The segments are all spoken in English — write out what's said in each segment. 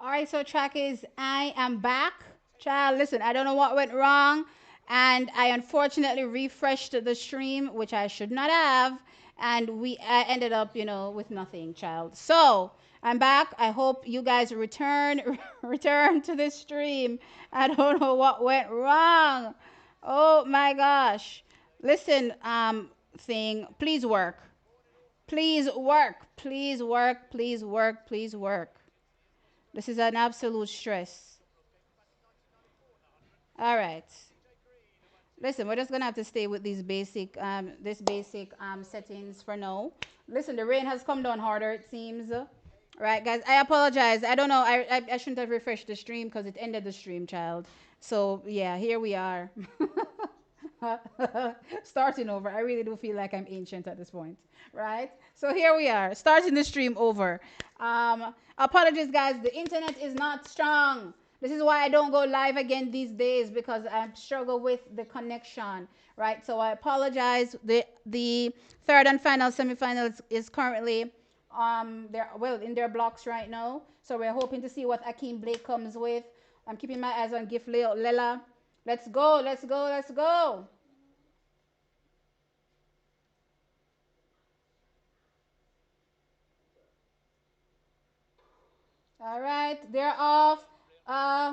All right, so track is I am back. Child, listen, I don't know what went wrong. And I unfortunately refreshed the stream, which I should not have. And I ended up, with nothing, child. So I'm back. I hope you guys return return to this stream. I don't know what went wrong. Oh my gosh. Listen, thing, please work. Please work. Please work. Please work. Please work. This is an absolute stress. All right. Listen, we're just gonna have to stay with these basic, this basic settings for now. Listen, the rain has come down harder. It seems. Right, guys. I apologize. I don't know. I shouldn't have refreshed the stream because it ended the stream, child. So yeah, here we are. Starting over. I really do feel like I'm ancient at this point, right? So here we are, starting the stream over. Apologies, guys. The internet is not strong. This is why I don't go live again these days because I struggle with the connection, right? So I apologize. The third and final semifinals is currently they're well in their blocks right now. So we're hoping to see what Akeem Blake comes with. I'm keeping my eyes on Gift Lela. Let's go, let's go, let's go. All right, they're off. Uh,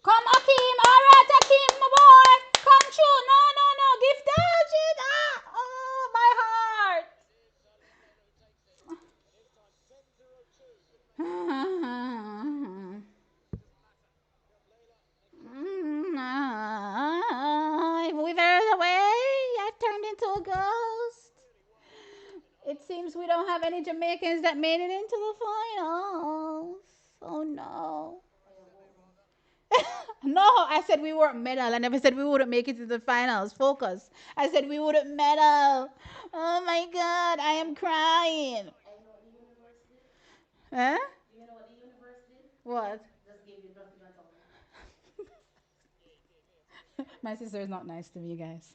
come, Akeem. All right, Akeem, my boy. Come true. No, no, no. Give that shit. Ah, oh, my heart. I withered away. I turned into a ghost. It seems we don't have any Jamaicans that made it into the finals. Oh no. No, I said we weren't medal. I never said we wouldn't make it to the finals. Focus. I said we wouldn't medal. Oh my God, I am crying. Huh? What? My sister is not nice to me, guys.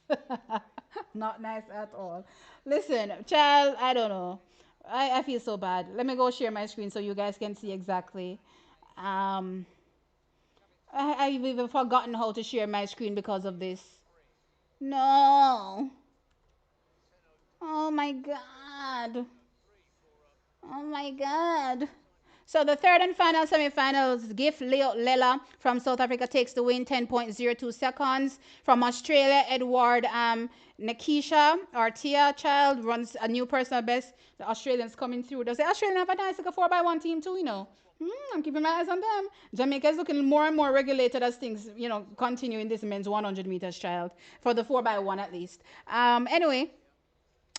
Not nice at all. Listen, child, I don't know. I feel so bad. Let me go share my screen so you guys can see exactly. Um, I've even forgotten how to share my screen because of this. No. Oh my God. Oh my God. So the third and final semifinals, Gift Lela from South Africa takes the win, 10.02 seconds. From Australia, Edward Nakisha, our Tia child, runs a new personal best. The Australians coming through. They say Australia have a nice like a 4x1 team too, I'm keeping my eyes on them. Jamaica is looking more and more regulated as things, continue in this men's 100 meters child for the 4x1 at least. Anyway,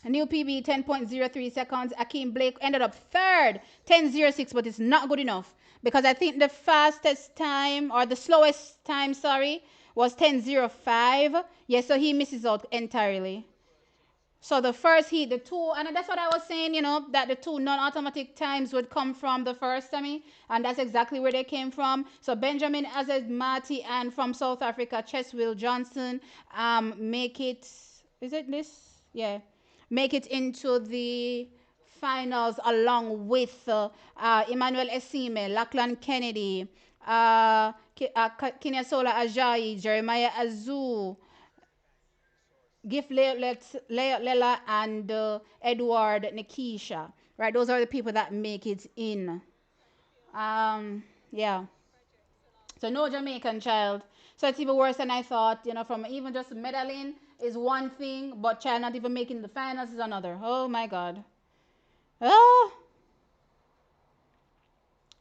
a new PB 10.03 seconds. Akeem Blake ended up third, 10.06, but it's not good enough because I think the fastest time or the slowest time, sorry, was 10.05. Yeah, so he misses out entirely. So the first heat, the two, and that's what I was saying, that the two non-automatic times would come from the first semi, and that's exactly where they came from. So Benjamin Azed Marty and from South Africa, Cheswill Johnson, make it. Is it this? Yeah, make it into the finals along with Emmanuel Esime, Lachlan Kennedy, Kinyasola Ajayi, Jeremiah Azu, Gift Lela and Edward Nikisha. Right, those are the people that make it in. Yeah. So no Jamaican child. So it's even worse than I thought. From even just medaling is one thing, but child not even making the finals is another. Oh my God. Oh,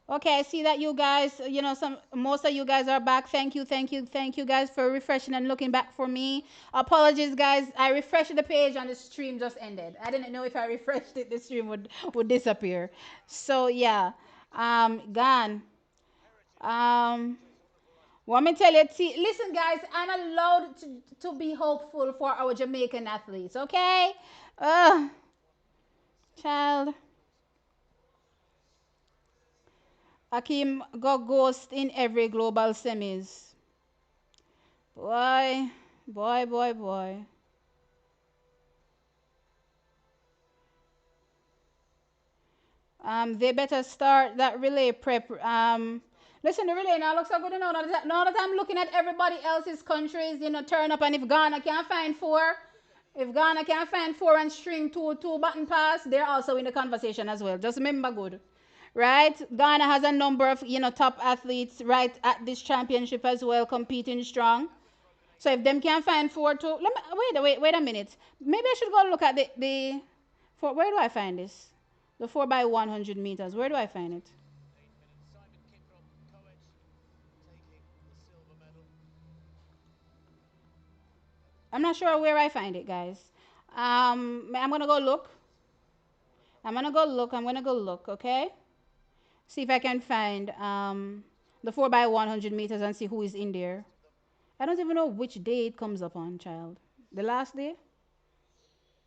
okay, I see that you guys, some most of you guys are back. Thank you, thank you, thank you guys for refreshing and looking back for me. Apologies, guys. I refreshed the page and the stream just ended. I didn't know if I refreshed it, the stream would disappear. So yeah, gone. Um, want me tell you? Listen, guys. I'm allowed to be hopeful for our Jamaican athletes. Okay, child. Akim got ghost in every global semis. Boy, boy, boy, boy. They better start that relay prep. Listen, the relay now looks so good. Now that I'm looking at everybody else's countries, turn up, and if Ghana can't find four, if Ghana can't find four and string two button pass, they're also in the conversation as well. Just remember good. Right? Ghana has a number of, top athletes right at this championship as well, competing strong. So if them can find four two, let me wait a minute. Maybe I should go look at the for where do I find this? The 4x100 meters. Where do I find it? I'm not sure where I find it, guys. I'm gonna go look. I'm gonna go look. Okay. See if I can find the 4x100 meters and see who is in there. I don't even know which day it comes up on, child. The last day,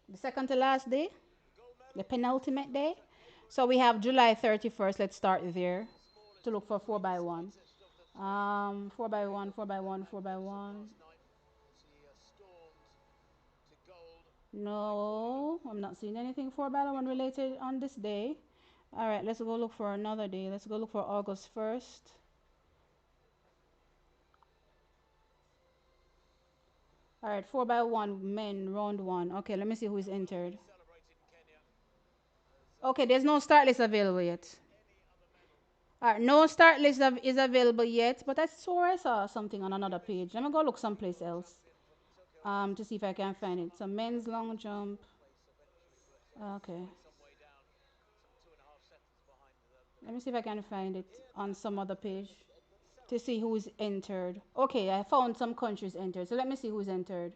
the second to last day, the penultimate day. So we have July 31st. Let's start there to look for 4x1. 4x1, 4x1, 4x1. No, I'm not seeing anything 4x1 related on this day. All right, let's go look for another day. Let's go look for August 1st. All right, 4x1 men, round one. Okay, let me see who is entered. Okay, there's no start list available yet. All right, no start list is available yet, but I swore I saw something on another page. Let me go look someplace else to see if I can find it. So men's long jump. Okay. Let me see if I can find it on some other page to see who's entered. Okay, I found some countries entered. So let me see who's entered.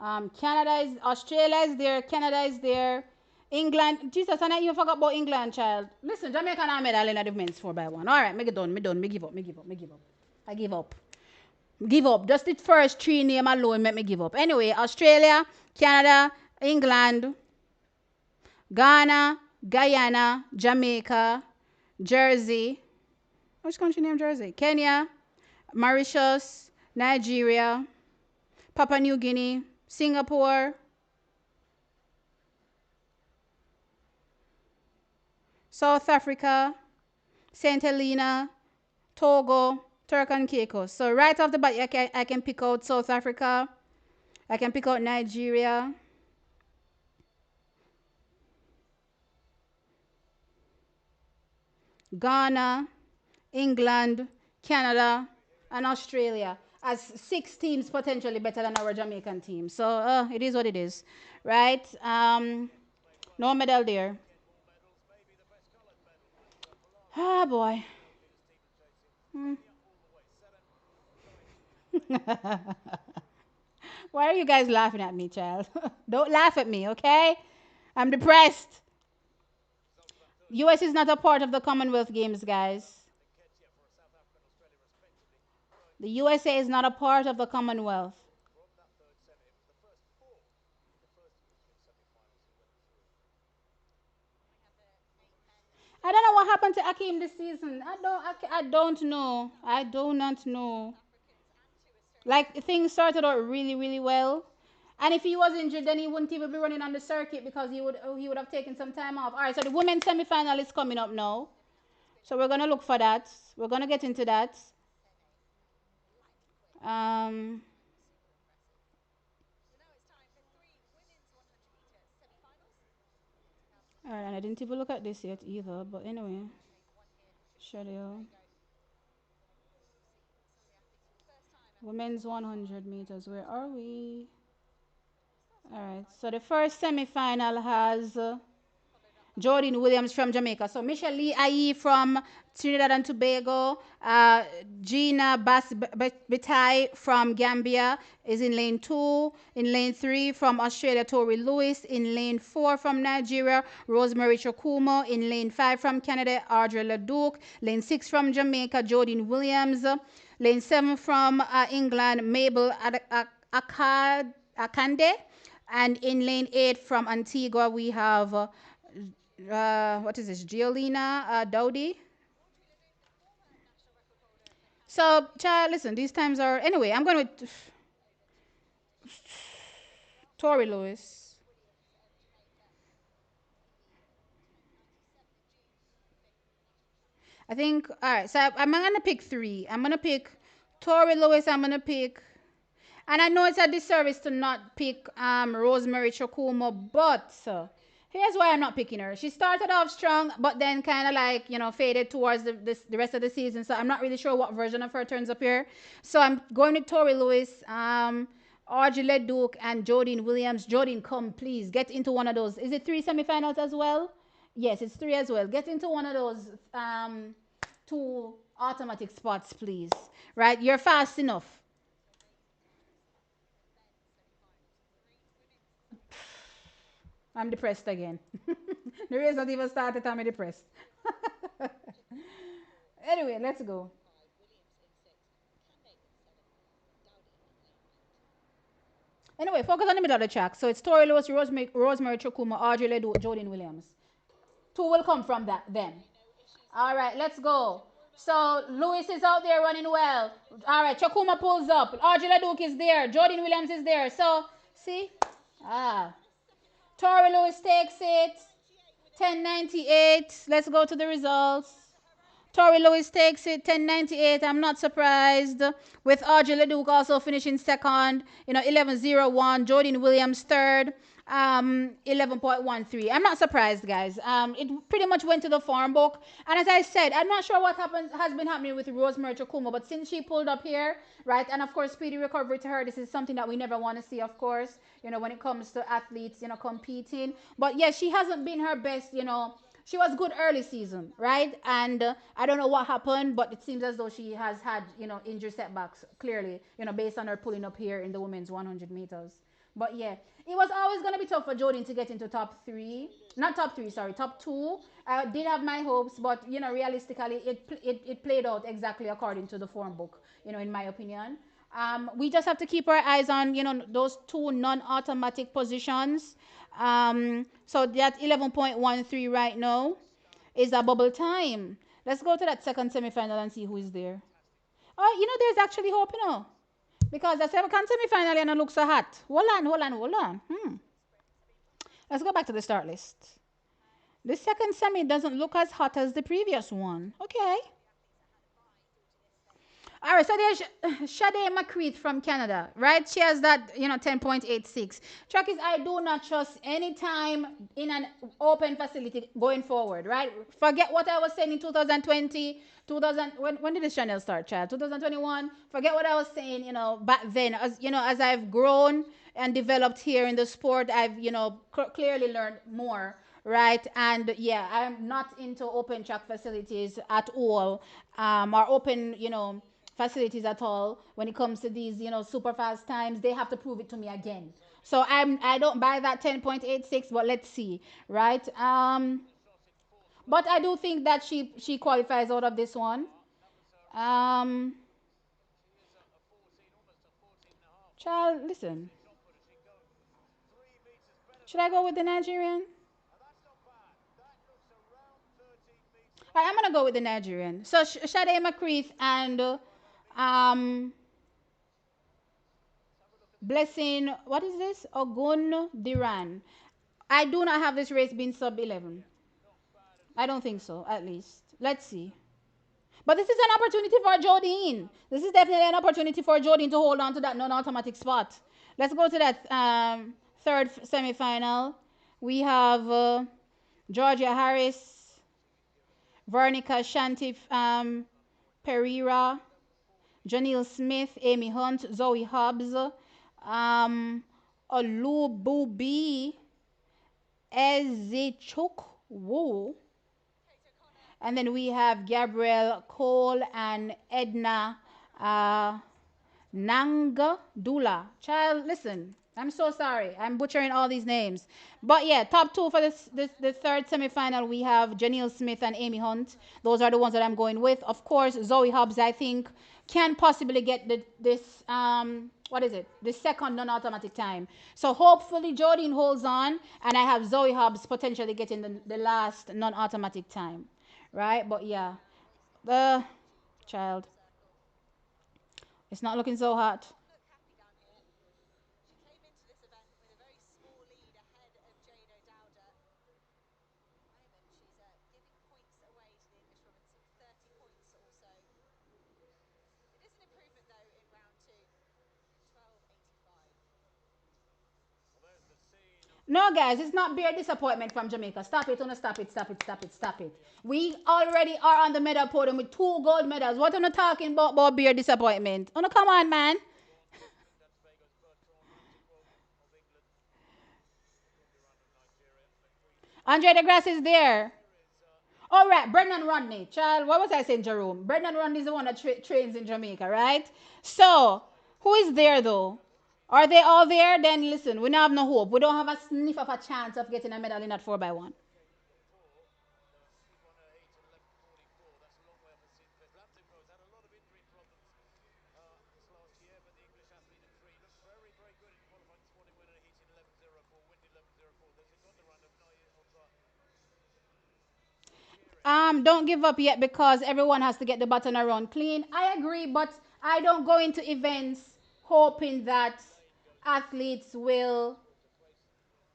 Australia is there, Canada is there, England. Jesus, and I even forgot about England, child. Listen, Jamaica and medal in the men's 4x1. All right, make it done, me give up, I give up. Give up. Just the first three name alone make me give up. Anyway, Australia, Canada, England, Ghana, Guyana, Jamaica, Jersey. Which country named Jersey? Kenya, Mauritius, Nigeria, Papua New Guinea, Singapore, South Africa, St. Helena, Togo, Turk and Caicos. So right off the bat, I can pick out South Africa. I can pick out Nigeria. Ghana, England, Canada, and Australia as six teams potentially better than our Jamaican team. So it is what it is, right? No medal there. Ah, boy. Hmm. Why are you guys laughing at me, child? Don't laugh at me, okay? I'm depressed. US is not a part of the Commonwealth Games, guys. The USA is not a part of the Commonwealth. I don't know what happened to Akeem this season. I don't know. I do not know. Like things started out really, really well. And if he was injured, then he wouldn't even be running on the circuit because he would have taken some time off. All right, so the women's semifinal is coming up now. So we're gonna look for that. We're gonna get into that. Um, all right, and I didn't even look at this yet either. But anyway, schedule. Women's 100 meters. Where are we? All right. So the first semifinal has Jordan Williams from Jamaica. So Michelle Lee Aye from Trinidad and Tobago. Gina Batai from Gambia is in lane 2. In lane 3 from Australia, Tori Lewis. In lane 4 from Nigeria, Rosemary Chokumo. In lane 5 from Canada, Audrey Leduc. Lane 6 from Jamaica, Jordan Williams. Lane 7 from England, Mabel Akande. And in lane 8 from Antigua, we have what is this? Giolina Dowdy. So, child, listen, these times are. Anyway, I'm going with Tori Lewis. I think, all right, so I'm going to pick three. I'm going to pick Tori Lewis. I'm going to pick, and I know it's a disservice to not pick Rosemary Chokuma, but here's why I'm not picking her. She started off strong, but then kind of like, faded towards the rest of the season. So I'm not really sure what version of her turns up here. So I'm going with Tori Lewis, Audrey Leduc, and Jodine Williams. Jodine, come, please. Get into one of those. Is it three semifinals as well? Yes, it's three as well. Get into one of those two automatic spots, please. Right? You're fast enough. I'm depressed again. The race not even started, I'm depressed. Anyway, let's go. Anyway, focus on the middle of the track. So it's Tori Lewis, Rosemary Chukuma, Audrey Ledoux, Jodine Williams. Two will come from that then. All right, let's go. So Lewis is out there running well. All right, Chakuma pulls up. Audrey Leduc is there. Jordan Williams is there. So, see? Ah. Tori Lewis takes it. 1098. Let's go to the results. Tori Lewis takes it 1098. I'm not surprised. With Audrey Leduc also finishing second, 1101. Jordan Williams third, 11.13. I'm not surprised, guys. It pretty much went to the farm book. And as I said, I'm not sure what has been happening with Rosemary Chokuma, but since she pulled up here, right, and of course, speedy recovery to her, this is something that we never want to see, of course, when it comes to athletes, competing. But yeah, she hasn't been her best, she was good early season, right? And I don't know what happened, but it seems as though she has had, injury setbacks, clearly, based on her pulling up here in the women's 100 meters. But yeah, it was always going to be tough for Jordan to get into top three. Not top three, sorry, top two. I did have my hopes, but, realistically, it played out exactly according to the form book, in my opinion. We just have to keep our eyes on, those two non-automatic positions. So that 11.13 right now is a bubble time. Let's go to that second semifinal and see who is there. Oh, there's actually hope, because the second semifinal and looks so hot. Hold on. Let's go back to the start list. The second semi doesn't look as hot as the previous one. Okay. All right, so there's Sade McCreath from Canada, right? She has that, 10.86. Track is, I do not trust any time in an open facility going forward, right? Forget what I was saying in 2020, 2000. When did the channel start, child? 2021. Forget what I was saying, back then. As I've grown and developed here in the sport, I've, clearly learned more, right? And yeah, I'm not into open track facilities at all, or open, facilities at all when it comes to these, super fast times. They have to prove it to me again. So I don't buy that 10.86, but let's see, right? But I do think that she qualifies out of this one. Um, Child, listen. Should I go with the Nigerian? I'm gonna go with the Nigerian. So Sade McCreath and Blessing. What is this? Ogun Diran. I do not have this race being sub 11. I don't think so. At least let's see. But this is an opportunity for Jodine. This is definitely an opportunity for Jodine to hold on to that non-automatic spot. Let's go to that third semifinal. We have Georgia Harris, Vernica Shanti Pereira, Janelle Smith, Amy Hunt, Zoe Hobbs, Olububi Ezichuk Wu. And then we have Gabrielle Cole and Edna uh, Nanga Dula. Child, listen, I'm so sorry. I'm butchering all these names. But yeah, top two for the third semifinal, we have Janelle Smith and Amy Hunt. Those are the ones that I'm going with. Of course, Zoe Hobbs, I think, can possibly get this, what is it? The second non-automatic time. So hopefully Jodine holds on, and I have Zoe Hobbs potentially getting the last non-automatic time. Right? But yeah, the child, it's not looking so hot. No, guys, it's not bare disappointment from Jamaica. Stop it, stop it, stop it, stop it, stop it. We already are on the medal podium with two gold medals. What are you talking about bare disappointment? Oh, no, come on, man. Andre de Grasse is there. All right, Brendan Rodney. Child, what was I saying, Jerome? Brendan Rodney is the one that trains in Jamaica, right? So, who is there though? Are they all there? Then listen, we don't have no hope. We don't have a sniff of a chance of getting a medal in that 4x1. Don't give up yet because everyone has to get the button around clean. I agree, but I don't go into events hoping that athletes will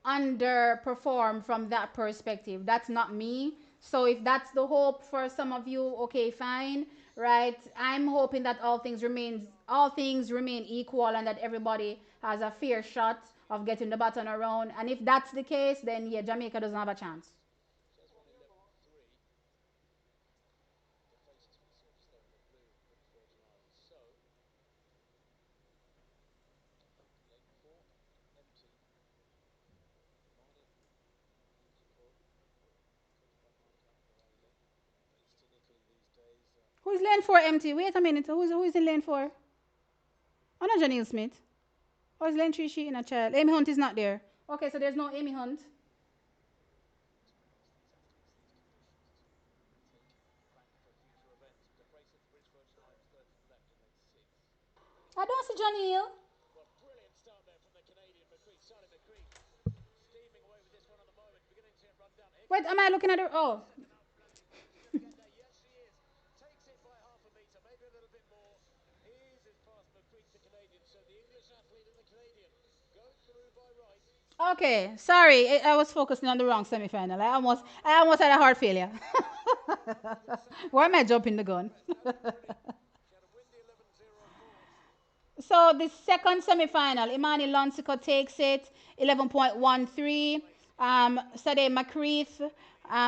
underperform from that perspective. That's not me. So if that's the hope for some of you, okay, fine, right? I'm hoping that all things remain equal and that everybody has a fair shot of getting the button around. And if that's the case, then yeah, Jamaica doesn't have a chance. Who is lane four empty? Wait a minute. Who is in lane four? Oh, not Janelle Smith. Oh, is lane three she in a child? Amy Hunt is not there. Okay, so there's no Amy Hunt. I don't see Janelle. Wait, am I looking at her? Oh, okay. Sorry, I was focusing on the wrong semifinal. I almost had a heart failure. Why am I jumping the gun? So the second semifinal, Imani Lonsico takes it, 11.13. Sade McCreath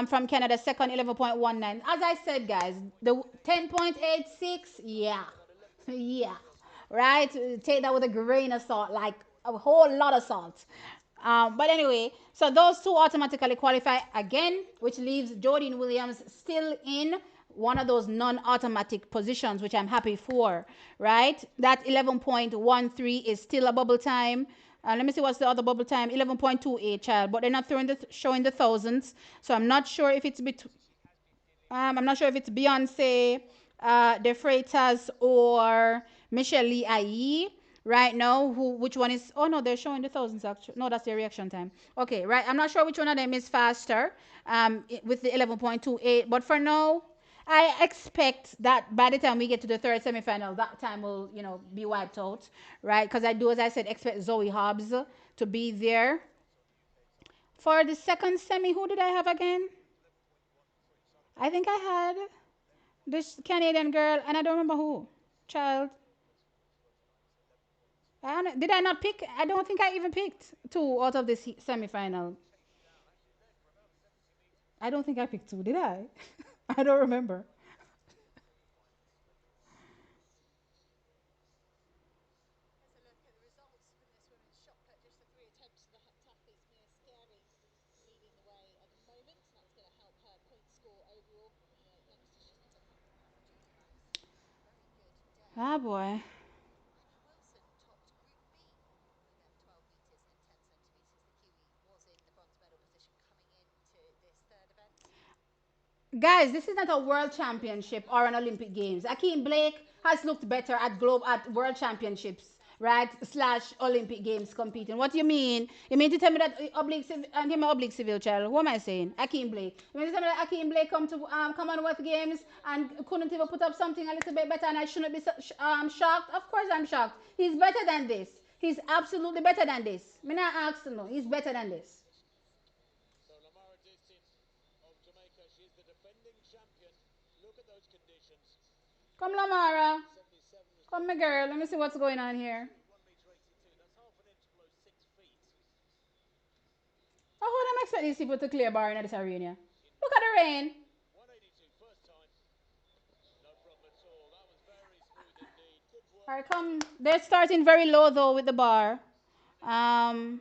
from Canada, second, 11.19. As I said, guys, the 10.86, yeah. Yeah. Right? Take that with a grain of salt, like a whole lot of salt. But anyway, so those two automatically qualify again, which leaves Jordan Williams still in one of those non-automatic positions, which I'm happy for, right? That 11.13 is still a bubble time. Let me see what's the other bubble time. 11.28, child, but they're not showing the thousands, so I'm not sure if it's I'm not sure if it's Beyonce, De Freitas, or Michelle Lee Ayi right now. Which one is? Oh no, they're showing the thousands actually. No, that's their reaction time. Okay, right. I'm not sure which one of them is faster. With the 11.28, but for now, I expect that by the time we get to the third semifinal, that time will be wiped out, right? Because I do, as I said, expect Zoe Hobbs to be there for the second semi. Who did I have again? I think I had this Canadian girl, and I don't remember who. Child. Did I not pick? I don't think I even picked two out of this semifinal. I don't think I picked two, did I? I don't remember. Ah, boy. Guys, this is not a world championship or an Olympic Games. Akeem Blake has looked better at world championships, right? Slash Olympic Games competing. What do you mean? You mean to tell me that and him oblique civil child? What am I saying? Akeem Blake. You mean to tell me that Akeem Blake come to Commonwealth Games and couldn't even put up something a little bit better, and I shouldn't be shocked? Of course I'm shocked. He's better than this. He's absolutely better than this. Me not ask no. He's better than this. Come, Lamara. Come, my girl. Let me see what's going on here. expect these people to clear bar in this arena. Look at the rain. All right, come. They're starting very low though with the bar. Um,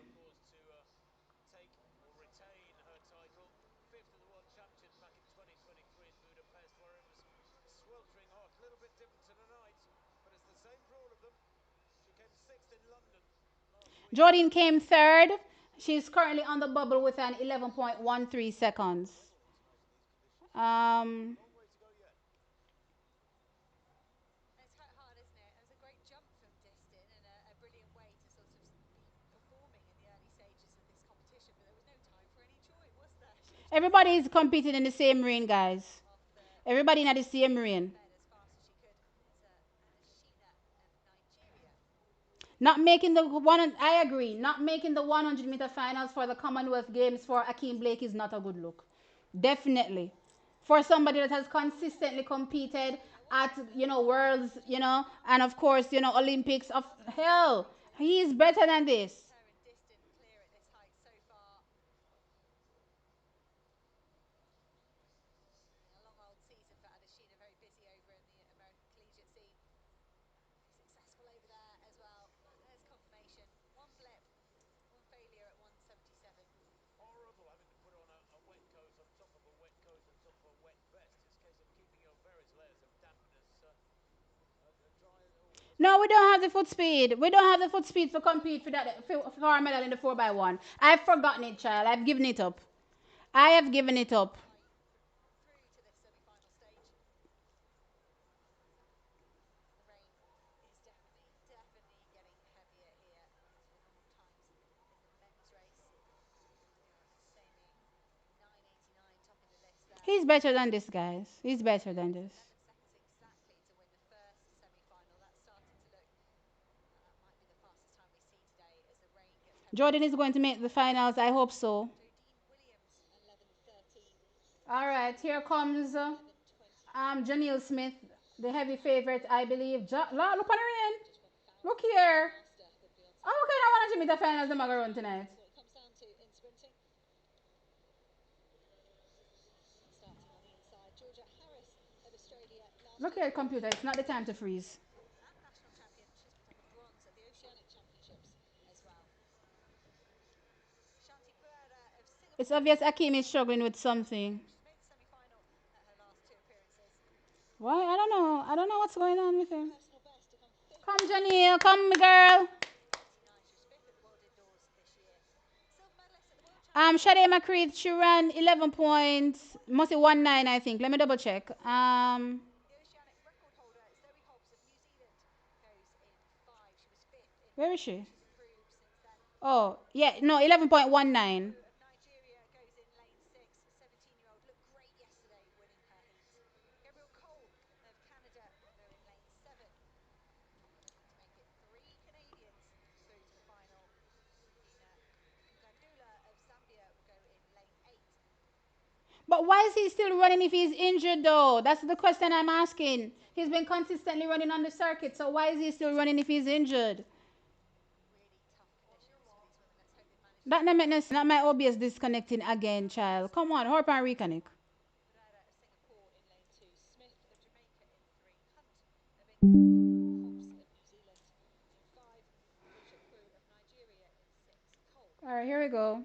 Jordan came third. She's currently on the bubble with an 11.13 seconds. Um, Everybody is competing in the same ring, guys. Everybody in the same ring. Not making the one. I agree. Not making the 100-meter finals for the Commonwealth Games for Akeem Blake is not a good look. Definitely, for somebody that has consistently competed at worlds, and of course Olympics. Of hell, he is better than this. No, we don't have the foot speed. We don't have the foot speed to compete for that for our medal in the 4x1. I've forgotten it, child. I've given it up. I have given it up. He's better than this, guys. He's better than this. Jordan is going to make the finals. I hope so. All right, here comes Janelle Smith, the heavy favorite, I believe. Look on her in. Look here. Oh, okay, I want to meet the finals. The Macaron tonight. Look here, computer. It's not the time to freeze. It's obvious Akim is struggling with something. Why? I don't know. I don't know what's going on with him. Come, Janelle. Come, girl. Shade McCreed, she ran 11 points, mostly 1-9, I think. Let me double check. Where is she? Oh, yeah, no, 11.19. But why is he still running if he's injured, though? That's the question I'm asking. He's been consistently running on the circuit, so why is he still running if he's injured? That not make no sense. Not my OBS disconnecting again, child. Come on, hurry up and reconnect. All right, here we go.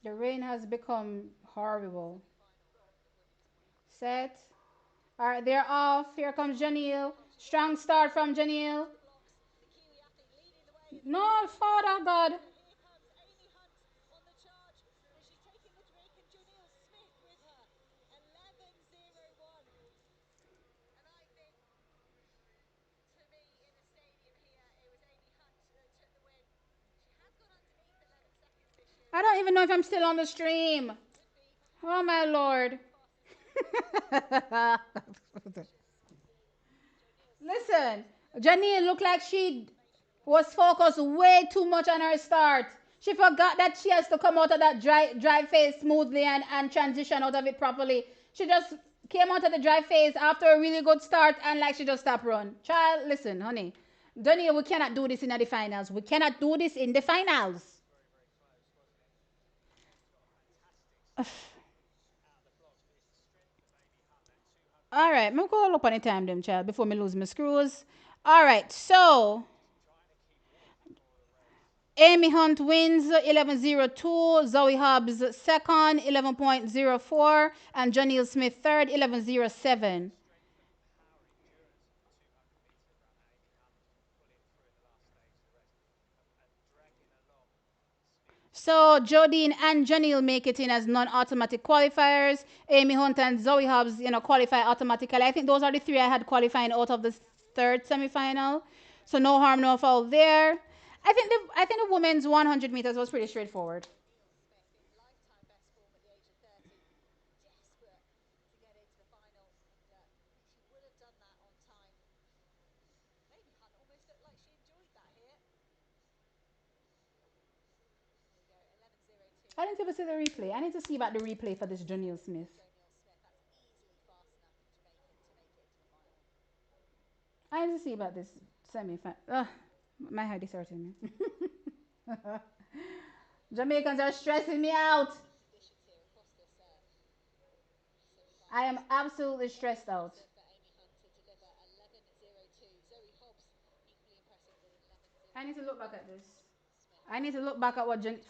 The rain has become horrible. Set. All right, they're off. Here comes Janelle. Strong start from Janelle. No, Father God. I don't even know if I'm still on the stream. Oh, my Lord. Listen, Janine looked like she was focused way too much on her start. She forgot that she has to come out of that dry phase smoothly and transition out of it properly. She just came out of the dry phase after a really good start and like she just stopped run. Child, listen, honey. Daniel, we cannot do this in the finals. We cannot do this in the finals. All right, I'm going to look on the time, them child, before me lose my screws. All right, so Amy Hunt wins 11:02. Zoe Hobbs second 11.04, and Janelle Smith third 11:07. So Jodine and Janelle make it in as non-automatic qualifiers. Amy Hunt and Zoe Hobbs, qualify automatically. I think those are the three I had qualifying out of the third semifinal. So no harm, no foul there. I think the women's 100 meters was pretty straightforward. I didn't even see the replay. I need to see about the replay for this Janelle Smith. I need to see about this semi-final. My head is hurting me. Jamaicans are stressing me out. I am absolutely stressed out. I need to look back at this. I need to look back at what Jan.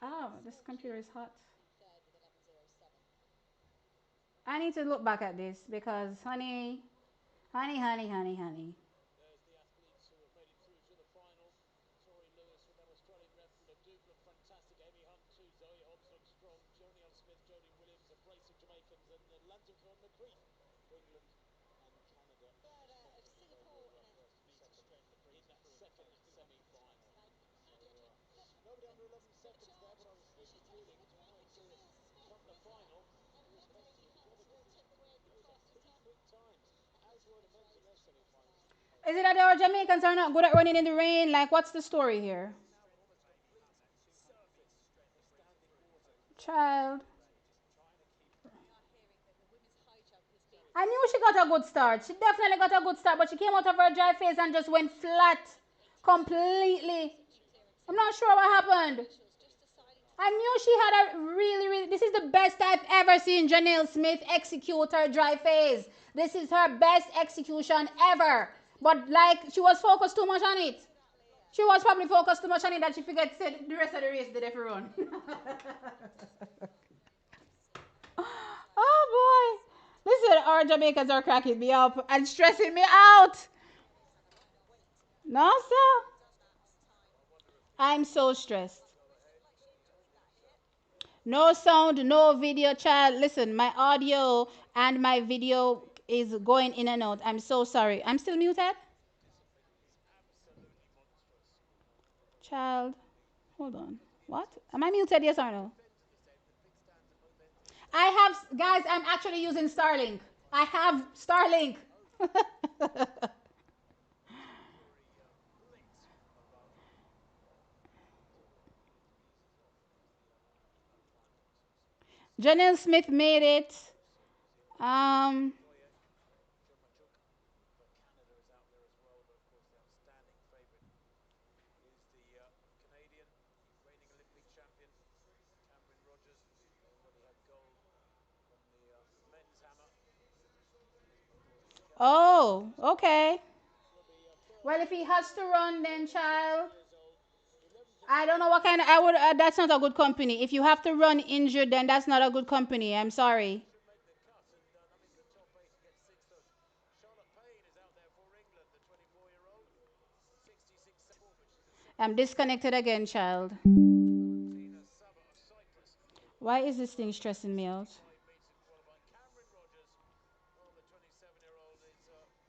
Oh, this computer is hot. I need to look back at this because, honey, honey, honey, honey, honey. Is it that our Jamaicans are not good at running in the rain? Like, what's the story here? Child. I knew she got a good start. She definitely got a good start, but she came out of her dry phase and just went flat completely. I'm not sure what happened. I knew she had a really. This is the best I've ever seen Janelle Smith execute her dry phase. This is her best execution ever. But like, she was focused too much on it. She was probably focused too much on it that she forget to the rest of the race did every run. Oh boy. Listen, our Jamaicans are cracking me up and stressing me out. No, sir. I'm so stressed. No sound, no video, child. Listen, my audio and my video is going in and out. I'm so sorry. I'm still muted? Child, hold on. What? Am I muted? Yes or no? I have, guys, I'm actually using Starlink. I have Starlink. Janelle Smith made it. Um, oh, okay. Well, if he has to run, then child, I don't know what kind of. I would. That's not a good company. If you have to run injured, then that's not a good company. I'm sorry. I'm disconnected again, child. Why is this thing stressing me out?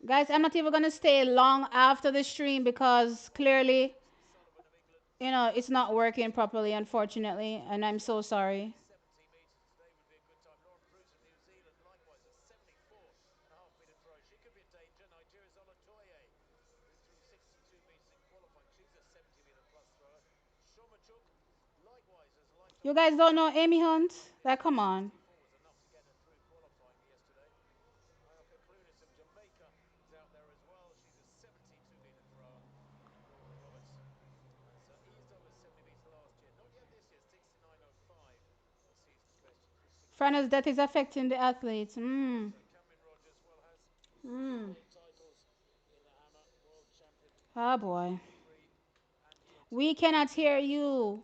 Guys, I'm not even gonna stay long after the stream because clearly, it's not working properly, unfortunately, and I'm so sorry. You guys don't know Amy Hunt? Like, come on. Fernand's death is affecting the athletes. Mm. Oh boy. We cannot hear you.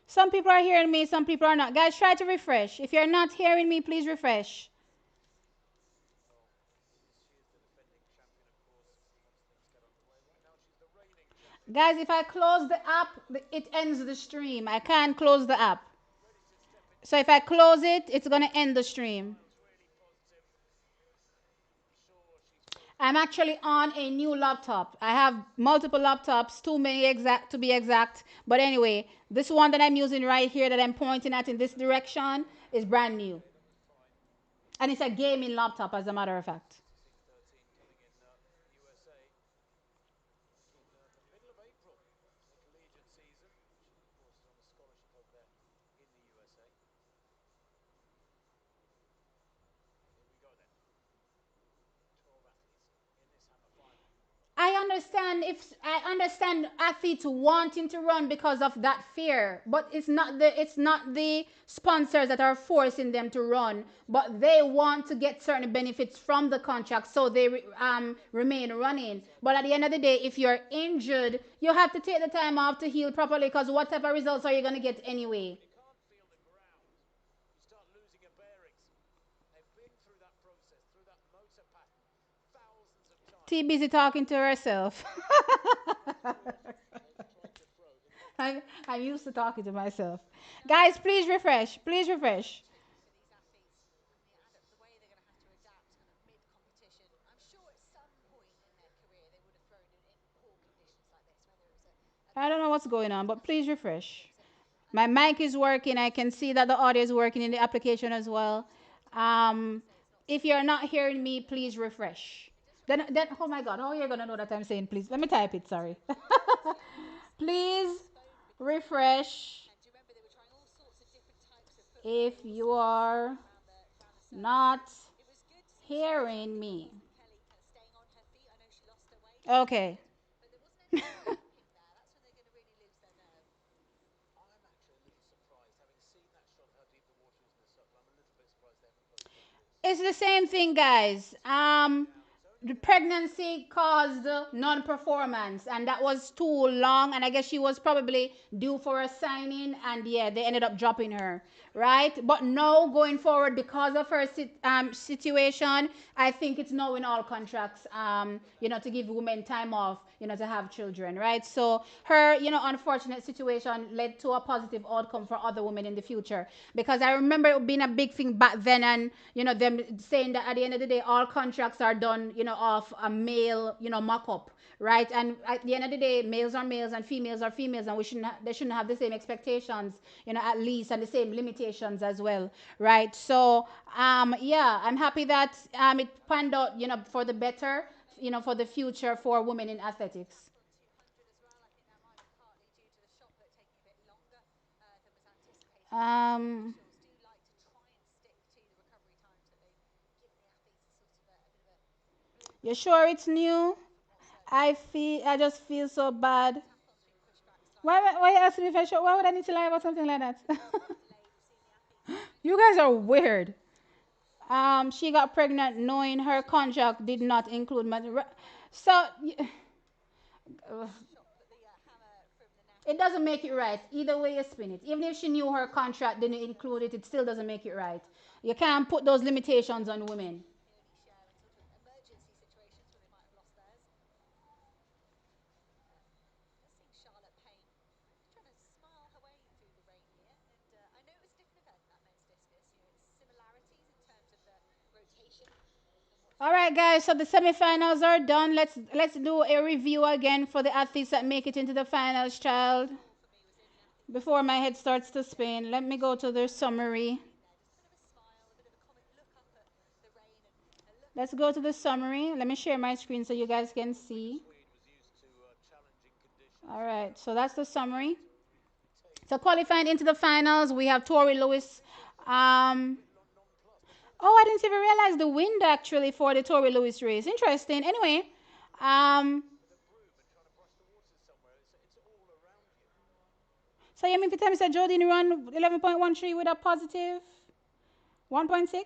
Some people are hearing me, some people are not. Guys, try to refresh. If you're not hearing me, please refresh. Guys, if I close the app, it ends the stream. I can't close the app. So if I close it, it's going to end the stream. I'm actually on a new laptop. I have multiple laptops, too many exact to be exact. But anyway, this one that I'm using right here that I'm pointing at in this direction is brand new. And it's a gaming laptop, as a matter of fact. I understand athletes wanting to run because of that fear, but it's not the sponsors that are forcing them to run, but they want to get certain benefits from the contract, so they remain running. But at the end of the day, if you're injured, you have to take the time off to heal properly, because what type of results are you going to get anyway? T busy talking to herself. I'm used to talking to myself. Guys, please refresh. Please refresh. I don't know what's going on, but please refresh. My mic is working. I can see that the audio is working in the application as well. Um, if you're not hearing me, please refresh. Then, oh my God, how are you gonna know that I'm saying please? Let me type it. Sorry. Please refresh if you are not hearing me. Okay. It's the same thing, guys. The pregnancy caused non-performance, and that was too long. And I guess she was probably due for a signing, and yeah, they ended up dropping her, right? But now going forward, because of her situation, I think it's now in all contracts, to give women time off, to have children, right? So her, unfortunate situation led to a positive outcome for other women in the future. Because I remember it being a big thing back then, and them saying that at the end of the day, all contracts are done, off a male, mock-up, right? And at the end of the day, males are males and females are females, and they shouldn't have the same expectations, at least, and the same limitations as well, right? So, yeah, I'm happy that it panned out, for the better, for the future for women in athletics. Um, you sure it's new? I just feel so bad. Why you asking if I sure? Why would I need to lie about something like that? You guys are weird. She got pregnant knowing her contract did not include so it doesn't make it right. Either way you spin it. Even if she knew her contract didn't include it, it still doesn't make it right. You can't put those limitations on women. All right, guys. So the semifinals are done. Let's do a review again for the athletes that make it into the finals, child. Before my head starts to spin, let me go to the summary. Let's go to the summary. Let me share my screen so you guys can see. All right. So that's the summary. So qualifying into the finals, we have Tori Lewis. Um, oh, I didn't even realize the wind actually for the Tori Lewis race. Interesting. Anyway, um, So you mean for time said Jodine run 11.13 with a positive 1.6?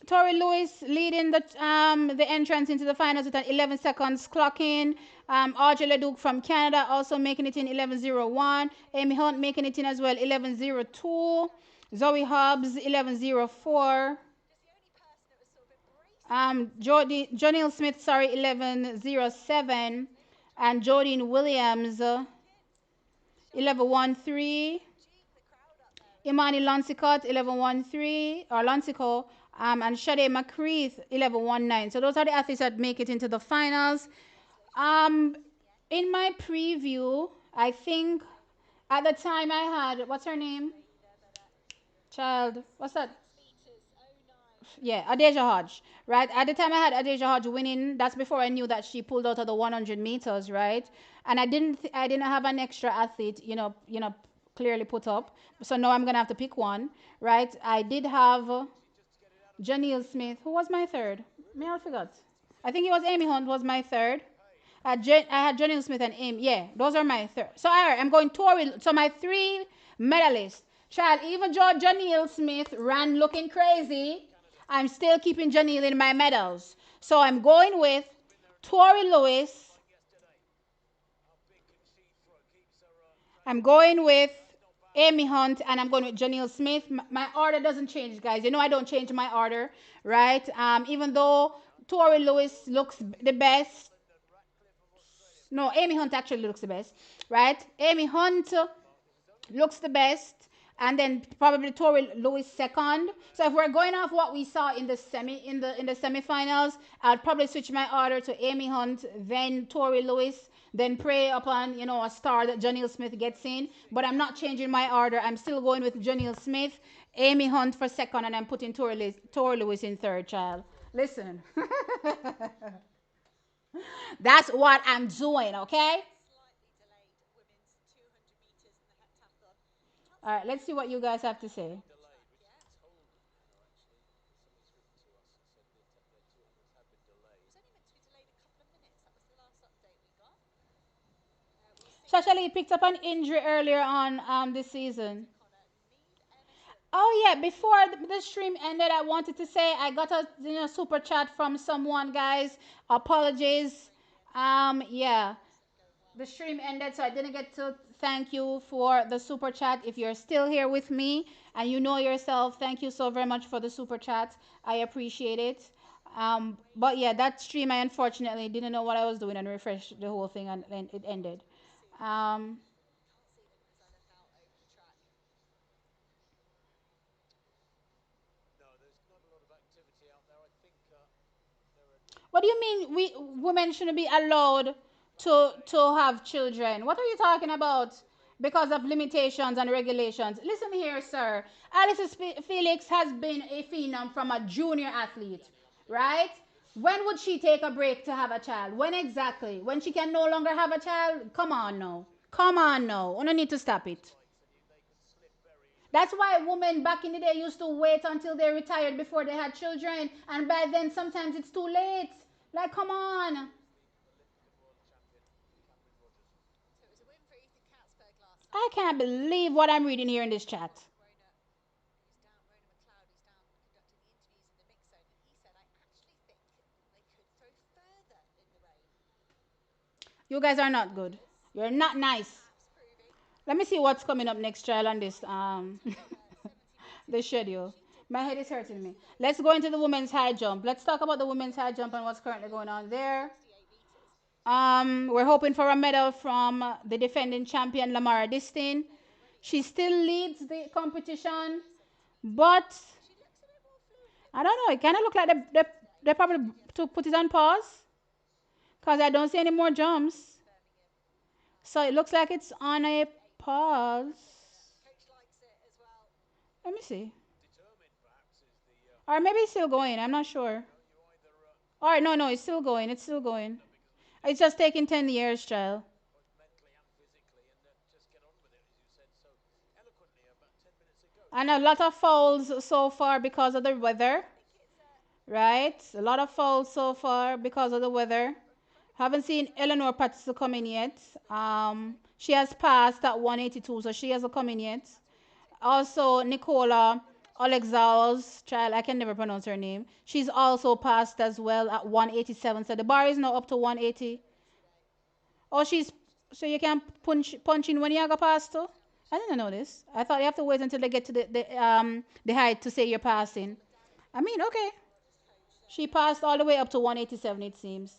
Tori Lewis leading the entrance into the finals with an 11 seconds clock in. Audrey Leduc from Canada also making it in 11:01. Amy Hunt making it in as well 11:02. Zoe Hobbs 11:04. Jonil Smith, sorry, 11:07. And Jodine Williams 11:13. Imani Lansicott, 11:13, or Lansico, and Shade McCreath, 11:19. So those are the athletes that make it into the finals. Um, in my preview, I think at the time I had, what's her name? Child, what's that? Yeah, Adeja Hodge, right? At the time I had Adeja Hodge winning. That's before I knew that she pulled out of the 100 meters, right? And I didn't have an extra athlete, clearly put up. So now I'm gonna have to pick one, right? I did have Janelle Smith. Who was my third? Me, I forgot. I think it was Amy Hunt was my third. I had Janelle Smith and Amy. Yeah, those are my third. So all right, I'm going Tori. So my three medalists. Child, even though Janelle Smith ran looking crazy, I'm still keeping Janelle in my medals. So I'm going with Tori Lewis. I'm going with Amy Hunt, and I'm going with Janelle Smith. My order doesn't change, guys. You know I don't change my order, right? Even though Tori Lewis looks the best. No, Amy Hunt actually looks the best, right? Amy Hunt looks the best, and then probably Tori Lewis second. So if we're going off what we saw in the semifinals, I'd probably switch my order to Amy Hunt, then Tori Lewis, then pray upon a star that Janelle Smith gets in. But I'm not changing my order. I'm still going with Janelle Smith, Amy Hunt for second, and I'm putting Tori Lewis in third. Child, listen, that's what I'm doing. Okay. All right. Let's see what you guys have to say. Shashali picked up an injury earlier on this season. Oh yeah, before the stream ended, I wanted to say I got a super chat from someone, guys. Apologies. Yeah, the stream ended, so I didn't get to thank you for the super chat. If you're still here with me and you know yourself, thank you so very much for the super chat. I appreciate it. But yeah, that stream I unfortunately didn't know what I was doing and refreshed the whole thing and it ended. Um, What do you mean we women shouldn't be allowed to have children? What are you talking about? Because of limitations and regulations. Listen here, sir. Alice Felix has been a phenom from a junior athlete, right? When would she take a break to have a child? When exactly? When she can no longer have a child? Come on, no. Come on, no. I don't need to stop it. That's why women back in the day used to wait until they retired before they had children, and by then sometimes it's too late. Like, come on. I can't believe what I'm reading here in this chat. You guys are not good. You're not nice. Let me see what's coming up next, child, on this the schedule. My head is hurting me. Let's go into the women's high jump. Let's talk about the women's high jump and what's currently going on there. We're hoping for a medal from the defending champion Lamara Distin. She still leads the competition, but I don't know. It kind of look like they probably to put it on pause because I don't see any more jumps. So it looks like it's on a pause. Let me see. Or maybe it's still going. I'm not sure. All right, no, it's still going. It's still going. It's just taking 10 years, child. And a lot of fouls so far because of the weather, right? A lot of fouls so far because of the weather. Haven't seen Eleanor Patterson come in yet. She has passed at 182, so she hasn't come in yet. Also, Nicola Alexao's child, I can never pronounce her name. She's also passed as well at 187. So the bar is now up to 180. Oh, she's so you can punch in when you go past too? I didn't know this. I thought you have to wait until they get to the height to say you're passing. I mean, okay. She passed all the way up to 187, it seems.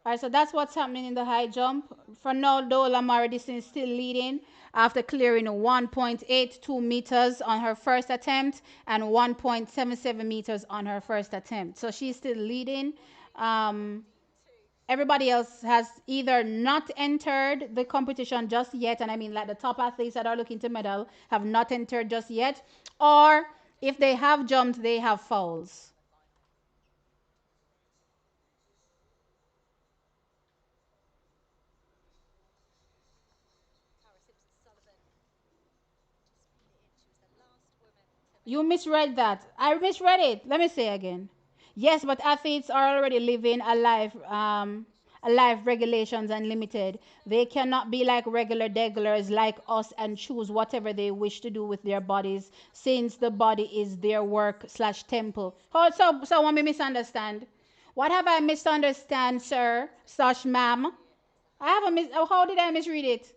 All right, so that's what's happening in the high jump. For now, though, Lamar Dixon is still leading after clearing 1.82 meters on her first attempt and 1.77 meters on her first attempt. So she's still leading. Um, Everybody else has either not entered the competition just yet, and I mean, like the top athletes that are looking to medal have not entered just yet, or if they have jumped, they have fouls. You misread that. I misread it. Let me say again. Yes, but athletes are already living a life regulations and limited. They cannot be like regular degulars like us and choose whatever they wish to do with their bodies, since the body is their work slash temple. Oh, so want me misunderstand? What have I misunderstand, sir slash ma'am? I have a mis. How did I misread it?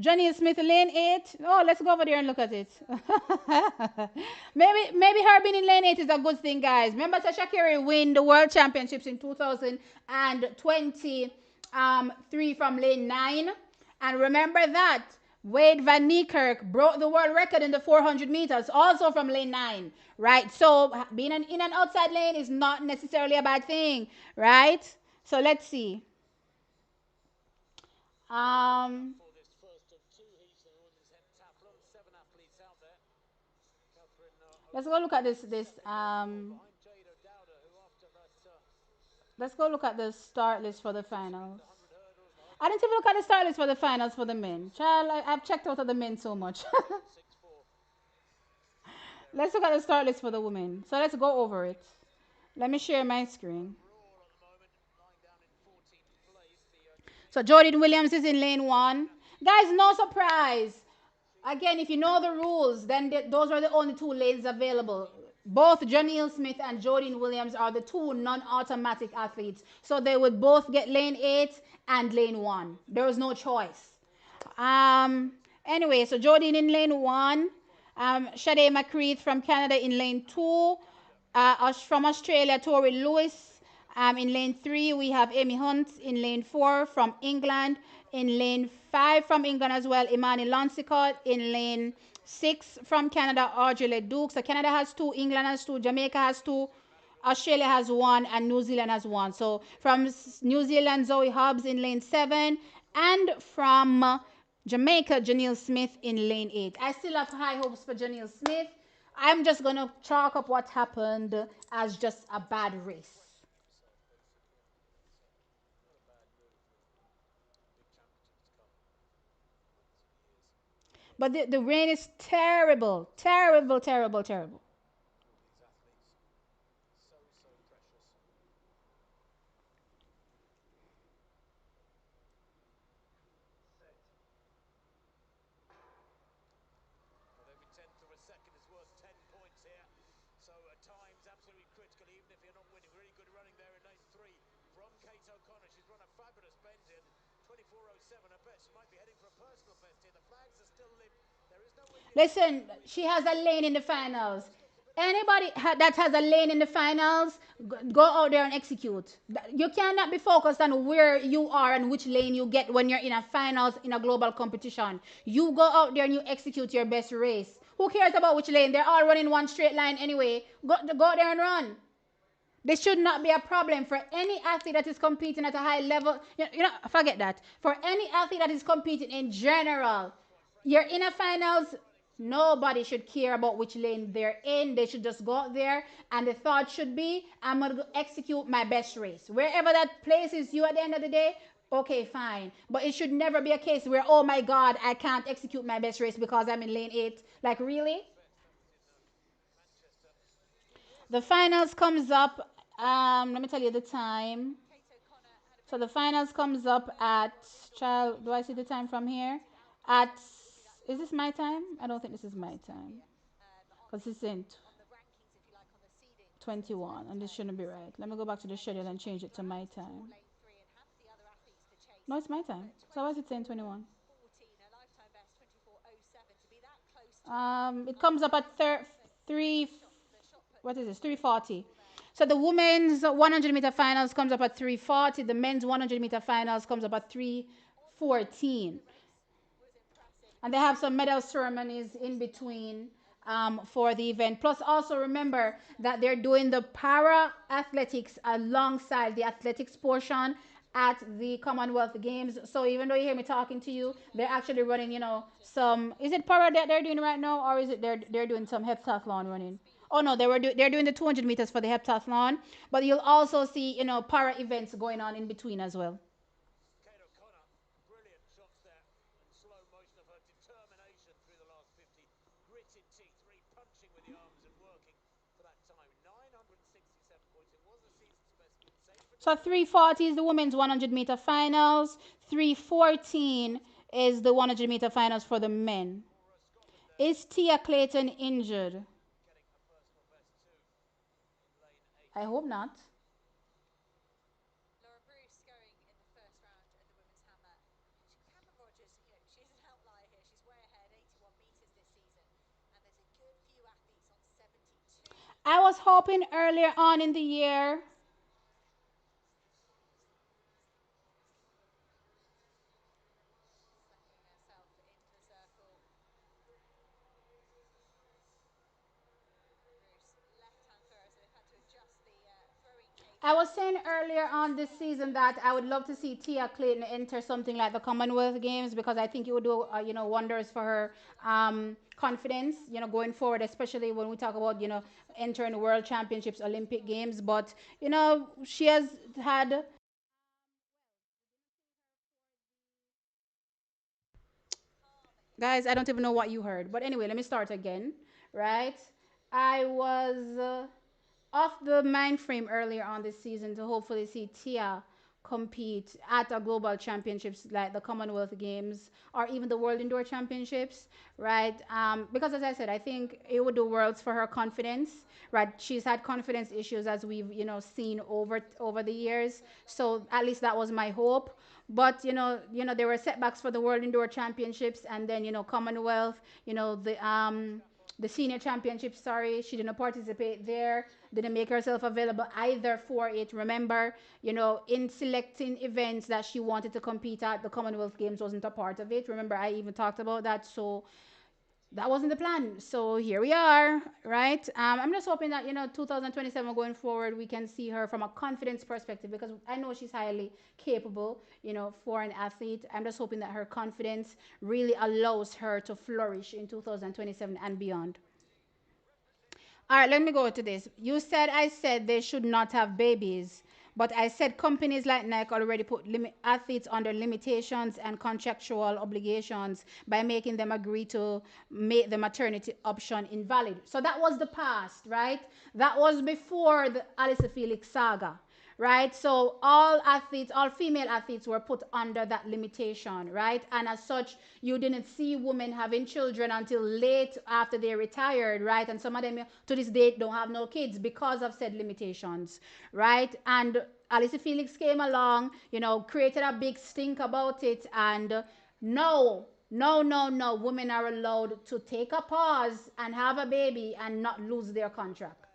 Johnny Smith, lane 8. Oh, let's go over there and look at it. maybe her being in lane 8 is a good thing, guys. Remember Sasha Carey win the world championships in 2023 from lane 9? And remember that Wade Van Niekerk broke the world record in the 400 meters, also from lane 9, right? So being in an outside lane is not necessarily a bad thing, right? So let's see. Um, let's go look at let's go look at the start list for the finals. I didn't even look at the start list for the finals for the men. Child, I've checked out of the men so much. Let's look at the start list for the women. So let's go over it. Let me share my screen. So Jordan Williams is in lane 1. Guys, no surprise. Again, if you know the rules, then those are the only two lanes available. Both Janelle Smith and Jordan Williams are the two non-automatic athletes. So they would both get lane 8 and lane 1. There was no choice. Anyway, so Jordan in lane 1. Sade McCreath from Canada in lane 2. From Australia, Tori Lewis. In lane 3, we have Amy Hunt. In lane 4, from England. In lane 5, from England as well, Imani Lonsicott. In lane 6, from Canada, Audrey Leduc. So Canada has 2, England has 2, Jamaica has 2, Australia has 1, and New Zealand has 1. So from New Zealand, Zoe Hobbs in lane 7. And from Jamaica, Janelle Smith in lane 8. I still have high hopes for Janelle Smith. I'm just going to chalk up what happened as just a bad race. But the rain is terrible, terrible, terrible, terrible. Listen, she has a lane in the finals. Anybody that has a lane in the finals, go out there and execute. You cannot be focused on where you are and which lane you get when you're in a finals in a global competition. You go out there and you execute your best race. Who cares about which lane? They're all running one straight line anyway. Go out there and run. This should not be a problem for any athlete that is competing at a high level. Forget that. For any athlete that is competing in general, you're in a finals. Nobody should care about which lane they're in. They should just go out there, and the thought should be, I'm going to execute my best race. Wherever that places you at the end of the day, okay, fine. But it should never be a case where, oh my God, I can't execute my best race because I'm in lane 8. Like, really? The finals comes up, let me tell you the time. So the finals comes up at, child, do I see the time from here? At, is this my time? I don't think this is my time. Because it's in 21, and this shouldn't be right. Let me go back to the schedule and change it to my time. No, it's my time. So why is it saying 21? It comes up at 3, what is this? 3:40. So the women's 100-meter finals comes up at 3:40. The men's 100-meter finals comes up at 3:14. And they have some medal ceremonies in between for the event. Plus, also remember that they're doing the para athletics alongside the athletics portion at the Commonwealth Games. So even though you hear me talking to you, they're actually running, some. Is it para that they're doing right now, or is it they're doing some heptathlon running? Oh no, they're doing the 200 meters for the heptathlon, but you'll also see, para events going on in between as well. So 3:40 is the women's 100-meter finals. 3:14 is the 100-meter finals for the men. Is Tia Clayton injured? I hope not. I was hoping earlier on in the year. I was saying earlier on this season that I would love to see Tia Clayton enter something like the Commonwealth Games, because I think it would do wonders for her confidence, going forward, especially when we talk about entering World Championships, Olympic Games. But she has had. Guys, I don't even know what you heard. But anyway, let me start again, right? I was off the mind frame earlier on this season to hopefully see Tia compete at a global championships like the Commonwealth Games or even the World Indoor Championships, right? Because as I said, I think it would do worlds for her confidence, right? She's had confidence issues as we've seen over the years. So at least that was my hope. But there were setbacks for the World Indoor Championships, and then Commonwealth, the senior championship. Sorry, she didn't participate there, didn't make herself available either for it. Remember, in selecting events that she wanted to compete at, the Commonwealth Games wasn't a part of it. Remember, I even talked about that. So that wasn't the plan. So here we are, right? I'm just hoping that 2027 going forward, we can see her from a confidence perspective, because I know she's highly capable, for an athlete. I'm just hoping that her confidence really allows her to flourish in 2027 and beyond. All right, let me go to this. I said they should not have babies, but I said companies like Nike already put athletes under limitations and contractual obligations by making them agree to make the maternity option invalid. So that was the past, right? That was before the Alice Felix saga, right? So all athletes, all female athletes were put under that limitation, right? And as such, you didn't see women having children until late after they retired, right? And some of them to this date don't have no kids because of said limitations, right? And Alice Felix came along, created a big stink about it, and no, no, no, no, women are allowed to take a pause and have a baby and not lose their contract.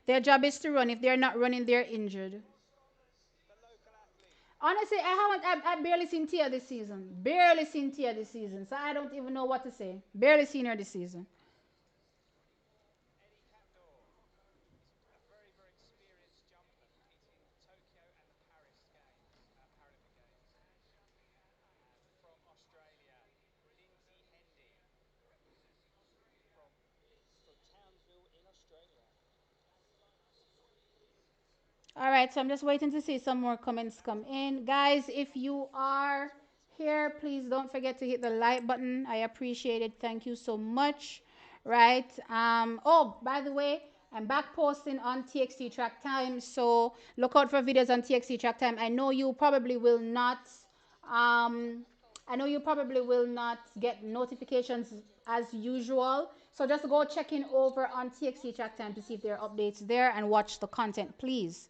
Their job is to run. If they're not running, they're injured. Honestly, I barely seen Tia this season. Barely seen Tia this season. So I don't even know what to say. Barely seen her this season. All right, so I'm just waiting to see some more comments come in. Guys, if you are here, please don't forget to hit the like button. I appreciate it. Thank you so much. Right? Oh, by the way, I'm back posting on TXT Track Time, so look out for videos on TXT Track Time. Um, I know you probably will not get notifications as usual. So just go checking over on TXT Track Time to see if there are updates there and watch the content, please.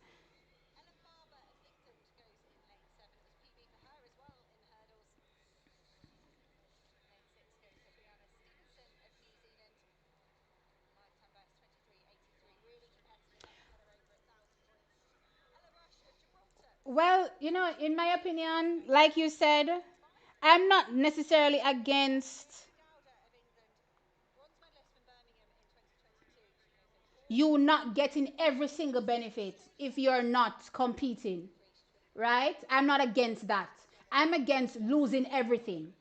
Well, in my opinion, like you said, I'm not necessarily against you not getting every single benefit if you're not competing, right? I'm not against that. I'm against losing everything,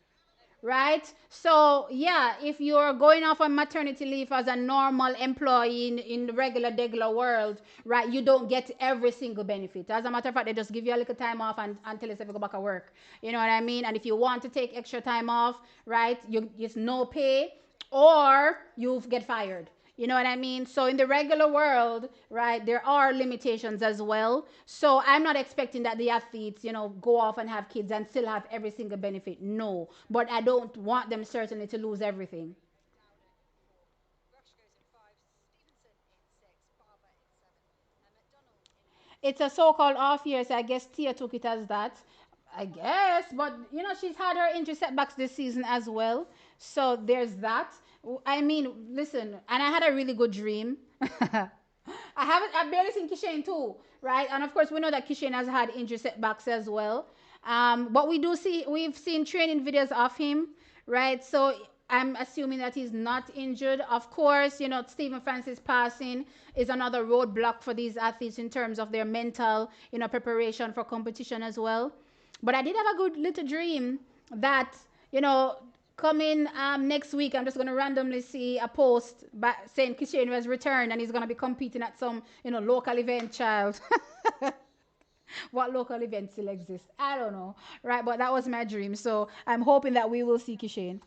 right? So yeah, if you're going off on maternity leave as a normal employee in the regular world, right, you don't get every single benefit. As a matter of fact, they just give you a little time off and until it's ever go back to work. You know what I mean? And if you want to take extra time off, right, it's no pay or you get fired. You know what I mean? So in the regular world, right, there are limitations as well. So I'm not expecting that the athletes, go off and have kids and still have every single benefit. No. But I don't want them certainly to lose everything. It's a so-called off year, so I guess Tia took it as that. I guess, but she's had her injury setbacks this season as well. So there's that. I mean, listen, and I had a really good dream. I've barely seen Kishane too, right? And of course, we know that Kishane has had injury setbacks as well. But we've seen training videos of him, right? So I'm assuming that he's not injured. Of course, Stephen Francis passing is another roadblock for these athletes in terms of their mental, preparation for competition as well. But I did have a good little dream that, you know, coming next week, I'm just going to randomly see a post saying Kishane has returned and he's going to be competing at some, local event, child. What local event still exists? I don't know. Right, but that was my dream. So I'm hoping that we will see Kishane.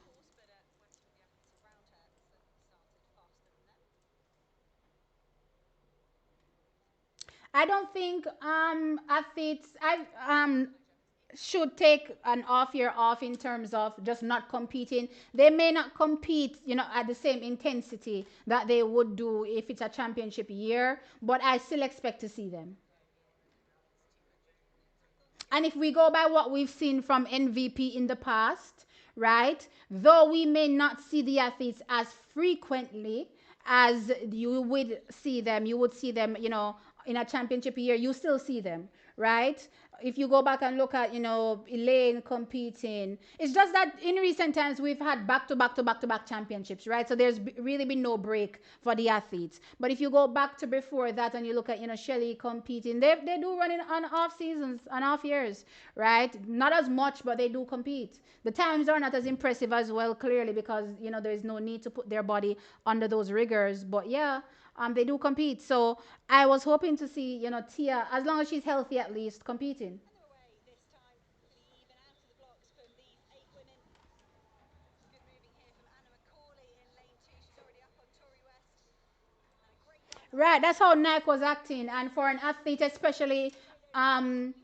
I don't think athletes I should take an off year off in terms of just not competing. They may not compete, at the same intensity that they would do if it's a championship year, but I still expect to see them. And if we go by what we've seen from MVP in the past, right? Though we may not see the athletes as frequently as you would see them, in a championship year, you still see them, right? If you go back and look at, Elaine competing, it's just that in recent times we've had back to back to back to back championships, right? So there's really been no break for the athletes. But if you go back to before that and you look at, Shelly competing, they do run in on off seasons, on off years, right? Not as much, but they do compete. The times are not as impressive as well, clearly, because, there is no need to put their body under those rigors. But yeah, they do compete. So I was hoping to see, Tia, as long as she's healthy at least, competing. Right, that's how Nike was acting. And for an athlete, especially, um,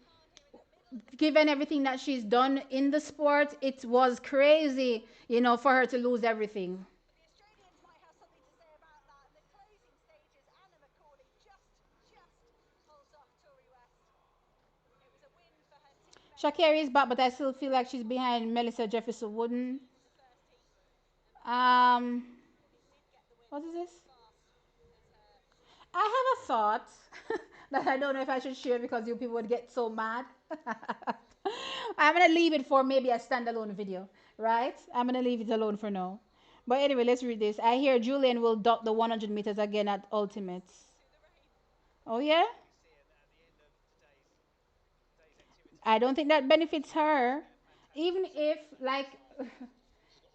given everything that she's done in the sport, it was crazy, for her to lose everything. Shakira is back, but I still feel like she's behind Melissa Jefferson Wooden. Um, what is this? I have a thought that I don't know if I should share because you people would get so mad. I'm gonna leave it for maybe a standalone video, right? I'm gonna leave it alone for now. But anyway, let's read this. I hear Julian will dot the 100 meters again at Ultimates. Oh yeah? I don't think that benefits her. Even if like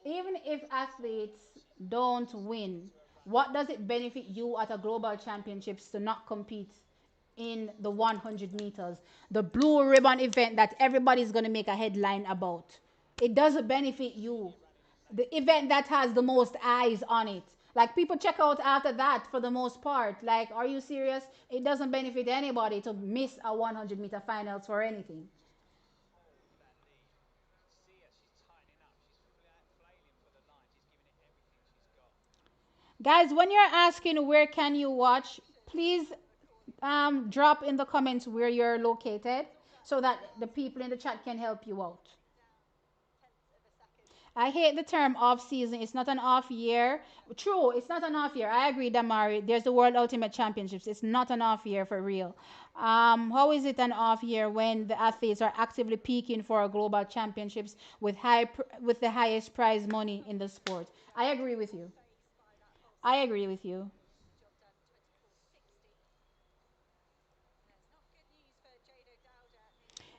even if athletes don't win, what does it benefit you at a global championships to not compete? in the 100 meters, the blue ribbon event that everybody's going to make a headline about. It doesn't benefit you. The event that has the most eyes on it. Like people check out after that for the most part. Like, are you serious? It doesn't benefit anybody to miss a 100-meter finals for anything. Guys, when you're asking where can you watch, please drop in the comments where you're located so that the people in the chat can help you out. I hate the term off season. It's not an off year. True, it's not an off year. I agree, Damari. There's the World Ultimate Championships. It's not an off year for real. How is it an off year when the athletes are actively peaking for global championships with with the highest prize money in the sport? I agree with you. I agree with you.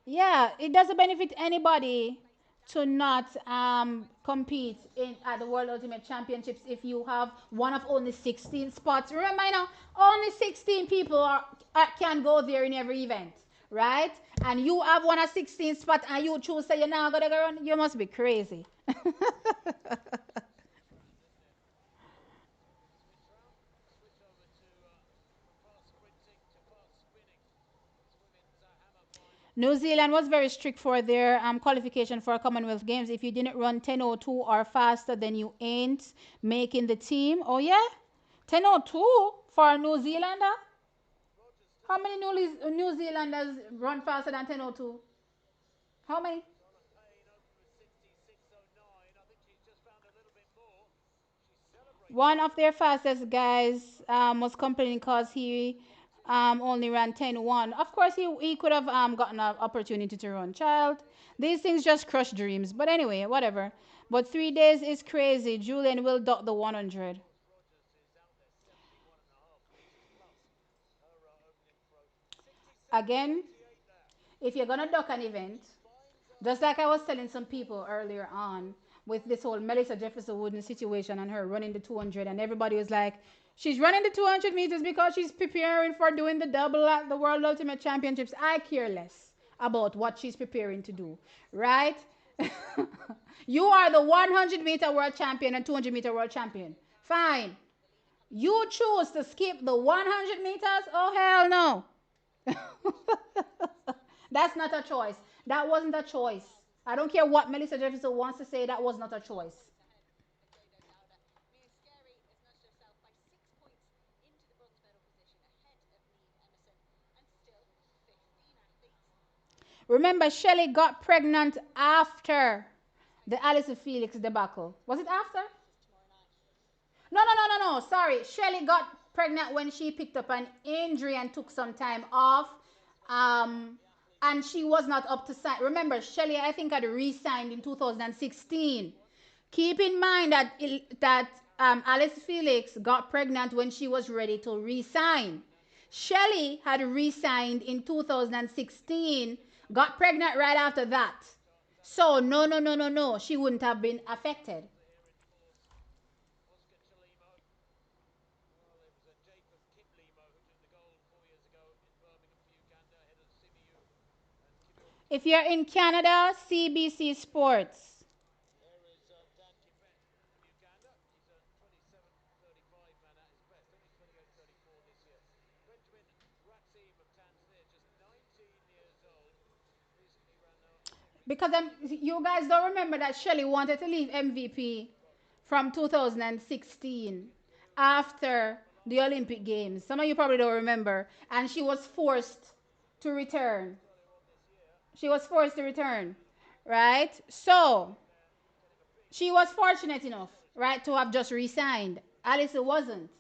Yeah, it doesn't benefit anybody to not compete in at the World Ultimate Championships if you have one of only 16 spots. Remember now, only 16 people can go there in every event, right? And you have one of 16 spots and you choose say you're not gonna go run. You must be crazy. New Zealand was very strict for their qualification for Commonwealth Games. If you didn't run 10:02 or faster, then you ain't making the team. Oh yeah, 10:02 for a New Zealander. How many New Zealanders run faster than 10:02? How many? One of their fastest guys was complaining because he only ran 10:1. Of course, he could have gotten an opportunity to run. Child, these things just crush dreams. But anyway, whatever. But 3 days is crazy. Julian will dot the 100. Again, if you're going to duck an event, just like I was telling some people earlier on with this whole Melissa Jefferson Wooden situation and her running the 200, and everybody was like, she's running the 200 meters because she's preparing for doing the double at the World Ultimate Championships. I care less about what she's preparing to do, right? You are the 100-meter world champion and 200-meter world champion. Fine. You choose to skip the 100 meters? Oh, hell no. That's not a choice. That wasn't a choice. I don't care what Melissa Jefferson wants to say, that was not a choice. Remember, Shelley got pregnant after the Alison Felix debacle. Was it after? No, no, no, no, no. Sorry. Shelley got pregnant when she picked up an injury and took some time off. Um, and she was not up to sign. Remember, Shelley, I think, had re-signed in 2016. Keep in mind that Alice Felix got pregnant when she was ready to re-sign. Shelley had re-signed in 2016, got pregnant right after that. So no, no, no, no, no. She wouldn't have been affected. If you're in Canada, CBC Sports. Because you guys don't remember that Shelley wanted to leave MVP from 2016 after the Olympic Games. Some of you probably don't remember. And she was forced to return. She was forced to return, right? So she was fortunate enough, right, to have just resigned. Alice wasn't.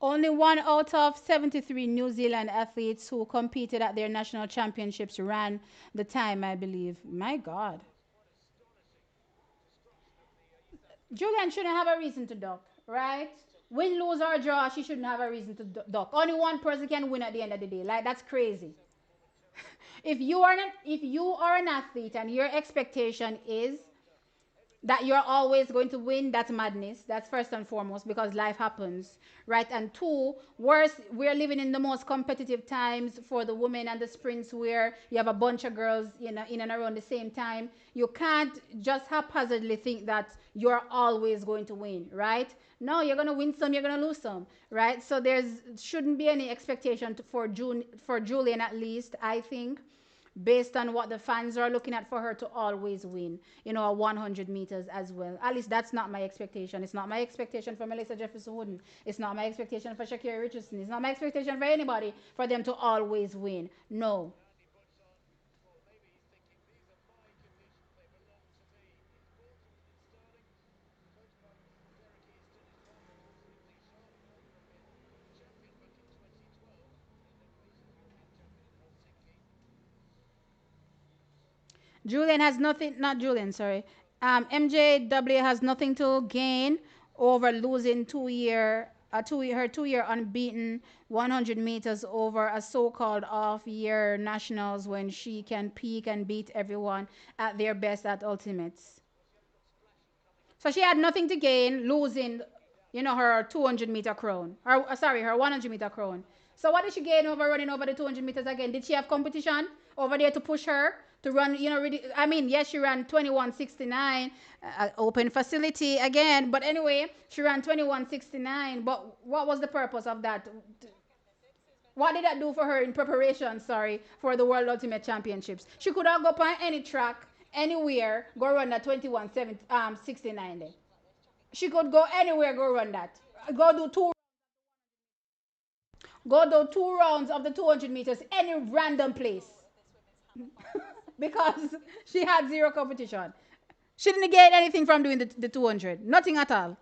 Only one out of 73 New Zealand athletes who competed at their national championships ran the time, I believe. My God. Julian shouldn't have a reason to duck. right? Win, lose, or draw, she shouldn't have a reason to duck. Only one person can win at the end of the day. Like, that's crazy. If you are an athlete and your expectation is that you're always going to win, that's madness. That's first and foremost because life happens, right? And two, worse, we're living in the most competitive times for the women and the sprints where you have a bunch of girls, in and around the same time. You can't just haphazardly think that you're always going to win, right? No, you're going to win some, you're going to lose some, right? So there's shouldn't be any expectation for Julian, at least, I think, based on what the fans are looking at, for her to always win, a 100 meters as well. At least that's not my expectation. It's not my expectation for Melissa Jefferson Wooden. It's not my expectation for Shakira Richardson. It's not my expectation for anybody for them to always win. No. Julian has nothing, not Julian, sorry. MJW has nothing to gain over losing her 2 year unbeaten 100 meters over a so-called off-year nationals when she can peak and beat everyone at their best at ultimates. So she had nothing to gain losing, her 200-meter crown. Her 100-meter crown. So what did she gain over running over the 200 meters again? Did she have competition over there to push her to run? I mean, yes, she ran 21:69, open facility again. But anyway, she ran 21:69. But what was the purpose of that? What did that do for her in preparation, sorry, for the World Ultimate Championships? She could have gone on any track, anywhere, go run that 21:69 there. She could go anywhere, go run that. Go do two rounds of the 200 meters, any random place. Because she had zero competition. She didn't get anything from doing the 200. Nothing at all.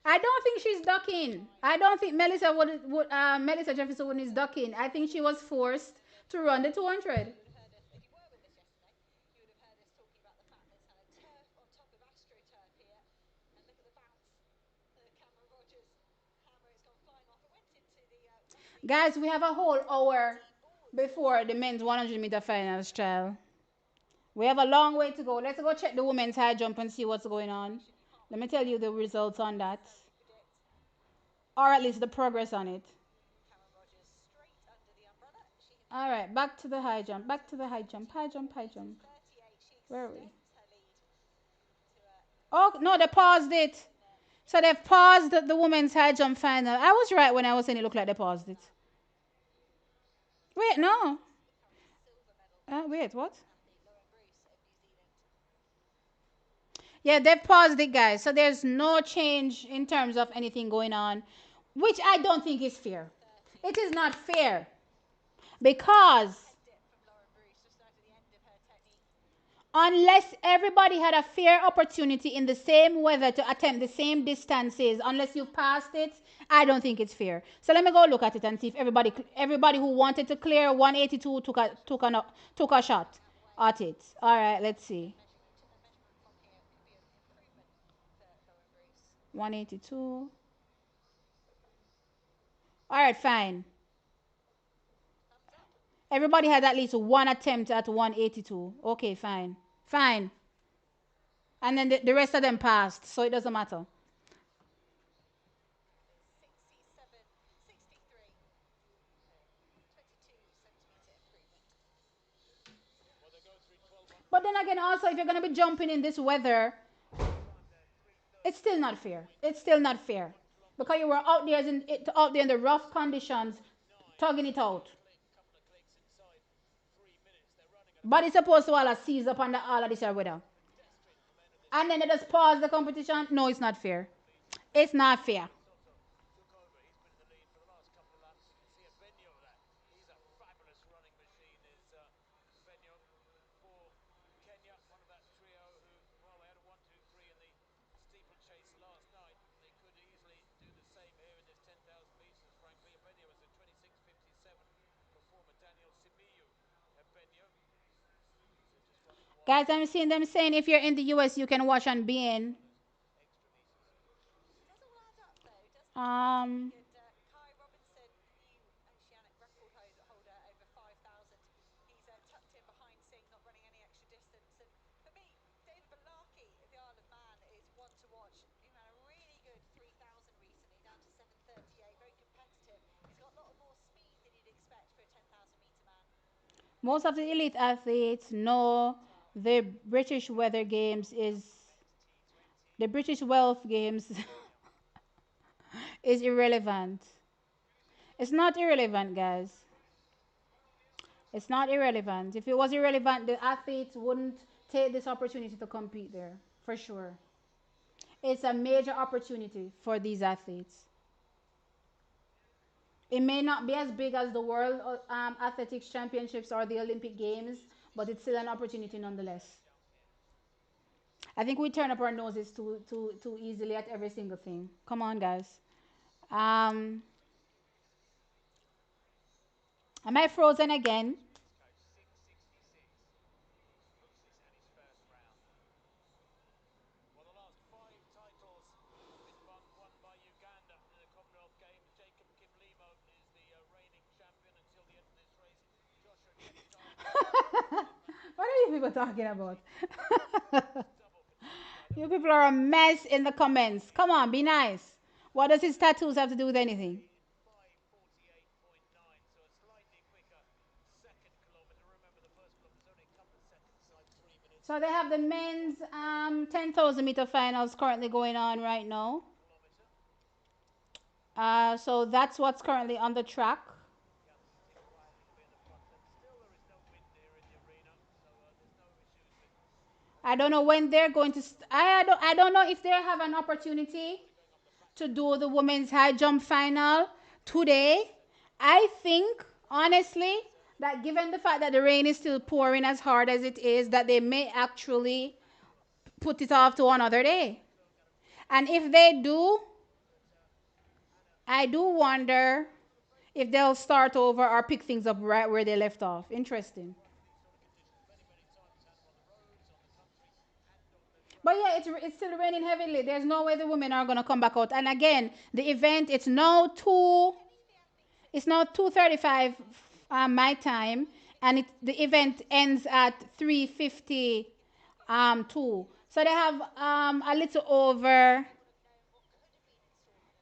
I don't think she's ducking. I don't think Melissa Jefferson Wooden is ducking. I think she was forced to run the 200. Guys, we have a whole hour before the men's 100-meter finals, child. We have a long way to go. Let's go check the women's high jump and see what's going on. Let me tell you the results on that, or at least the progress on it. All right, back to the high jump. Back to the high jump. High jump. High jump. Where are we? Oh no, they paused it. So they've paused the women's high jump final. I was right when I was saying it looked like they paused it. Wait, no. Wait, what? Yeah, they've paused it, guys. So there's no change in terms of anything going on, which I don't think is fair. It is not fair because unless everybody had a fair opportunity in the same weather to attempt the same distances, unless you passed it, I don't think it's fair. So let me go look at it and see if everybody who wanted to clear 182 took a shot at it. All right, let's see. 182. All right, fine. Everybody had at least one attempt at 182. Okay, fine. Fine. And then the rest of them passed, so it doesn't matter. But then again, also, if you're going to be jumping in this weather, it's still not fair. It's still not fair. Because you were out there in the rough conditions, tugging it out. But it's supposed to all seize up on all of this weather. And then they just pause the competition. No, it's not fair. It's not fair. Guys, I'm seeing them saying if you're in the US, you can watch on beIN. Um, most of the elite athletes know the British Weather Games is the British Wealth Games is irrelevant. It's not irrelevant, guys. It's not irrelevant. If it was irrelevant, the athletes wouldn't take this opportunity to compete there, for sure. It's a major opportunity for these athletes. It may not be as big as the World Athletics Championships or the Olympic Games, but it's still an opportunity nonetheless. I think we turn up our noses too easily at every single thing. Come on, guys. Um, am I frozen again? What are you people talking about? You people are a mess in the comments. Come on, be nice. What does his tattoos have to do with anything? So they have the men's 10,000 meter finals currently going on right now. So that's what's currently on the track. I don't know when they're going to. I don't know if they have an opportunity to do the women's high jump final today. I think honestly that given the fact that the rain is still pouring as hard as it is, that they may actually put it off to another day. And if they do, I do wonder if they'll start over or pick things up right where they left off. Interesting. But yeah, it's still raining heavily. There's no way the women are gonna come back out. And again, the event it's now 2:35 my time, and the event ends at 3:50 two. So they have a little over.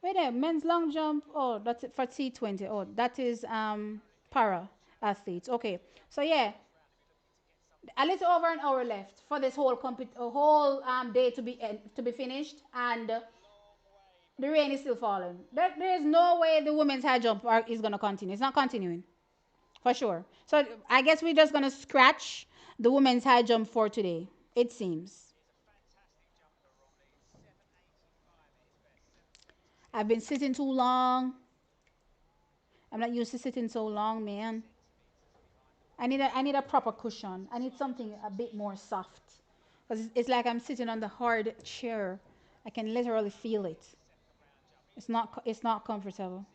Wait there, men's long jump. Oh, that's it for T20. Oh, that is para athletes. Okay, so yeah, a little over an hour left for this whole day to be finished, and the rain is still falling. There is no way the women's high jump is gonna continue. It's not continuing for sure. So I guess we're just gonna scratch the women's high jump for today. It seems. I've been sitting too long. I'm not used to sitting so long, man. I need a proper cushion. I need something a bit more soft. Because it's like I'm sitting on the hard chair. I can literally feel it. It's not comfortable.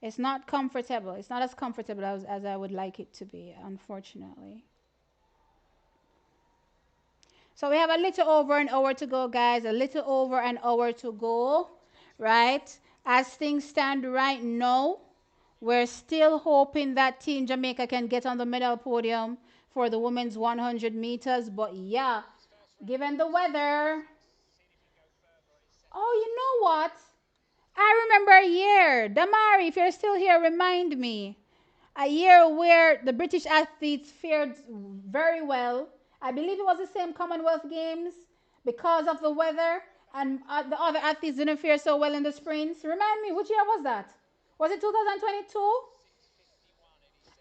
It's not comfortable. It's not as comfortable as I would like it to be, unfortunately. So we have a little over an hour to go, guys. A little over an hour to go, right? As things stand right now, we're still hoping that Team Jamaica can get on the medal podium for the women's 100 meters. But yeah, given the weather. Oh, you know what? I remember a year. Damari, if you're still here, remind me. A year where the British athletes fared very well. I believe it was the same Commonwealth Games because of the weather, and the other athletes didn't fare so well in the sprints. Remind me, which year was that? Was it 2022?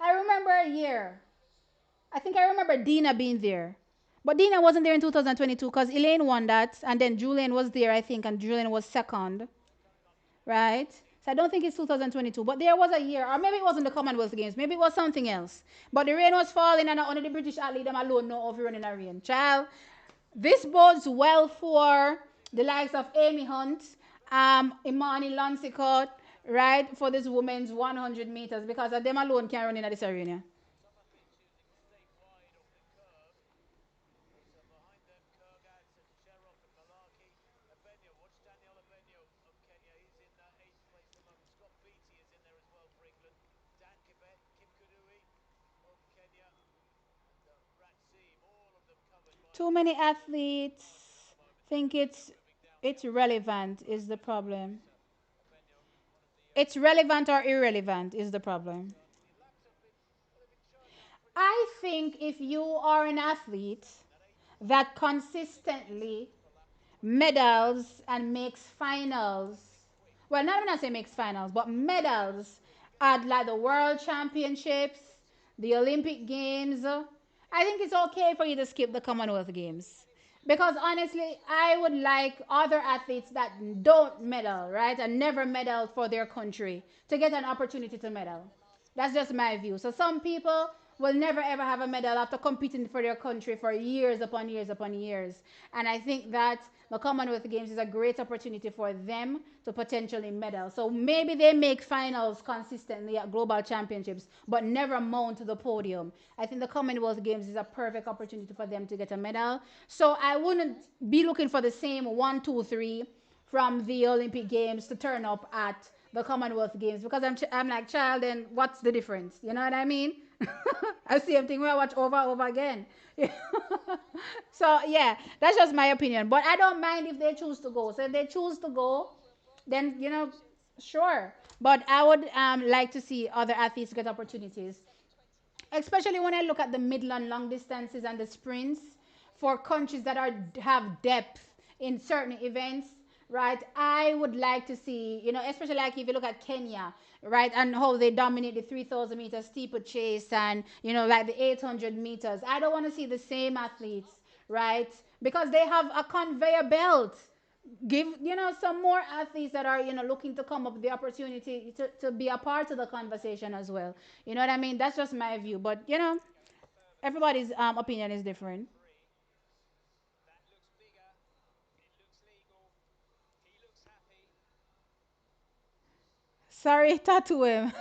I remember a year. I think I remember Dina being there. But Dina wasn't there in 2022 because Elaine won that, and then Julian was there, I think, and Julian was second, right? So I don't think it's 2022, but there was a year, or maybe it wasn't the Commonwealth Games, maybe it was something else. But the rain was falling, and only the British athlete them alone know of running a rain. Child, this bodes well for the likes of Amy Hunt, Imani Lansicott, right, for this women's 100 meters because of them alone can run in this arena. Too many athletes think it's relevant is the problem. It's relevant or irrelevant is the problem. I think if you are an athlete that consistently medals and makes finals, well, not when I say makes finals, but medals at like the world championships, the Olympic Games, I think it's okay for you to skip the Commonwealth Games. Because honestly, I would like other athletes that don't medal, right, and never medal for their country to get an opportunity to medal. That's just my view. So some people will never ever have a medal after competing for their country for years upon years upon years. And I think that the Commonwealth Games is a great opportunity for them to potentially medal. So maybe they make finals consistently at global championships, but never mount to the podium. I think the Commonwealth Games is a perfect opportunity for them to get a medal. So I wouldn't be looking for the same one, two, three from the Olympic Games to turn up at the Commonwealth Games because I'm like, child, and what's the difference? You know what I mean? I see same thing we watch over and over again. So yeah, that's just my opinion. But I don't mind if they choose to go. So if they choose to go, then sure. But I would like to see other athletes get opportunities, especially when I look at the middle and long distances and the sprints for countries that are have depth in certain events, right? I would like to see, especially like if you look at Kenya, right, and how they dominate the 3,000 meters steeplechase and like the 800 meters. I don't want to see the same athletes, right, because they have a conveyor belt. Give some more athletes that are looking to come up with the opportunity to be a part of the conversation as well. You know what I mean? That's just my view, but everybody's opinion is different. Sorry, tattoo him.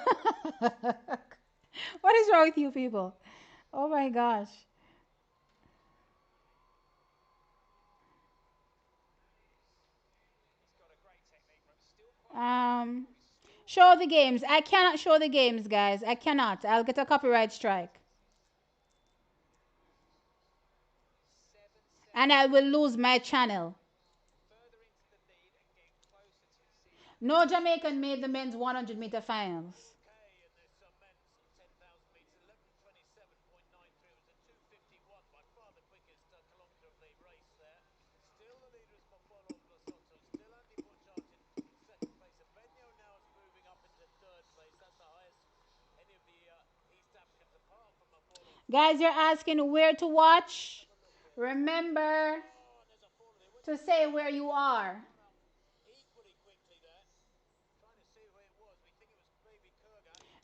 What is wrong with you people? Oh my gosh. um Show the games. I cannot show the games, guys. I cannot. I'll get a copyright strike and I will lose my channel. No Jamaican made the men's 100-meter finals. Guys, you're asking where to watch. Remember to say where you are.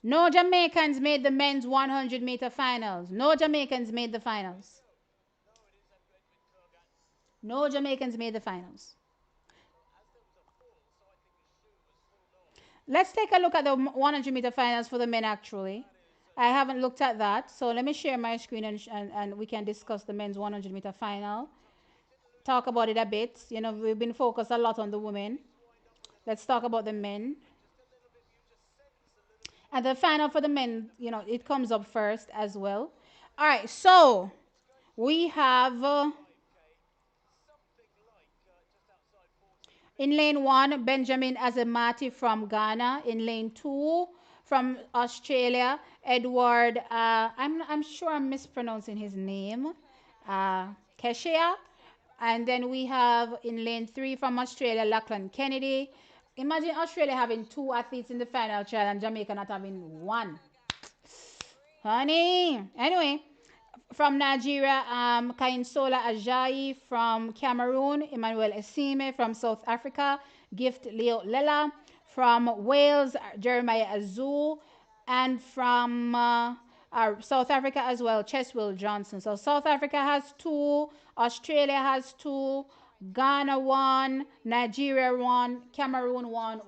No Jamaicans made the men's 100-meter finals. No Jamaicans made the finals. No Jamaicans made the finals. Let's take a look at the 100-meter finals for the men, actually. I haven't looked at that. So let me share my screen and we can discuss the men's 100-meter final. Talk about it a bit. We've been focused a lot on the women. Let's talk about the men. And the final for the men, it comes up first as well. All right, so we have in lane one, Benjamin Azamati from Ghana. In lane two, from Australia, Edward, I'm sure I'm mispronouncing his name, Keshia. And then we have in lane three from Australia, Lachlan Kennedy. Imagine Australia having two athletes in the final, child, and Jamaica not having one. Honey. Anyway, from Nigeria, Kainsola Ajayi. From Cameroon, Emmanuel Esime. From South Africa, Gift Leo Lela. From Wales, Jeremiah Azul. And from South Africa as well, Cheswell Johnson. So South Africa has two, Australia has two, Ghana won, Nigeria won, Cameroon won,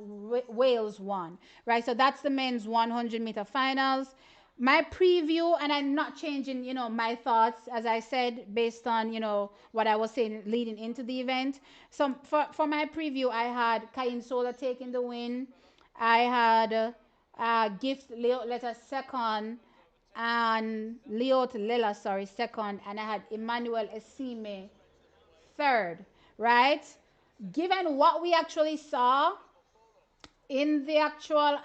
Wales won. Right? So that's the men's 100-meter finals. My preview, and I'm not changing, my thoughts, as I said, based on, what I was saying leading into the event. So for my preview, I had Kayin Sola taking the win. I had Gift Leo Letter second, and Leo Lela, sorry, second, and I had Emmanuel Esime third, right? Given what we actually saw in the actual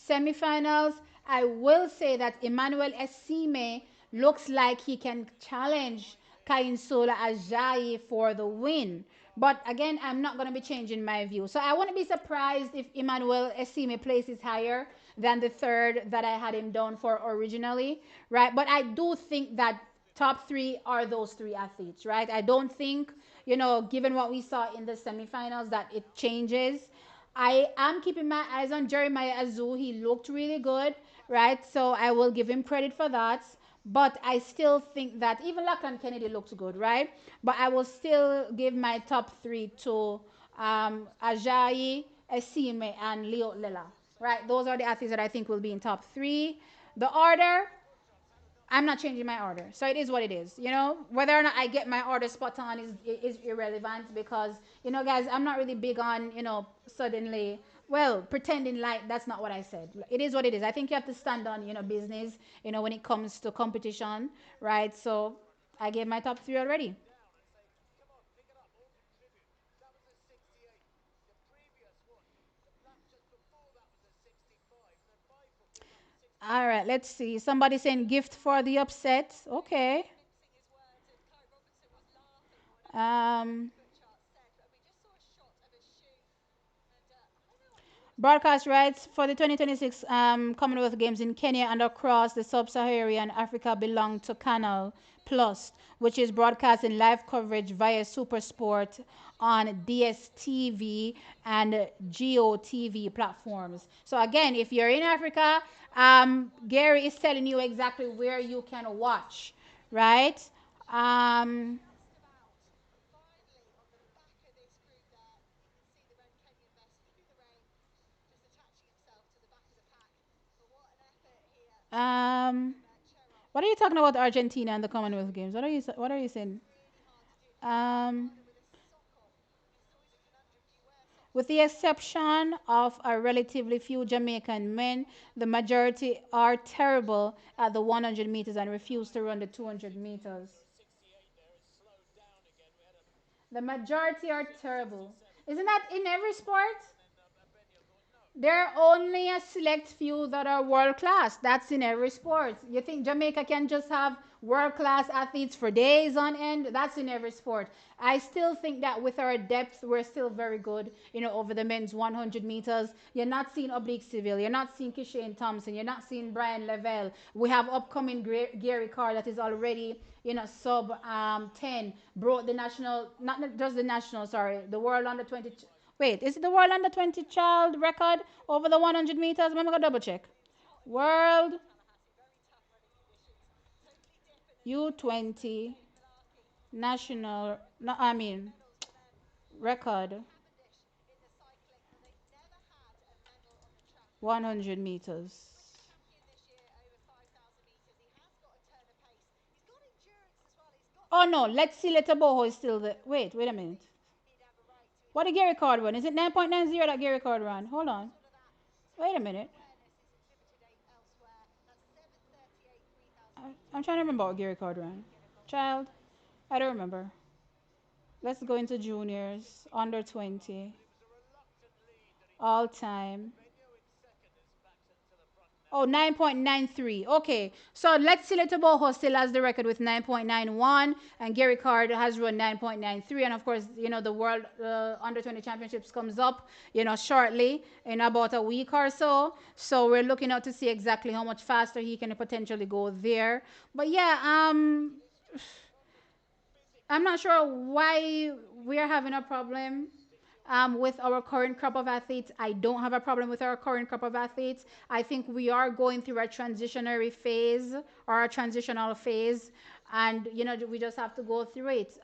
semifinals, I will say that Emmanuel Esime looks like he can challenge Kainsola Ajayi for the win. But again, I'm not going to be changing my view. So I wouldn't be surprised if Emmanuel Esime places higher than the third that I had him down for originally, right? But I do think that top three are those three athletes, right? I don't think, given what we saw in the semifinals, that it changes. I am keeping my eyes on Jeremiah Azu. He looked really good, right? So I will give him credit for that. But I still think that even Lacan Kennedy looked good, right? But I will still give my top three to Ajayi, Esime, and Leo Lela, right? Those are the athletes that I think will be in top three. The order, I'm not changing my order. So it is what it is. Whether or not I get my order spot on is irrelevant because, guys, I'm not really big on, suddenly, well, pretending like that's not what I said. It is what it is. I think you have to stand on, business, when it comes to competition, right? So I gave my top three already. All right, let's see. Somebody saying gift for the upset. Okay. Um, Broadcast rights for the 2026 Commonwealth Games in Kenya and across the sub-Saharan Africa belong to Canal Plus, which is broadcasting live coverage via SuperSport on DSTV and GOTV platforms. So again, if you're in Africa, Gary is telling you exactly where you can watch, right? Um, um, what are you talking about Argentina and the Commonwealth Games? What are you saying? Um, with the exception of a relatively few Jamaican men, the majority are terrible at the 100 meters and refuse to run the 200 meters. The majority are terrible. Isn't that in every sport? There are only a select few that are world class. That's in every sport. You think Jamaica can just have world class athletes for days on end? That's in every sport. I still think that with our depth, we're still very good, over the men's 100 meters. You're not seeing Oblique Civil. You're not seeing Kishane Thompson. You're not seeing Brian Lavelle. We have upcoming Gary Carr that is already, sub 10. Broke the national, not just the national, sorry, the world under 20. Wait, is it the world under 20 child record over the 100 meters? Let me go double check. World U20 national, no, I mean, record 100 meters. Oh no, let's see. Boho is still there. Wait a minute. What did Gary Card run? Is it 9.90 that Gary Card run? Hold on. Wait a minute. I'm trying to remember what Gary Card ran. Child, I don't remember. Let's go into juniors, under 20, all time. Oh, 9.93. Okay. So let's see Boho still has the record with 9.91 and Gary Card has run 9.93. And of course, the World Under 20 Championships comes up, shortly in about a week or so. So we're looking out to see exactly how much faster he can potentially go there. But yeah, I'm not sure why we're having a problem with our current crop of athletes. I don't have a problem with our current crop of athletes. I think we are going through a transitionary phase or a transitional phase, and we just have to go through it.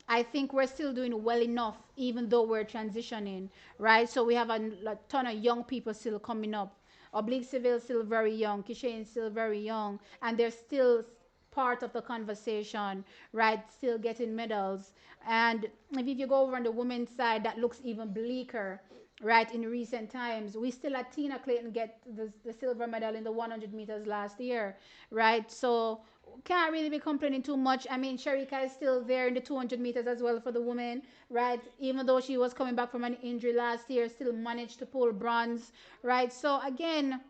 I think we're still doing well enough, even though we're transitioning, right? So we have a ton of young people still coming up. Oblique Civil is still very young, Kishane is still very young, and they're still part of the conversation, right? Still getting medals. And if you go over on the women's side, that looks even bleaker, right? In recent times, we still had Tina Clayton get the silver medal in the 100 meters last year, right? So can't really be complaining too much. I mean, Sharika is still there in the 200 meters as well for the women, right? Even though she was coming back from an injury last year, still managed to pull bronze, right? So again,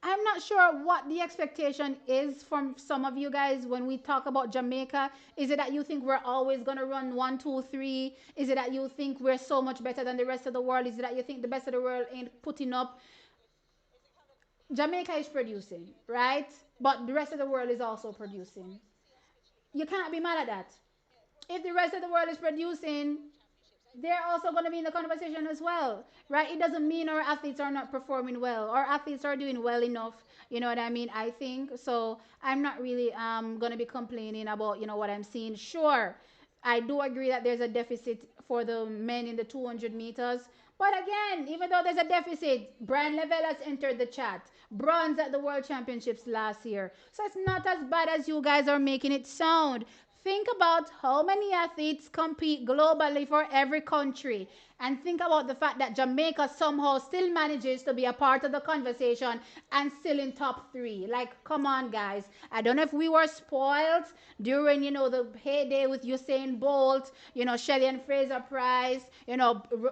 I'm not sure what the expectation is from some of you guys when we talk about Jamaica. Is it that you think we're always going to run one, two, three? Is it that you think we're so much better than the rest of the world? Is it that you think the best of the world ain't putting up? Jamaica is producing, right? But the rest of the world is also producing. You can't be mad at that. If the rest of the world is producing, they're also going to be in the conversation as well, right? It doesn't mean our athletes are not performing well. Our athletes are doing well enough. You know what I mean? I think so. I'm not really going to be complaining about what I'm seeing. Sure, I do agree that there's a deficit for the men in the 200 meters. But again, even though there's a deficit, Brian Level has entered the chat. Bronze at the World Championships last year. So it's not as bad as you guys are making it sound. Think about how many athletes compete globally for every country. And think about the fact that Jamaica somehow still manages to be a part of the conversation and still in top three. Like, come on, guys. I don't know if we were spoiled during, the heyday with Usain Bolt, Shelly and Fraser Price,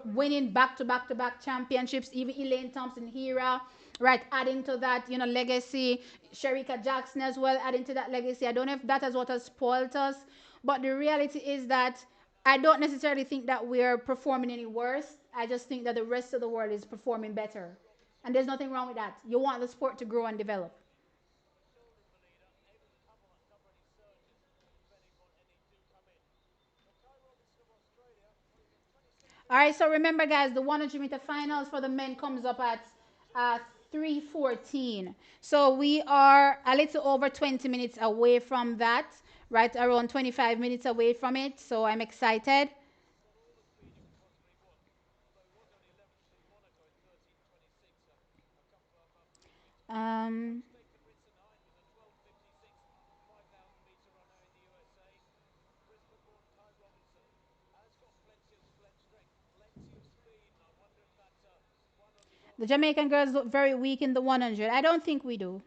winning back to back to back championships, even Elaine Thompson Hera, right, adding to that, legacy. Sherika Jackson as well, adding to that legacy. I don't know if that is what has spoiled us, but the reality is that I don't necessarily think that we're performing any worse. I just think that the rest of the world is performing better. And there's nothing wrong with that. You want the sport to grow and develop. All right, so remember, guys, the 100-meter finals for the men comes up at 3:14. So we are a little over 20 minutes away from that, right? Around 25 minutes away from it. So I'm excited. Um, the Jamaican girls look very weak in the 100. I don't think we do.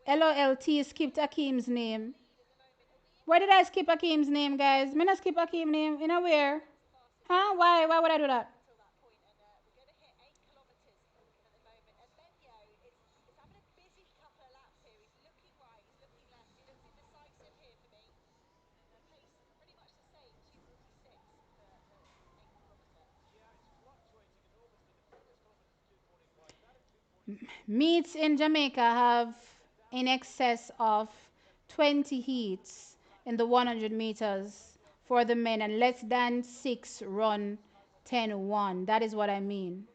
LOLT skipped Akeem's name. Where did I skip Akeem's name, guys? Me not skip Akeem's name. You know where? Huh? Why? Why would I do that? Meets in Jamaica have in excess of 20 heats in the 100 meters for the men and less than 6 run 10-1. That is what I mean.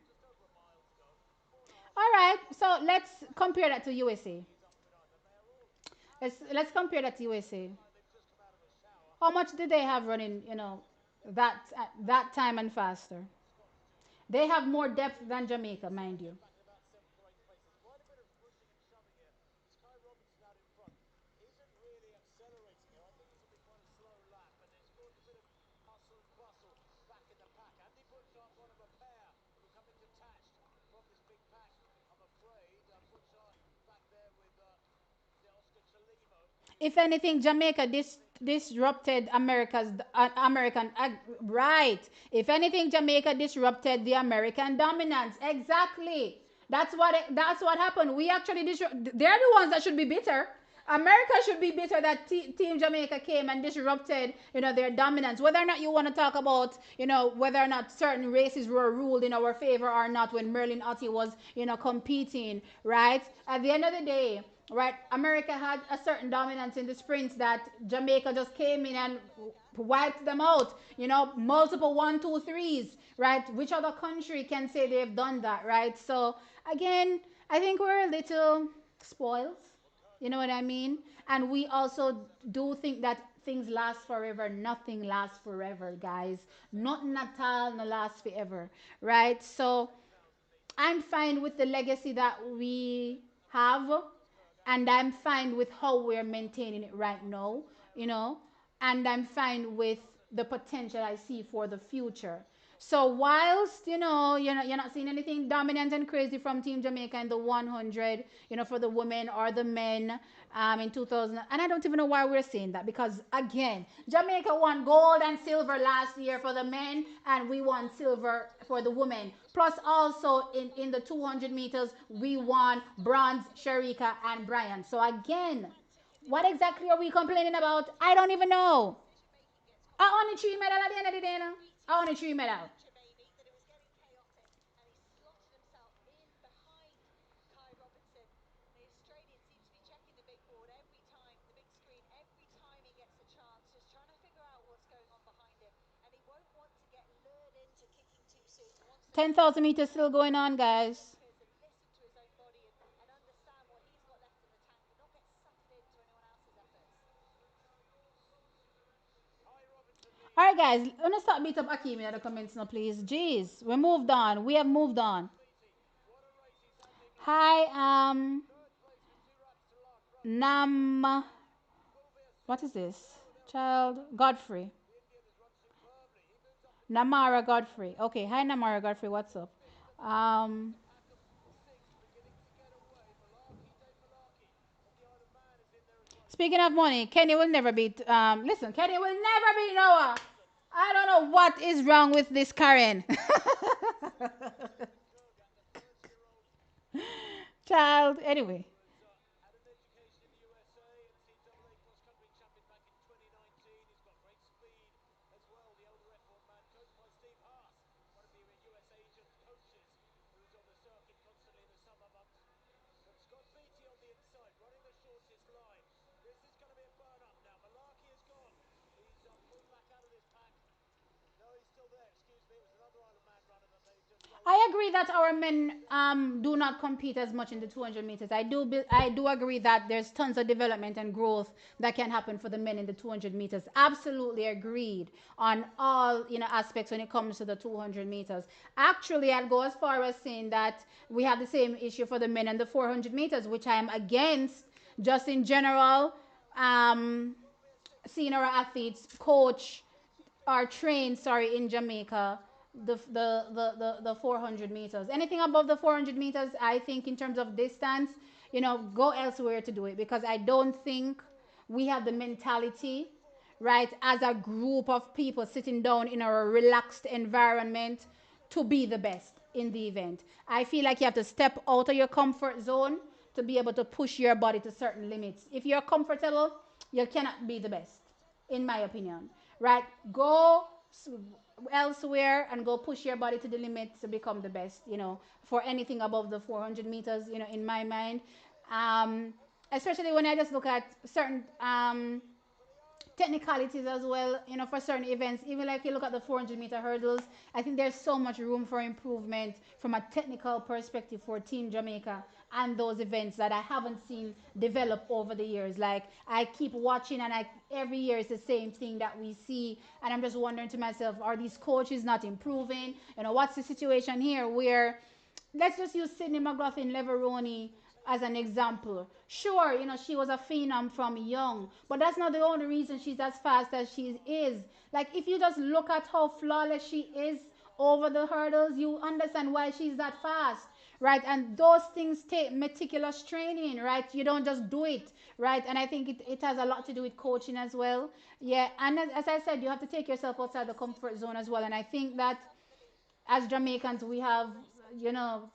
All right, so let's compare that to USA. Let's compare that to USA. How much did they have running, that at that time and faster? They have more depth than Jamaica, mind you. If anything, Jamaica disrupted America's American right. If anything, Jamaica disrupted the American dominance. Exactly. That's what happened. We actually they're the ones that should be bitter. America should be bitter that Team Jamaica came and disrupted, their dominance. Whether or not you want to talk about, whether or not certain races were ruled in our favor or not when Merlin Otti was, competing, right? At the end of the day, right? America had a certain dominance in the sprints that Jamaica just came in and wiped them out. Multiple one, two, threes, right? Which other country can say they've done that, right? So again, I think we're a little spoiled. You know what I mean? And we also do think that things last forever. Nothing lasts forever, guys. Nothing at all no lasts forever, right? So I'm fine with the legacy that we have, and I'm fine with how we're maintaining it right now, you know, and I'm fine with the potential I see for the future. So whilst you're not seeing anything dominant and crazy from Team Jamaica in the 100, for the women or the men, in 2000, and I don't even know why we're saying that, because again, Jamaica won gold and silver last year for the men, and we won silver for the women. Plus, also in the 200 meters, we won bronze, Sharika and Brian. So again, what exactly are we complaining about? I don't even know. I only three medal at the end of the day, no? I only three medal. Want to get lured into kicking too soon. He wants to 10,000 meters still going on, guys. All right, guys, let's start beat up Akim in the comments now, please. Jeez, we moved on. We have moved on. Hi, Nam. What is this? Child Godfrey. Namara Godfrey. Okay, hi Namara Godfrey. What's up? Um, Speaking of money, Kenny will never beat. Listen, Kenny will never beat Noah. I don't know what is wrong with this Karen. Child. Anyway. I agree that our men do not compete as much in the 200 meters. I do agree that there's tons of development and growth that can happen for the men in the 200 meters. Absolutely agreed on all aspects when it comes to the 200 meters. Actually, I'd go as far as saying that we have the same issue for the men and the 400 meters, which I am against. Just in general, um, seeing our athletes coach are trained, sorry, in Jamaica, the 400 meters. Anything above the 400 meters, I think in terms of distance, go elsewhere to do it, because I don't think we have the mentality, right, as a group of people sitting down in a relaxed environment to be the best in the event. I feel like you have to step out of your comfort zone to be able to push your body to certain limits. If you're comfortable, you cannot be the best, in my opinion. Right? Go elsewhere and go push your body to the limit to become the best, for anything above the 400 meters, in my mind. Um, Especially when I just look at certain technicalities as well, for certain events. Even like you look at the 400-meter hurdles, I think there's so much room for improvement from a technical perspective for Team Jamaica and those events that I haven't seen develop over the years. Like I keep watching, and every year it's the same thing that we see, and I'm just wondering to myself, are these coaches not improving? What's the situation here where, let's just use Sydney McLaughlin Leveroni as an example. Sure, she was a phenom from young, but that's not the only reason she's as fast as she is. Like, if you just look at how flawless she is over the hurdles, you understand why she's that fast, right? And those things take meticulous training, right? You don't just do it, right? And I think it has a lot to do with coaching as well. Yeah, and as I said, you have to take yourself outside the comfort zone as well. And I think that as Jamaicans, we have,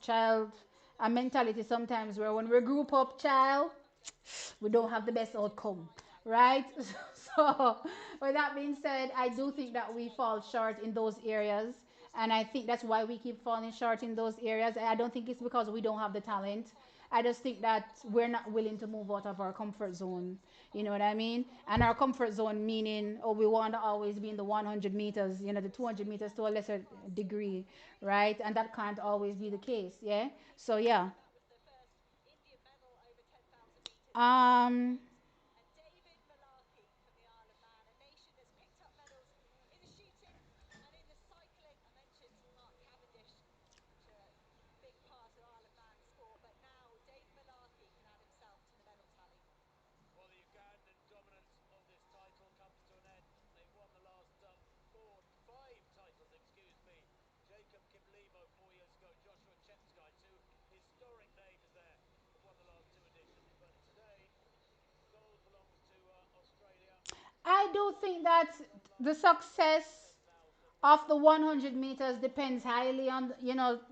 child, a mentality sometimes where when we group up, child, we don't have the best outcome, right? So, with that being said, I do think that we fall short in those areas. And I think that's why we keep falling short in those areas. I don't think it's because we don't have the talent. I just think that we're not willing to move out of our comfort zone. You know what I mean? And our comfort zone meaning, oh, we want to always be in the 100 meters, the 200 meters to a lesser degree, right? And that can't always be the case. Yeah. So yeah. Um, I do think that the success of the 100 meters depends highly on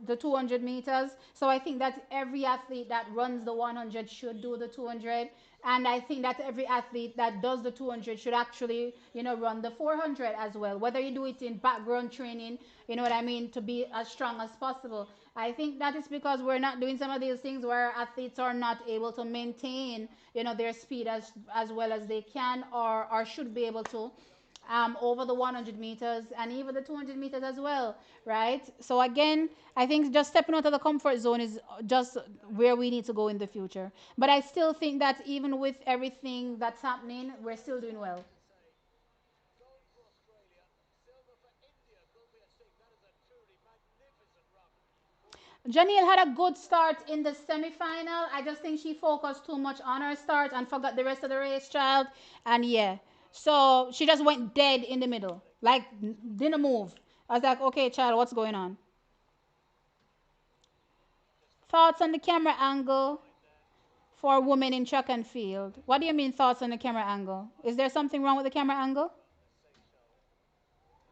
the 200 meters. So I think that every athlete that runs the 100 should do the 200, and I think that every athlete that does the 200 should actually run the 400 as well, whether you do it in background training, you know what I mean, to be as strong as possible. I think that is because we're not doing some of these things where athletes are not able to maintain their speed as well as they can or should be able to over the 100 meters and even the 200 meters as well, right? So again, I think just stepping out of the comfort zone is just where we need to go in the future. But I still think that even with everything that's happening, we're still doing well. Janelle had a good start in the semi-final. I just think she focused too much on her start and forgot the rest of the race, child. And yeah, so she just went dead in the middle, like didn't move. I was like, okay, child, what's going on? Thoughts on the camera angle for women in track and field? What do you mean thoughts on the camera angle? Is there something wrong with the camera angle?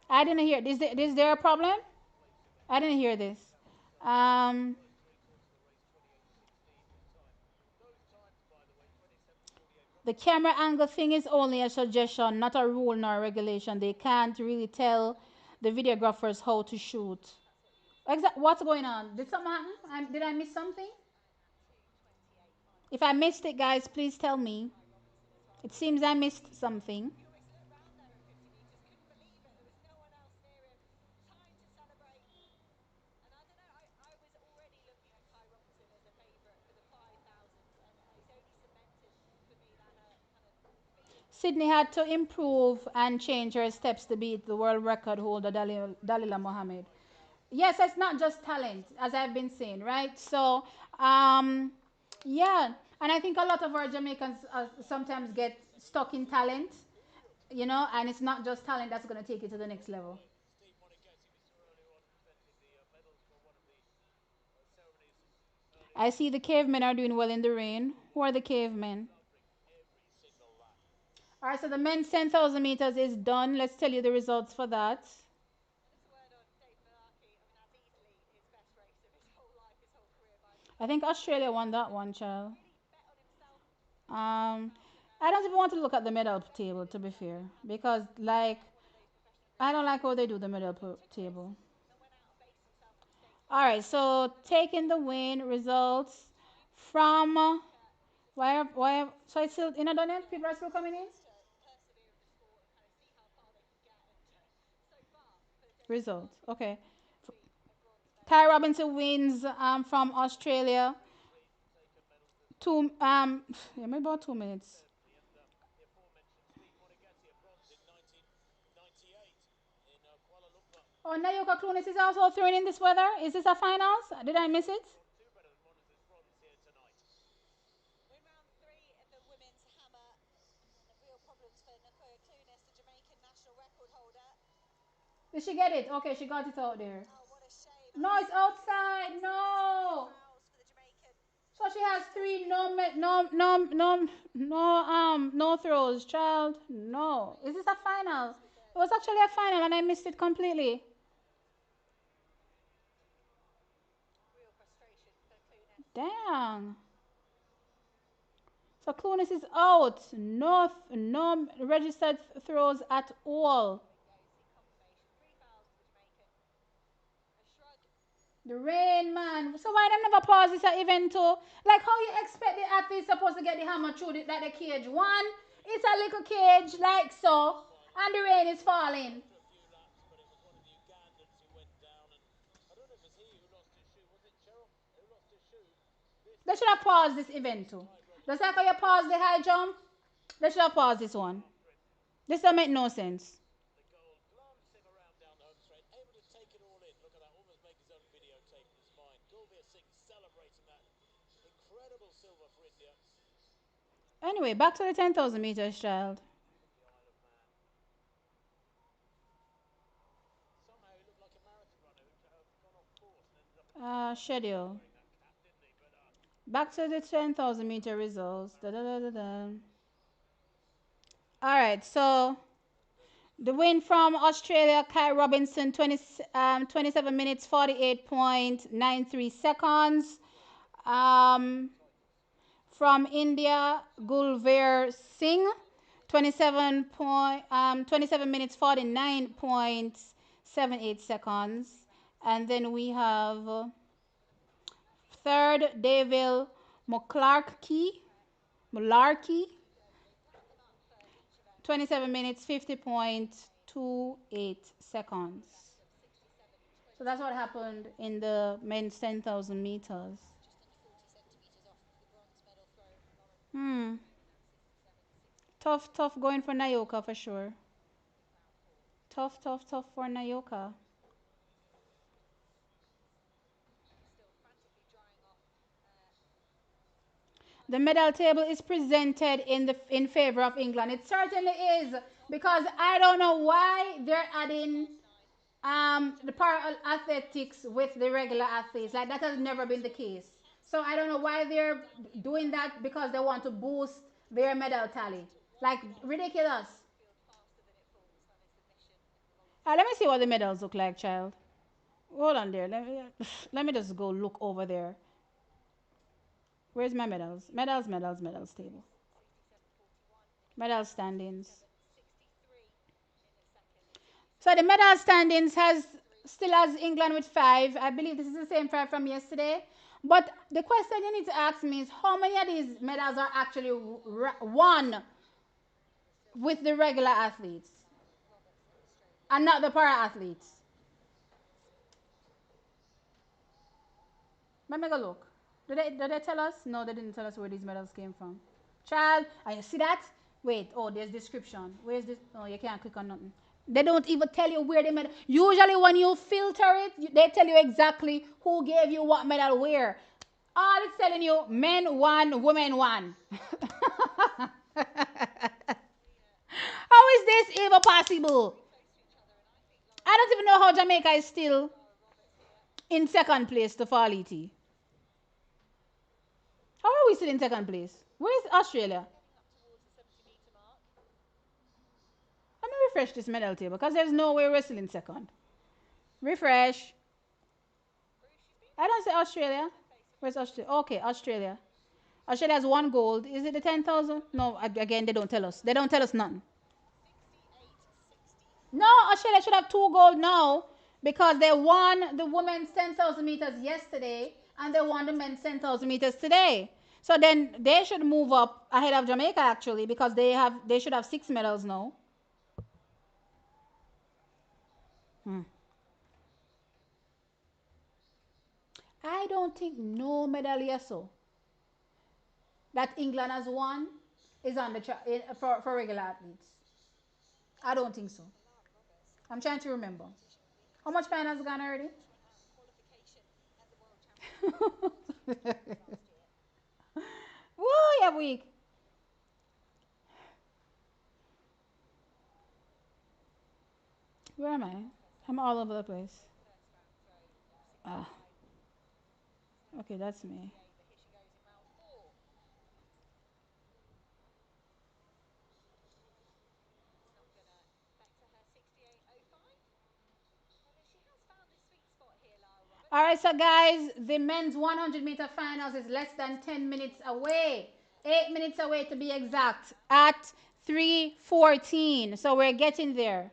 I didn't hear. Is there a problem? I didn't hear this. Um, the camera angle thing is only a suggestion, not a rule nor a regulation. They can't really tell the videographers how to shoot. What's going on? Did something happen? Did I miss something? If I missed it, guys, please tell me. It seems I missed something. Sydney had to improve and change her steps to beat the world record holder Dalila Mohammed. Yes, it's not just talent, as I've been saying, right? So, um, yeah, and I think a lot of our Jamaicans sometimes get stuck in talent, and it's not just talent that's going to take you to the next level. I see the cavemen are doing well in the rain. Who are the cavemen? All right, so the men's 10,000 meters is done. Let's tell you the results for that. I think Australia won that one, child. Um, I don't even want to look at the medal table, to be fair, because I don't like how they do the table. All right, so taking the win results from so it's still in a done yet? People are still coming in. Results. Okay. Ty Robinson wins from Australia. Two yeah, maybe about 2 minutes. Oh, Nayoka Clunis is also thrown in this weather. Is this a finals? Did I miss it? Did she get it? Okay, she got it out there. No, it's outside. No. So she has three no throws, child. No. Is this a final? It was actually a final and I missed it completely. Dang. So Clunis is out. No registered throws at all. The rain, man. So why them never pause this event too? Like how you expect the athletes supposed to get the hammer through that the cage? One, it's a little cage like so, and the rain is falling. They should have paused this event too. Just like how you pause the high jump, they should have paused this one. This don't make no sense. Anyway, back to the 10,000 meters, child. Schedule. Back to the 10,000 meter results. Da, da, da, da, da. All right, so the win from Australia, Kai Robinson, 27 minutes, 48.93 seconds. Um, from India, Gulveer Singh, 27 minutes, 49.78 seconds. And then we have third, Devil Mularkey, 27 minutes, 50.28 seconds. So that's what happened in the men's 10,000 meters. Hmm. Tough, tough going for Nayoka for sure. Tough, tough, tough for Nayoka. The medal table is presented in favor of England. It certainly is because I don't know why they're adding the para athletics with the regular athletes. Like that has never been the case. So I don't know why they're doing that because they want to boost their medal tally. Like ridiculous. Let me see what the medals look like, child. Hold on there. Let me just go look over there. Where's my medals? Medals table. Medal standings. So the medal standings has still has England with 5. I believe this is the same 5 from yesterday. But the question you need to ask me is how many of these medals are actually won with the regular athletes and not the para athletes? Let me go look. Did they tell us? No, they didn't tell us where these medals came from. Child, and you see that? Wait, oh, there's description. Where's this? Oh, you can't click on nothing. They don't even tell you where they medal. Usually, when you filter it, they tell you exactly who gave you what medal where. All it's telling you, men one, women one. How is this even possible? I don't even know how Jamaica is still in second place to fall ET. How are we still in second place? Where is Australia? Let me refresh this medal table because there's no way we're still in second. Refresh. I don't say Australia. Where's Australia? Okay, Australia. Australia has 1 gold. Is it the 10,000? No, again, they don't tell us. They don't tell us nothing. No, Australia should have 2 gold now because they won the women's 10,000 meters yesterday and they won the men's 10,000 meters today. So then they should move up ahead of Jamaica actually because they should have 6 medals now. Hmm. I don't think no medal yes so that England has won is on the for regular athletes. I don't think so. I'm trying to remember. How much time has gone already? Woo, yeah, week. Where am I? I'm all over the place. Ah, okay, that's me. All right, so guys, the men's 100-meter finals is less than 10 minutes away. 8 minutes away to be exact, at 3:14. So we're getting there.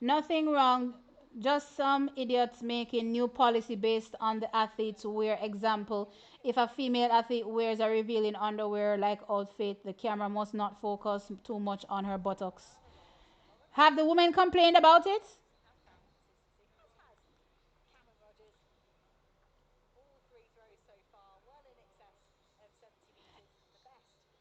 Nothing wrong. Just some idiots making new policy based on the athlete's wear. Example, if a female athlete wears a revealing underwear like outfit, the camera must not focus too much on her buttocks. Have the women complained about it?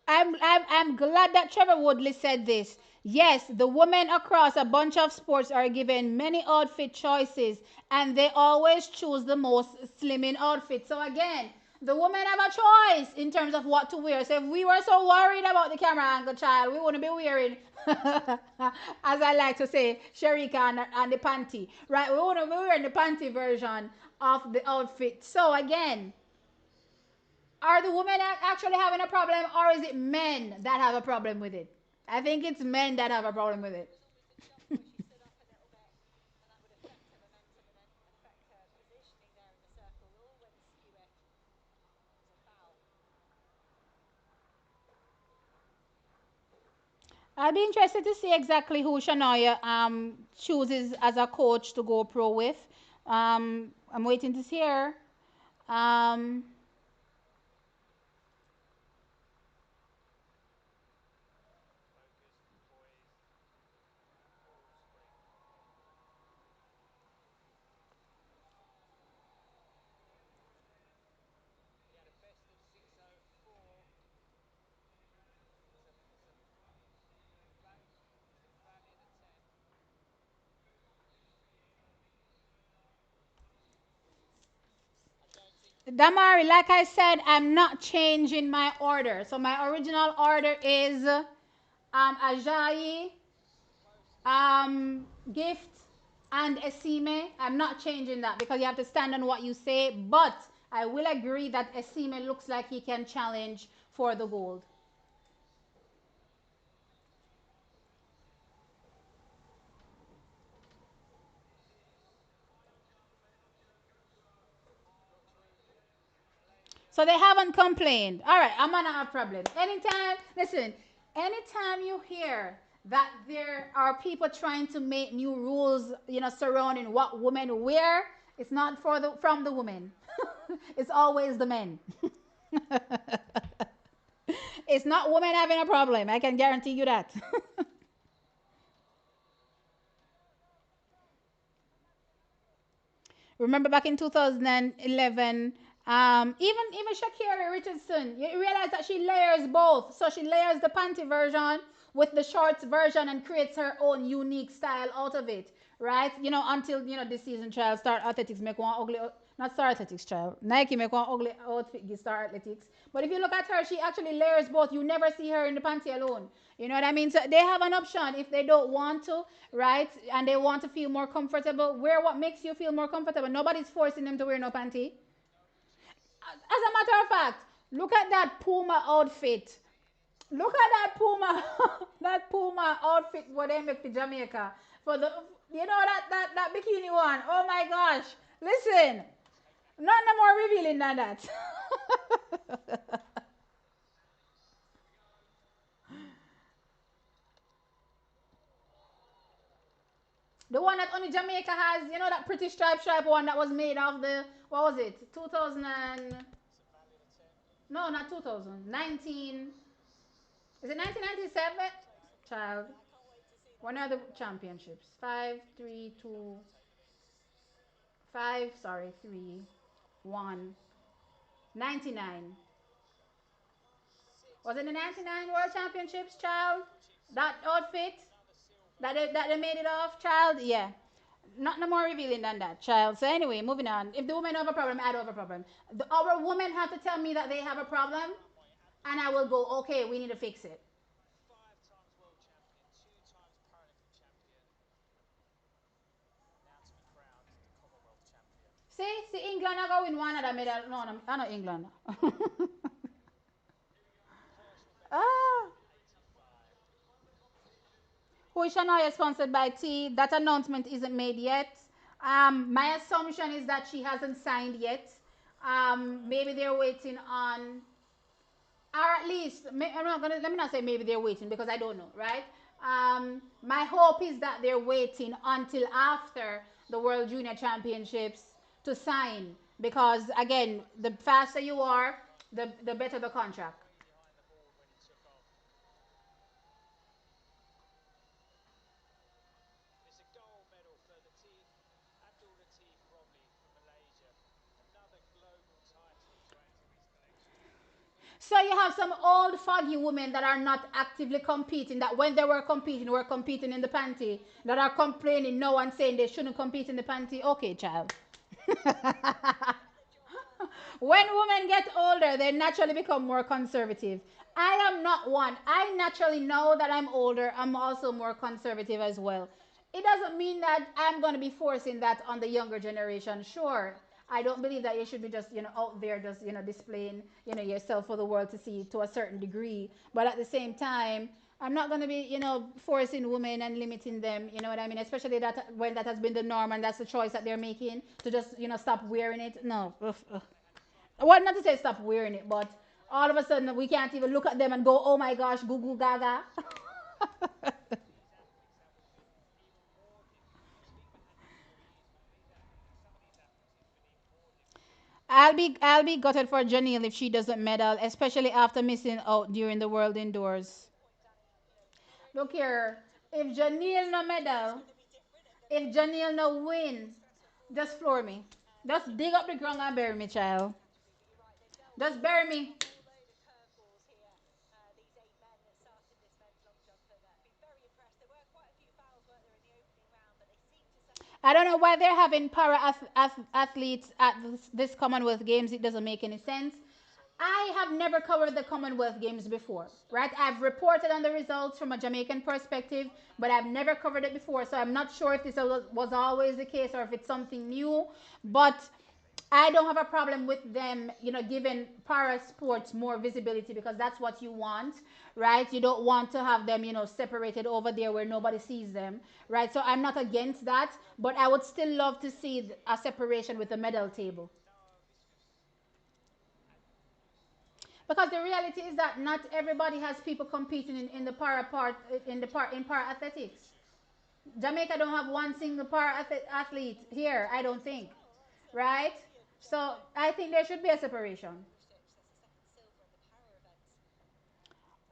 I'm glad that Trevor Woodley said this. Yes, the women across a bunch of sports are given many outfit choices and they always choose the most slimming outfit. So again, the women have a choice in terms of what to wear. So if we were so worried about the camera angle, child, we wouldn't be wearing, as I like to say, Sherika and the panty, right? We wouldn't be wearing the panty version of the outfit. So again, are the women actually having a problem, or is it men that have a problem with it? I think it's men that have a problem with it. I'll be interested to see exactly who Shania chooses as a coach to go pro with. I'm waiting to hear. Um, Damari, like I said, I'm not changing my order. So my original order is Ajayi, Gift, and Esime. I'm not changing that because you have to stand on what you say. But I will agree that Esime looks like he can challenge for the gold. So they haven't complained. All right, I'm gonna have problems. Anytime, listen, anytime you hear that there are people trying to make new rules, surrounding what women wear, it's not from the women. It's always the men. It's not women having a problem. I can guarantee you that. Remember back in 2011, even Shakira Richardson, you realize that she layers both. So she layers the panty version with the shorts version and creates her own unique style out of it, right? Until this season child start athletics make one ugly, not Star Athletics child. Nike make one ugly outfit give Star Athletics. But if you look at her, she actually layers both. You never see her in the panty alone. You know what I mean? So they have an option if they don't want to, right? And they want to feel more comfortable. Wear what makes you feel more comfortable. Nobody's forcing them to wear no panty. As a matter of fact, look at that Puma outfit. Look at that Puma, that Puma outfit what they make for Jamaica. For the, that bikini one. Oh my gosh! Listen, not no more revealing than that. The one that only Jamaica has, that pretty stripe one that was made of the, what was it? 2000 and, no, not 2000. 19, is it 1997? Child. One of the championships. 5, 3, 2, 5, sorry, 3, 1. 99. Was it the 99 World Championships, child? That outfit that they made it off, child? Yeah. Not no more revealing than that, child. So anyway, moving on. If the women have a problem, I don't have a problem. Our women have to tell me that they have a problem, and I will go, okay, we need to fix it. See, England are going one of the medal. No, no, not England. Ah, Huishana is sponsored by T. That announcement isn't made yet. My assumption is that she hasn't signed yet. Maybe they're waiting on, or at least, I'm not gonna, let me not say maybe they're waiting because I don't know, right? My hope is that they're waiting until after the World Junior Championships to sign, because again, the faster you are, the better the contract. So you have some old foggy women that are not actively competing, that when they were competing in the panty, that are complaining now and saying they shouldn't compete in the panty. Okay, child. When women get older, they naturally become more conservative. I am not one. I naturally know that I'm older. I'm also more conservative as well. It doesn't mean that I'm going to be forcing that on the younger generation. Sure, I don't believe that you should be just, out there just, displaying, yourself for the world to see to a certain degree. But at the same time, I'm not going to be, forcing women and limiting them. You know what I mean? Especially that when that has been the norm and that's the choice that they're making to just, stop wearing it. No. Ugh, ugh. Well, not to say stop wearing it, but all of a sudden we can't even look at them and go, oh my gosh, goo goo gaga. I'll be gutted for Janelle if she doesn't medal, especially after missing out during the World Indoors. Look here, if Janelle no medal, if Janelle no win, just floor me. Just dig up the ground and bury me, child. Just bury me. I don't know why they're having athletes at this Commonwealth Games. It doesn't make any sense. I have never covered the Commonwealth Games before, right? I've reported on the results from a Jamaican perspective, but I've never covered it before, so I'm not sure if this was always the case or if it's something new. But I don't have a problem with them, giving para sports more visibility because that's what you want, right? You don't want to have them, separated over there where nobody sees them, right? So I'm not against that, but I would still love to see a separation with the medal table. Because the reality is that not everybody has people competing in the para athletics. Jamaica don't have one single para athlete here, I don't think, right? So I think there should be a separation.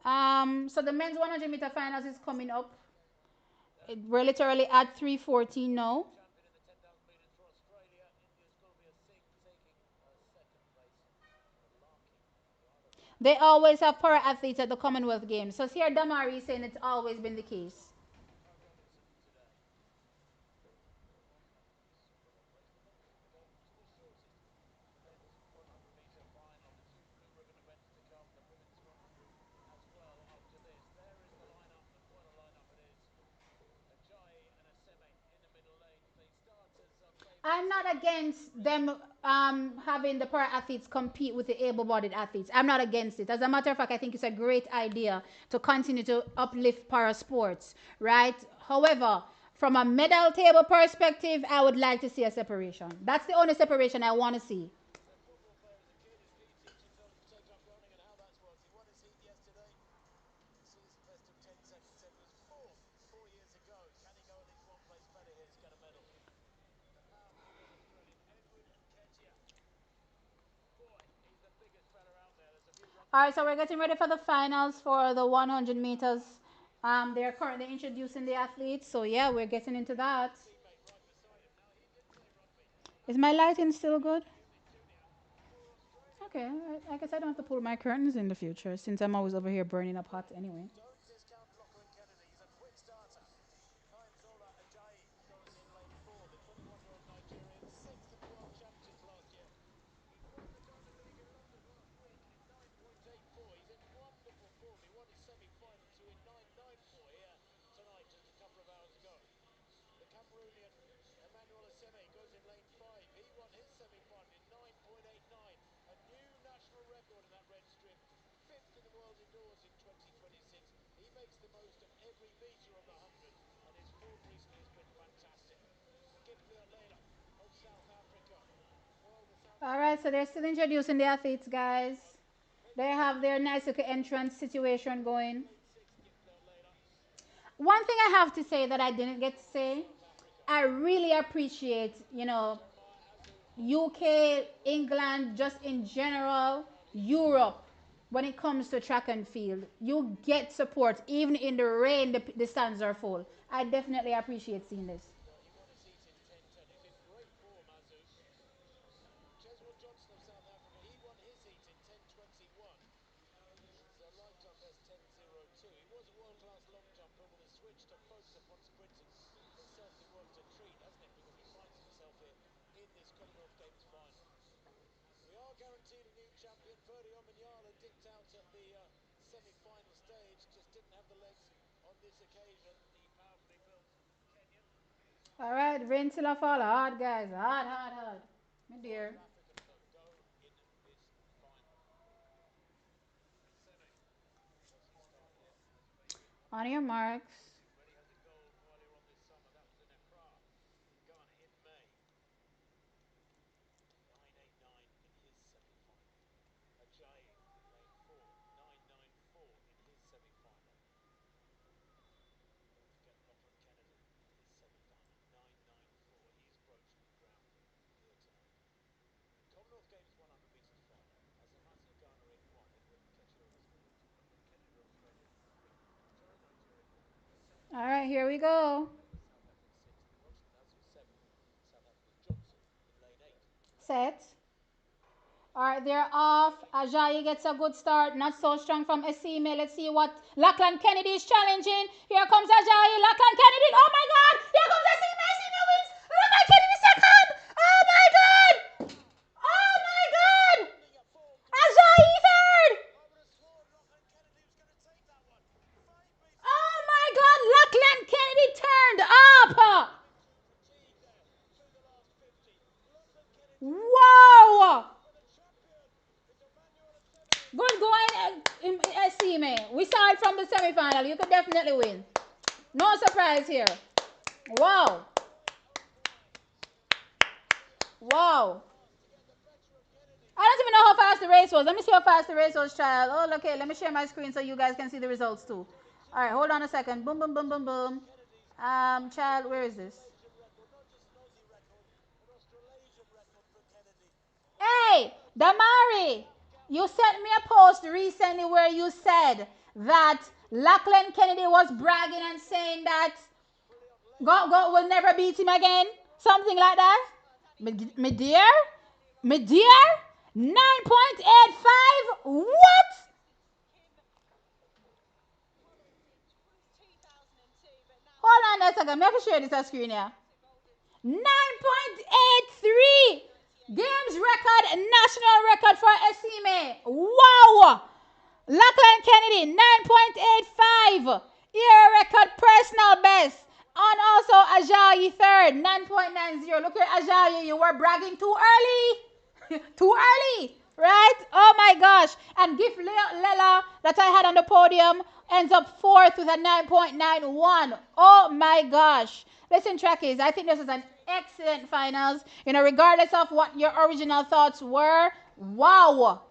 So the men's 100-meter finals is coming up. We're literally at 3:14 now. They always have para athletes at the Commonwealth Games. So here Damari is saying it's always been the case. I'm not against them having the para athletes compete with the able-bodied athletes. I'm not against it. As a matter of fact, I think it's a great idea to continue to uplift para sports, right? However, from a medal table perspective, I would like to see a separation. That's the only separation I want to see. All right, so we're getting ready for the finals for the 100 meters. They're currently introducing the athletes, so yeah, we're getting into that. Is my lighting still good? Okay, I guess I don't have to pull my curtains in the future since I'm always over here burning up hot anyway. All right, so they're still introducing the athletes, guys. They have their nice little entrance situation going. One thing I have to say that I didn't get to say, I really appreciate, UK, England, just in general, Europe, when it comes to track and field. You get support, even in the rain, the stands are full. I definitely appreciate seeing this. All right, rain till I fall hard, guys. Hard, hard, hard. My dear. On your marks. All right, here we go. Set. All right, they're off. Ajayi gets a good start. Not so strong from Esime. Let's see what Lachlan Kennedy is challenging. Here comes Ajayi. Lachlan Kennedy. Oh my God. Here comes Esime. Esime wins. Lachlan Kennedy second. Oh my God. Oh my God. Ajayi third. Oh my God. Lachlan Kennedy turned up. Wow. Good going, Esime. We saw it from the semi-final. You could definitely win. No surprise here. Wow. Wow. I don't even know how fast the race was. Let me see how fast the race was, child. Oh, okay. Let me share my screen so you guys can see the results too. All right, hold on a second. Boom, boom, boom, boom, boom. Child, where is this? Hey, Damari, you sent me a post recently where you said that Lachlan Kennedy was bragging and saying that God will never beat him again. Something like that. Me dear? Me dear? 9.85? What? Hold on a second. Let me share this screen here. 9.83 games record, national record for Esime. Wow. Lachlan Kennedy, 9.85. Year record, personal best. And also Ajayi third, 9.90. Look at Ajayi, you were bragging too early. Too early, right? Oh my gosh. And Gif Lela that I had on the podium ends up fourth with a 9.91. Oh my gosh. Listen, Trekkies, I think this is an excellent finals. Regardless of what your original thoughts were, wow.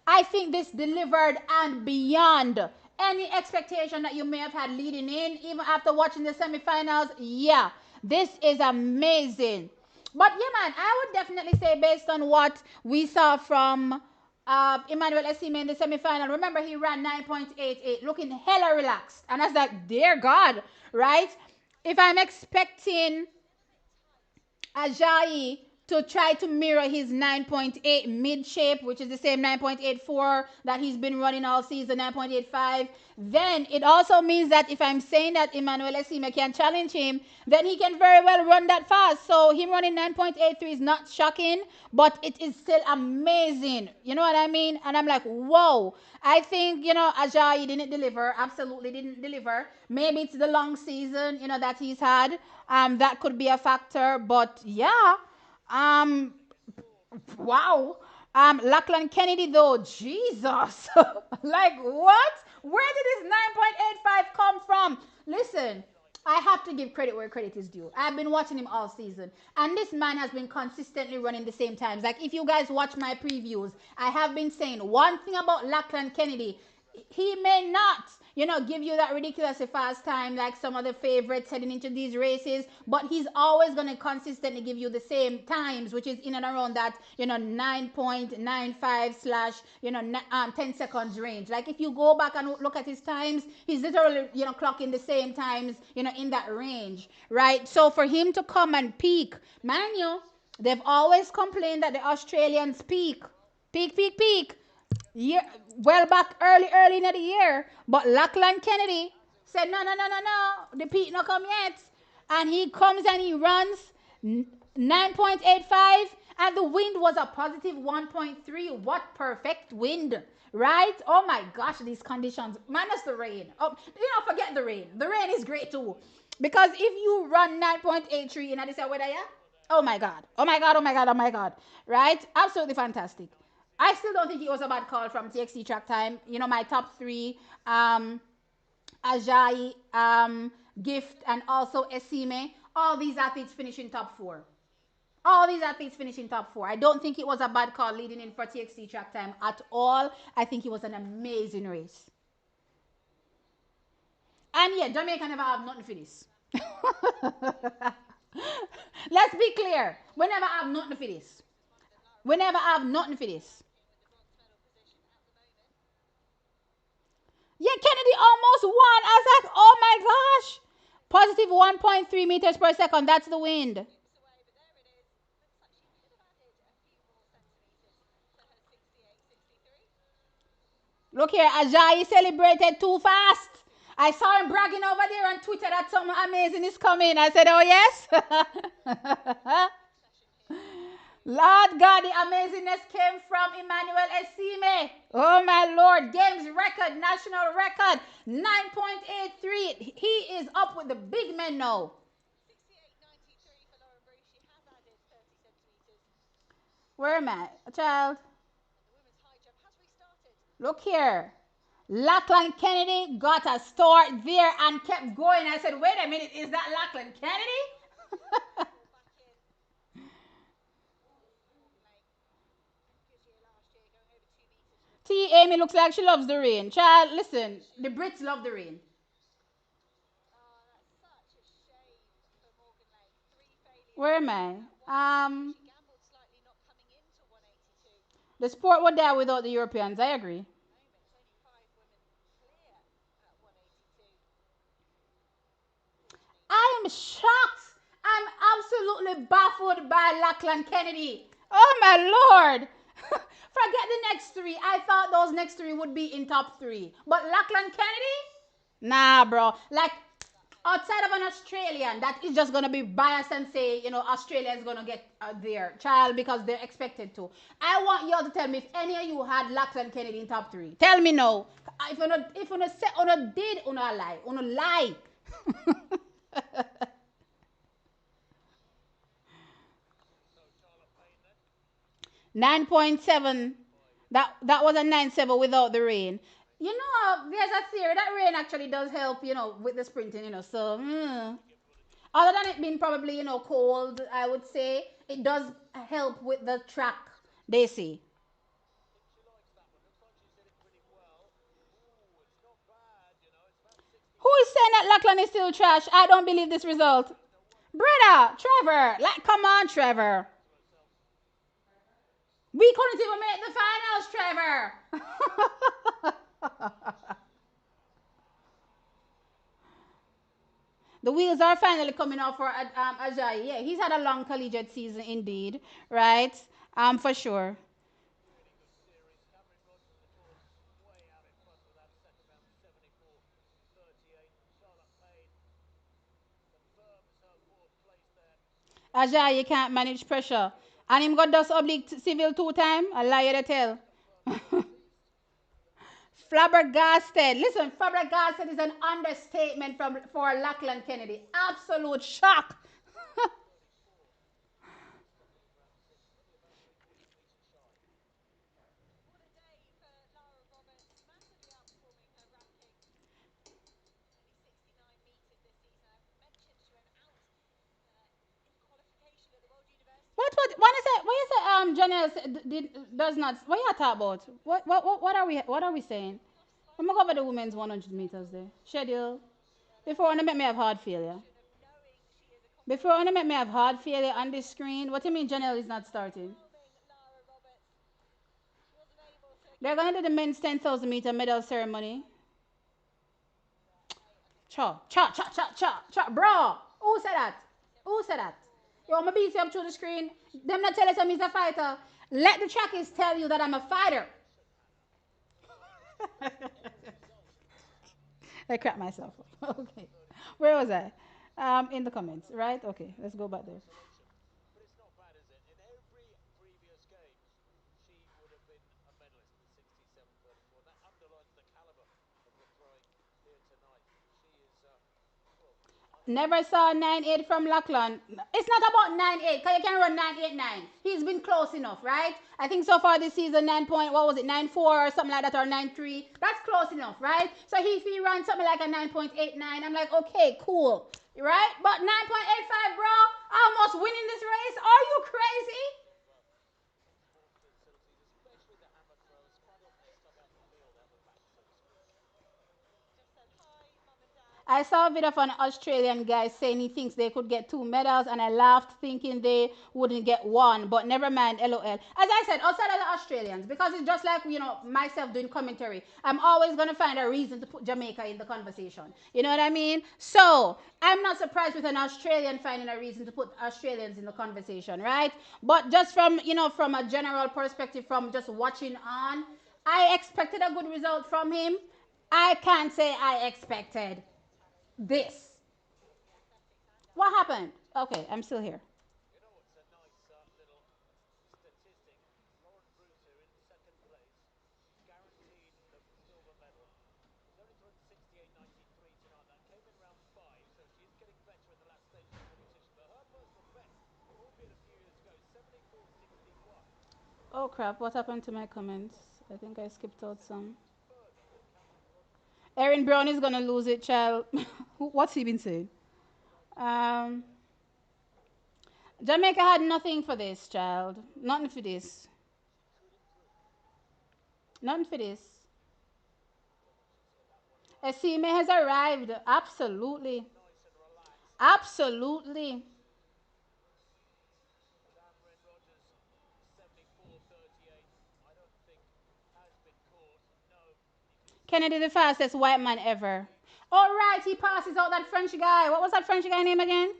I think this delivered and beyond any expectation that you may have had leading in, even after watching the semifinals. Yeah, this is amazing. But yeah, man, I would definitely say based on what we saw from Emmanuel Esime in the semifinal. Remember, he ran 9.88, looking hella relaxed. And I was like, dear God, right? If I'm expecting Ajayi to try to mirror his 9.8 mid shape, which is the same 9.84 that he's been running all season, 9.85, then it also means that if I'm saying that Emmanuel Esime can challenge him, then he can very well run that fast. So him running 9.83 is not shocking, but it is still amazing. You know what I mean? And I'm like, whoa. I think, Ajayi didn't deliver, absolutely didn't deliver. Maybe it's the long season, that he's had. That could be a factor, but yeah. Um, wow. Lachlan Kennedy though, Jesus. Like what? Where did this 9.85 come from? Listen, I have to give credit where credit is due. I've been watching him all season, and this man has been consistently running the same times. Like if you guys watch my previews, I have been saying one thing about Lachlan Kennedy. he may not, give you that ridiculously fast time like some of the favorites heading into these races, but he's always going to consistently give you the same times, which is in and around that, 9.95 slash, 10 seconds range. Like if you go back and look at his times, he's literally, clocking the same times, in that range, right? So for him to come and peak, mind you, they've always complained that the Australians peak year, well back early in the year. But Lachlan Kennedy said, no, no, no, no, no, the peak not come yet. And he comes and he runs 9.85, and the wind was a positive 1.3. What perfect wind, right? Oh my gosh, these conditions, minus the rain. Oh, forget the rain. The rain is great too. Because if you run 9.83 in this weather, yeah? Oh my God. Oh my God. Oh my God. Oh my God. Right? Absolutely fantastic. I still don't think it was a bad call from TXT track time. My top three, Ajayi, Gift, and also Esime. All these athletes finishing top four. All these athletes finishing top four. I don't think it was a bad call leading in for TXT track time at all. I think it was an amazing race. And yeah, Jamaica never have nothing for this. Let's be clear. We never have nothing for this. We never have nothing for this. Yeah, Kennedy almost won. I was like, oh my gosh. Positive 1.3 meters per second. That's the wind. Look here, Ajayi celebrated too fast. I saw him bragging over there on Twitter that something amazing is coming. I said, oh yes. Lord God, the amazingness came from Emmanuel Esime. Oh my Lord, games record, national record, 9.83. He is up with the big men now. Where am I? A child. Look here. Lachlan Kennedy got a start there and kept going. I said, wait a minute, is that Lachlan Kennedy? T. Amy looks like she loves the rain. Child, listen, the Brits love the rain. Where am I? The sport would die without the Europeans. I agree. I am shocked. I'm absolutely baffled by Lachlan Kennedy. Oh my Lord. Forget the next three. I thought those next three would be in top three. But Lachlan Kennedy? Nah, bro. Like, outside of an Australian, that is just going to be biased and say, Australia is going to get their child because they're expected to. I want y'all to tell me if any of you had Lachlan Kennedy in top three. Tell me no. If you say, did, lie. Lie. 9.7. That was a 9.7 without the rain. There's a theory that rain actually does help, with the sprinting, So, other than it being probably, cold, I would say it does help with the track, they say. Who is saying that Lachlan is still trash? I don't believe this result. Brother, Trevor, like, come on, Trevor. We couldn't even make the finals, Trevor. The wheels are finally coming off for Ajayi. Yeah, he's had a long collegiate season indeed, right? For sure. Ajayi can't manage pressure. And him got dust oblique civil 2 times. I lie to tell. Flabbergasted. Listen, flabbergasted is an understatement for Lachlan Kennedy. Absolute shock. What is it? What is it? Janelle does not. What are you talking about? What are we saying? I'm gonna cover the women's 100 meters there. Schedule. Before wanna make me have heart failure. Before wanna make me have heart failure on this screen. What do you mean Janelle is not starting? They're gonna do the men's 10,000 meter medal ceremony. Cha, cha, cha, cha, cha, cha, bro. Who said that? Who said that? Yo, I'm gonna beat you up through the screen. Them not tell us I'm a fighter. Let the trackies tell you that I'm a fighter. I crap myself up. Okay. Where was I? In the comments, right? Okay, let's go back there. Never saw 9-8 from Lachlan. It's not about 9-8, because you can run 9-8-9. He's been close enough, right? I think so far this season 9 point, what was it, 9-4 or something like that, or 9-3. That's close enough, right? So if he runs something like a 9.89, I'm like, okay, cool. Right? But 9.85, bro, almost winning this race. Are you crazy? I saw a video of an Australian guy saying he thinks they could get 2 medals, and I laughed thinking they wouldn't get one, but never mind, lol. As I said, outside of the Australians, because it's just like, myself doing commentary, I'm always going to find a reason to put Jamaica in the conversation. You know what I mean? So, I'm not surprised with an Australian finding a reason to put Australians in the conversation, right? But just from a general perspective, from just watching on, I expected a good result from him. I can't say I expected this. What happened? Okay, I'm still here. Oh crap, what happened to my comments? I think I skipped out some. Erin Brown is gonna lose it, child. What's he been saying? Um, Jamaica had nothing for this, child. Nothing for this. Nothing for this. Esime has arrived. Absolutely. Absolutely. Kennedy, the fastest white man ever. All right, he passes out that French guy. What was that French guy name again?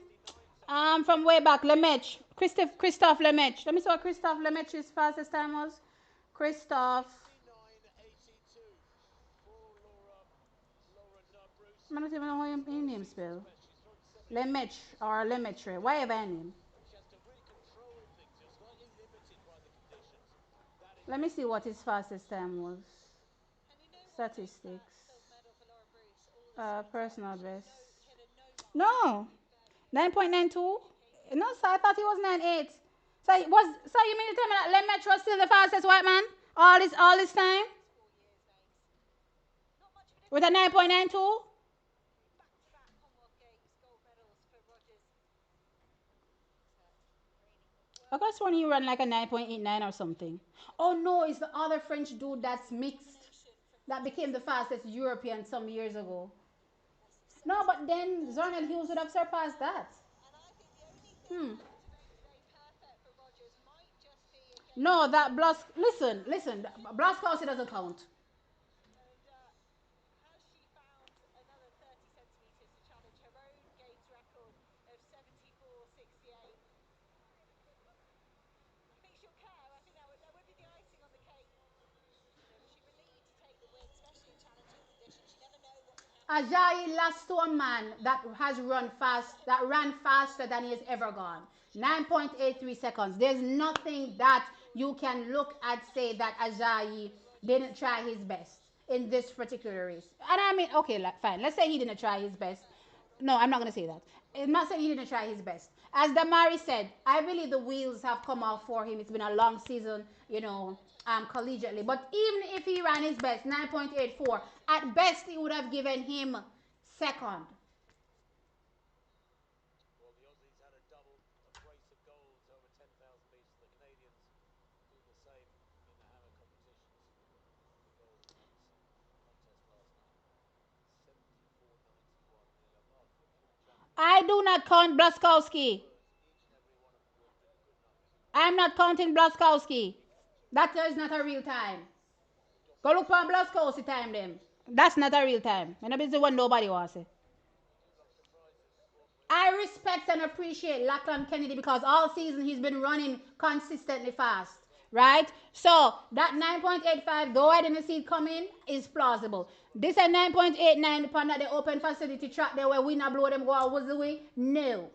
From way back, Lemaitre. Christophe Lemaitre. Let me see what Christophe Lemaitre's fastest time was. Christophe. I don't even know how his name spell. Lemaitre or Lemaitre, whatever her name. Let me see what his fastest time was. Statistics. Personal best. No. 9.92? No, sir, I thought he was 9.8. So you mean to tell me that Lemaitre was still the fastest white man? All this time? With a 9.92? I could have sworn he ran like a 9.89 or something. Oh no, it's the other French dude that's mixed. That became the fastest European some years ago. No, but then Zernel Hughes would have surpassed that. Hmm. No, that Blas. Listen. Blaskowski doesn't count. Ajayi lost to a man that has run fast, that ran faster than he has ever gone. 9.83 seconds. There's nothing that you can look at say that Ajayi didn't try his best in this particular race. And I mean, okay, fine. Let's say he didn't try his best. No, I'm not going to say that. I'm not saying he didn't try his best. As Damari said, I believe the wheels have come off for him. It's been a long season, collegiately. But even if he ran his best, 9.84, at best he would have given him second. I do not count Blaskowski. I'm not counting Blaskowski. That is not a real time. Go look for Blaskowski time them. That's not a real time. And that is the one nobody wants it. I respect and appreciate Lachlan Kennedy because all season he's been running consistently fast. Right? So that 9.85, though I didn't see it coming, is plausible. This at 9.89 upon that the open facility track there where we not blow them go out was the way? No.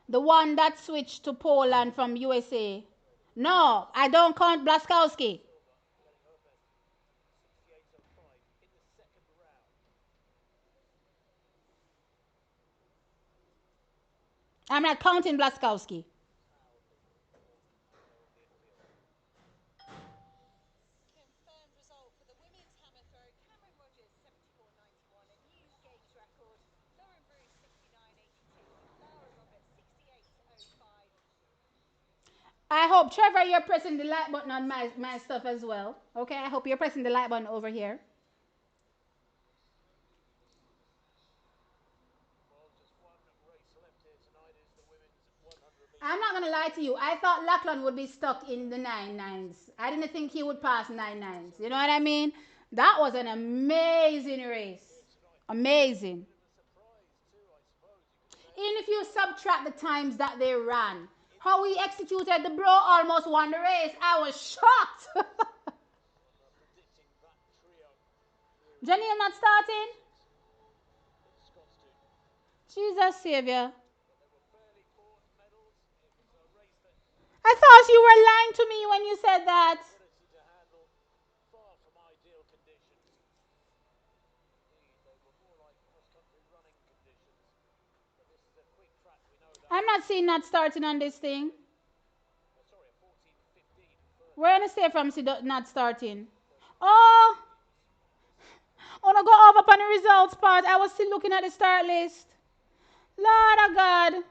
The one that switched to Poland from USA. No, I don't count Blaskowski. I'm not counting Blaskowski. I hope, Trevor, you're pressing the like button on my stuff as well. Okay, I hope you're pressing the like button over here. I'm not gonna lie to you. I thought Lachlan would be stuck in the 9 nines. I didn't think he would pass 9 nines. You know what I mean? That was an amazing race. Amazing. Even if you subtract the times that they ran, how he executed the bro almost won the race. I was shocked. Janelle not starting? Jesus Savior. I thought you were lying to me when you said that. I'm not seeing not starting on this thing. We're gonna stay from not starting. Oh, I wanna go over upon the results part. I was still looking at the start list. Lord of God.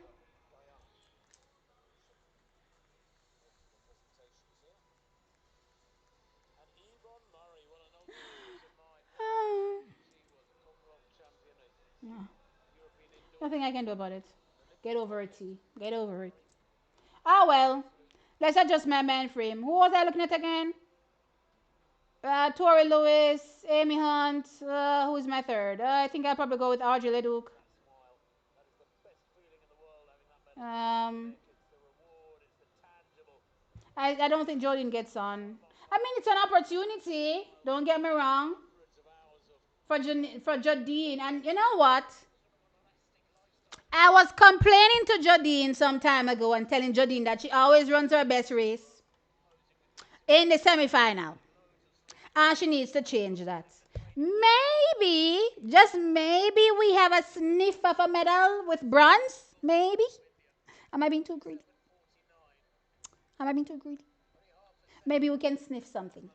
Yeah. Nothing I can do about it. Get over it, T. Get over it. Ah, well. Let's adjust my mind frame. Who was I looking at again? Tori Lewis, Amy Hunt. Who is my third? I think I'll probably go with Audrey Leduc. Um, I don't think Jordan gets on. I mean, it's an opportunity. Don't get me wrong. For Jodine. And you know what? I was complaining to Jodine some time ago and telling Jodine that she always runs her best race in the semi-final. And she needs to change that. Maybe, just maybe, we have a sniff of a medal with bronze. Maybe. Am I being too greedy? Am I being too greedy? Maybe we can sniff something.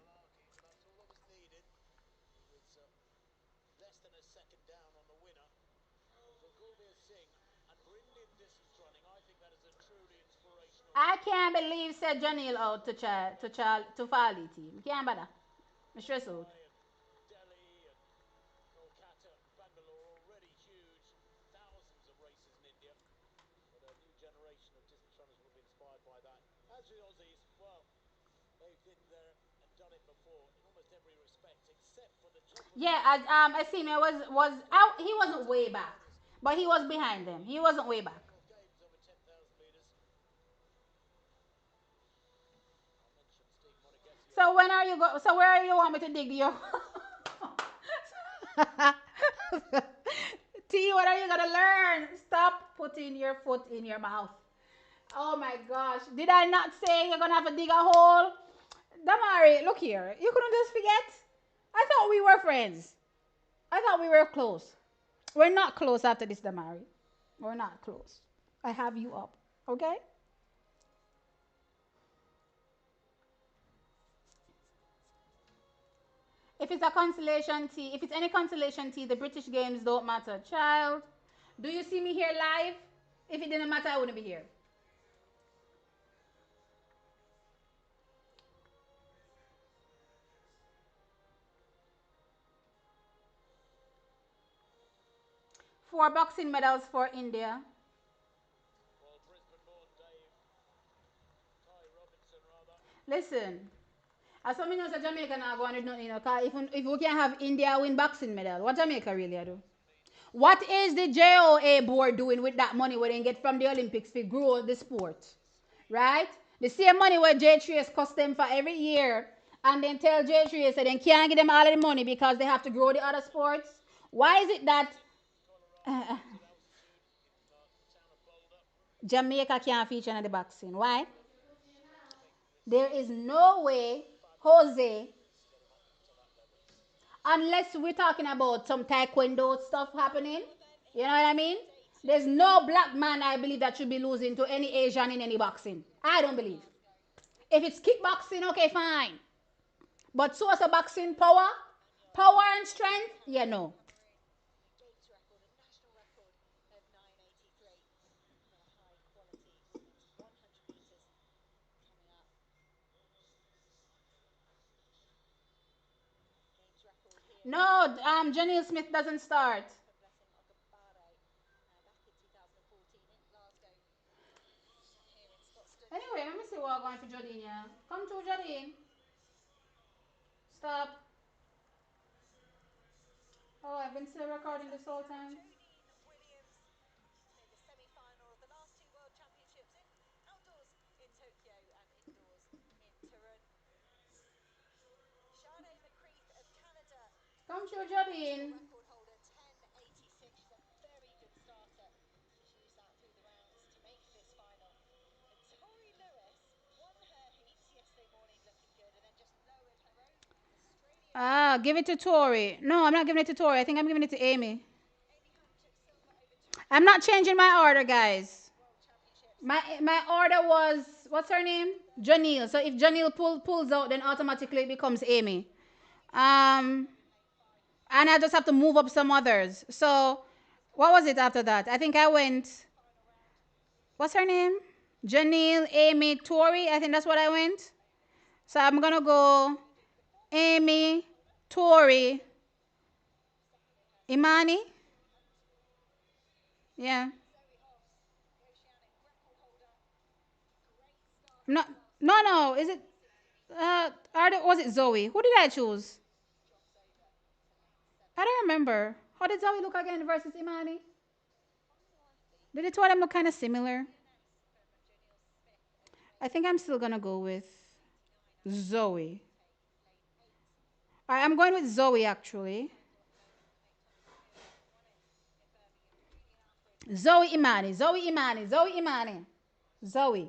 I can't believe said Janelle out to Farley team. Can't bother. I'm stressed out. Yeah, I seen it was out. He wasn't way back, but he was behind them. He wasn't way back. So when are you go? So where are you want me to dig your? T, what are you gonna learn? Stop putting your foot in your mouth. Oh my gosh! Did I not say you're gonna have to dig a hole? Damari, look here. You couldn't just forget. I thought we were friends. I thought we were close. We're not close after this, Damari. We're not close. I have you up. Okay? If it's a consolation tea, if it's any consolation tea, the British games don't matter. Child, do you see me here live? If it didn't matter, I wouldn't be here. 4 boxing medals for India. Listen, as some knows that Jamaica now going to do nothing, you know, 'cause if we can have India win boxing medal, what Jamaica really do? What is the JOA board doing with that money where they get from the Olympics to grow the sport? Right? The same money where J3S cost them for every year, and then tell J3S that they can't give them all of the money because they have to grow the other sports. Why is it that Jamaica can't feature in the boxing? Why? There is no way, Jose, unless we're talking about some taekwondo stuff happening. You know what I mean? There's no black man I believe that should be losing to any Asian in any boxing. I don't believe. If it's kickboxing, okay, fine. But so as a boxing power and strength, yeah, no. No, Janelle Smith doesn't start. Anyway, let me see what I'm going for Jodine. Yeah. Come to Jodine. Stop. Oh, I've been still recording this whole time. Come to Jodine. Ah, give it to Tori. No, I'm not giving it to Tori. I think I'm giving it to Amy. I'm not changing my order, guys. My order was what's her name? Janelle. So if Janelle pulls out, then automatically it becomes Amy. Um, and I just have to move up some others. So what was it after that? I think I went. What's her name? Janelle, Amy, Tori. I think that's what I went. So I'm gonna go Amy, Tori, Imani. Yeah. No, no. Is it? Was it Zoe? Who did I choose? I don't remember. How did Zoe look again versus Imani? Did the two of them look kind of similar? I think I'm still gonna go with Zoe. All right, I'm going with Zoe actually. Zoe Imani. Zoe Imani. Zoe Imani. Zoe.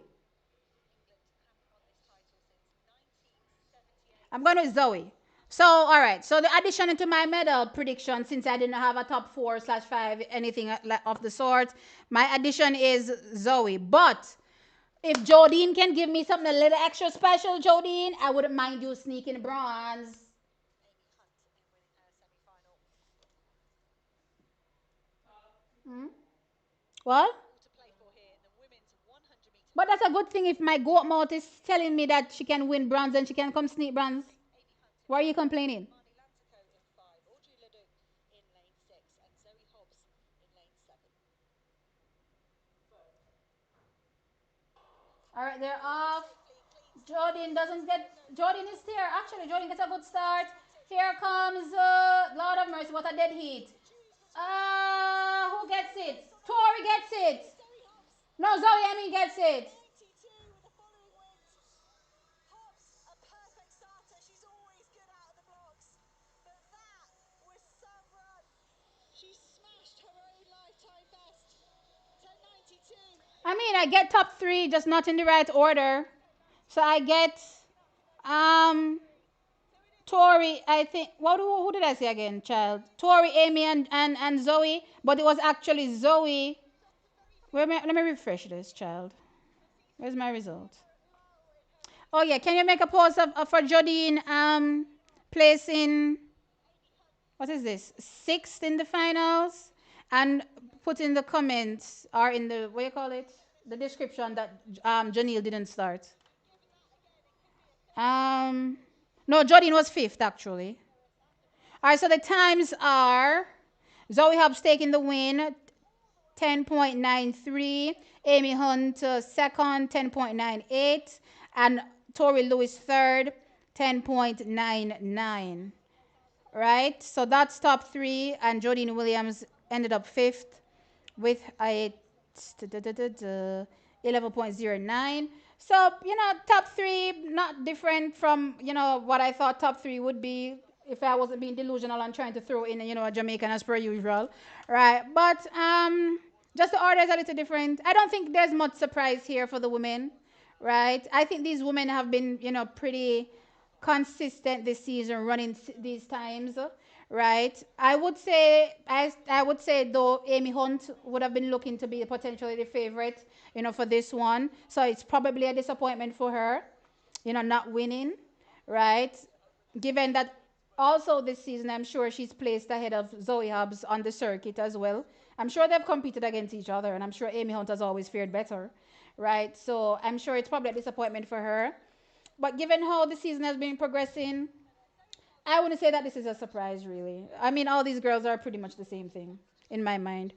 I'm going with Zoe. So, all right. So, the addition into my medal prediction, since I didn't have a top 4/5, anything of the sort, my addition is Zoe. But if Jodine can give me something a little extra special, Jodine, I wouldn't mind you sneaking bronze. Hmm? What? But that's a good thing if my goat mouth is telling me that she can win bronze and she can come sneak bronze. Why are you complaining? All right, they're off. Jordan doesn't get. Jordan is there. Actually, Jordan gets a good start. Here comes Lord of Mercy. What a dead heat. Who gets it? Tori gets it. No, Zoe Amy gets it. I mean, I get top three, just not in the right order. So I get um Tori. I think. Who did I say again, child? Tori, Amy, and Zoe. But it was actually Zoe. Let me refresh this, child. Where's my result? Oh yeah, can you make a post for Jodine placing what is this? Sixth in the finals and put in the comments or in the what do you call it? The description that Janelle didn't start. Um no, Jodine was fifth actually. Alright, so the times are Zoe Hobbs taking the win, 10.93. Amy Hunt second, 10.98. And Tori Lewis third, 10.99. Right? So that's top three. And Jodine Williams ended up fifth with a 11.09. So, top three, not different from, what I thought top three would be if I wasn't being delusional and trying to throw in, a Jamaican as per usual. Right. But just the order is a little different. I don't think there's much surprise here for the women. Right. I think these women have been, pretty consistent this season running these times, right? I would say though Amy Hunt would have been looking to be potentially the favorite, for this one. So it's probably a disappointment for her, not winning, right? Given that also this season I'm sure she's placed ahead of Zoe Hobbs on the circuit as well. I'm sure they've competed against each other and I'm sure Amy Hunt has always fared better, right? So I'm sure it's probably a disappointment for her. But given how the season has been progressing, I wouldn't say that this is a surprise, really. I mean, all these girls are pretty much the same thing in my mind.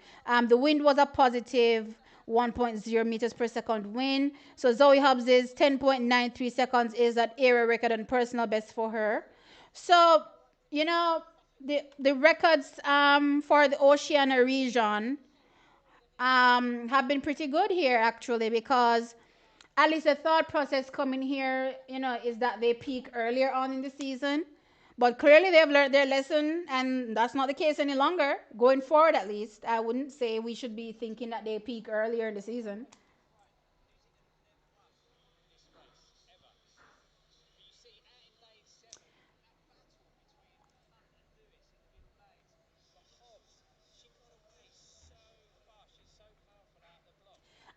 The wind was a positive 1.0 meters per second wind. So Zoe Hobbs's 10.93 seconds is an area record and personal best for her. So, you know, the records for the Oceania region have been pretty good here, actually, because at least the thought process coming here, is that they peak earlier on in the season. But clearly they've learned their lesson, and that's not the case any longer. Going forward, at least, I wouldn't say we should be thinking that they peak earlier in the season.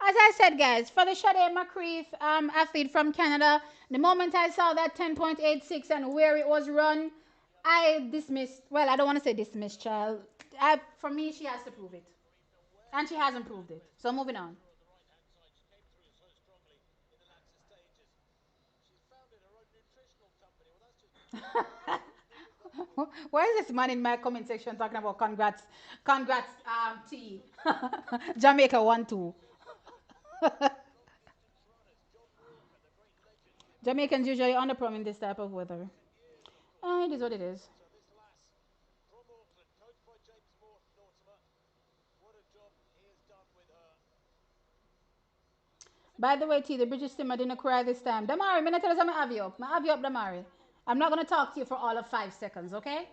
As I said, guys, for the Sade McCreath athlete from Canada, the moment I saw that 10.86 and where it was run, I dismissed. Well, I don't want to say dismissed, child. For me, she has to prove it. And she hasn't proved it. So moving on. Why is this man in my comment section talking about congrats, T. Jamaica 1-2. Jamaicans usually underperform in this type of weather. It is what it is. By the way, T, the British team didn't cry this time. Damari, I'm going to tell you something, I have you up. I have you up, Damari. I'm not going to talk to you for all of 5 seconds, okay?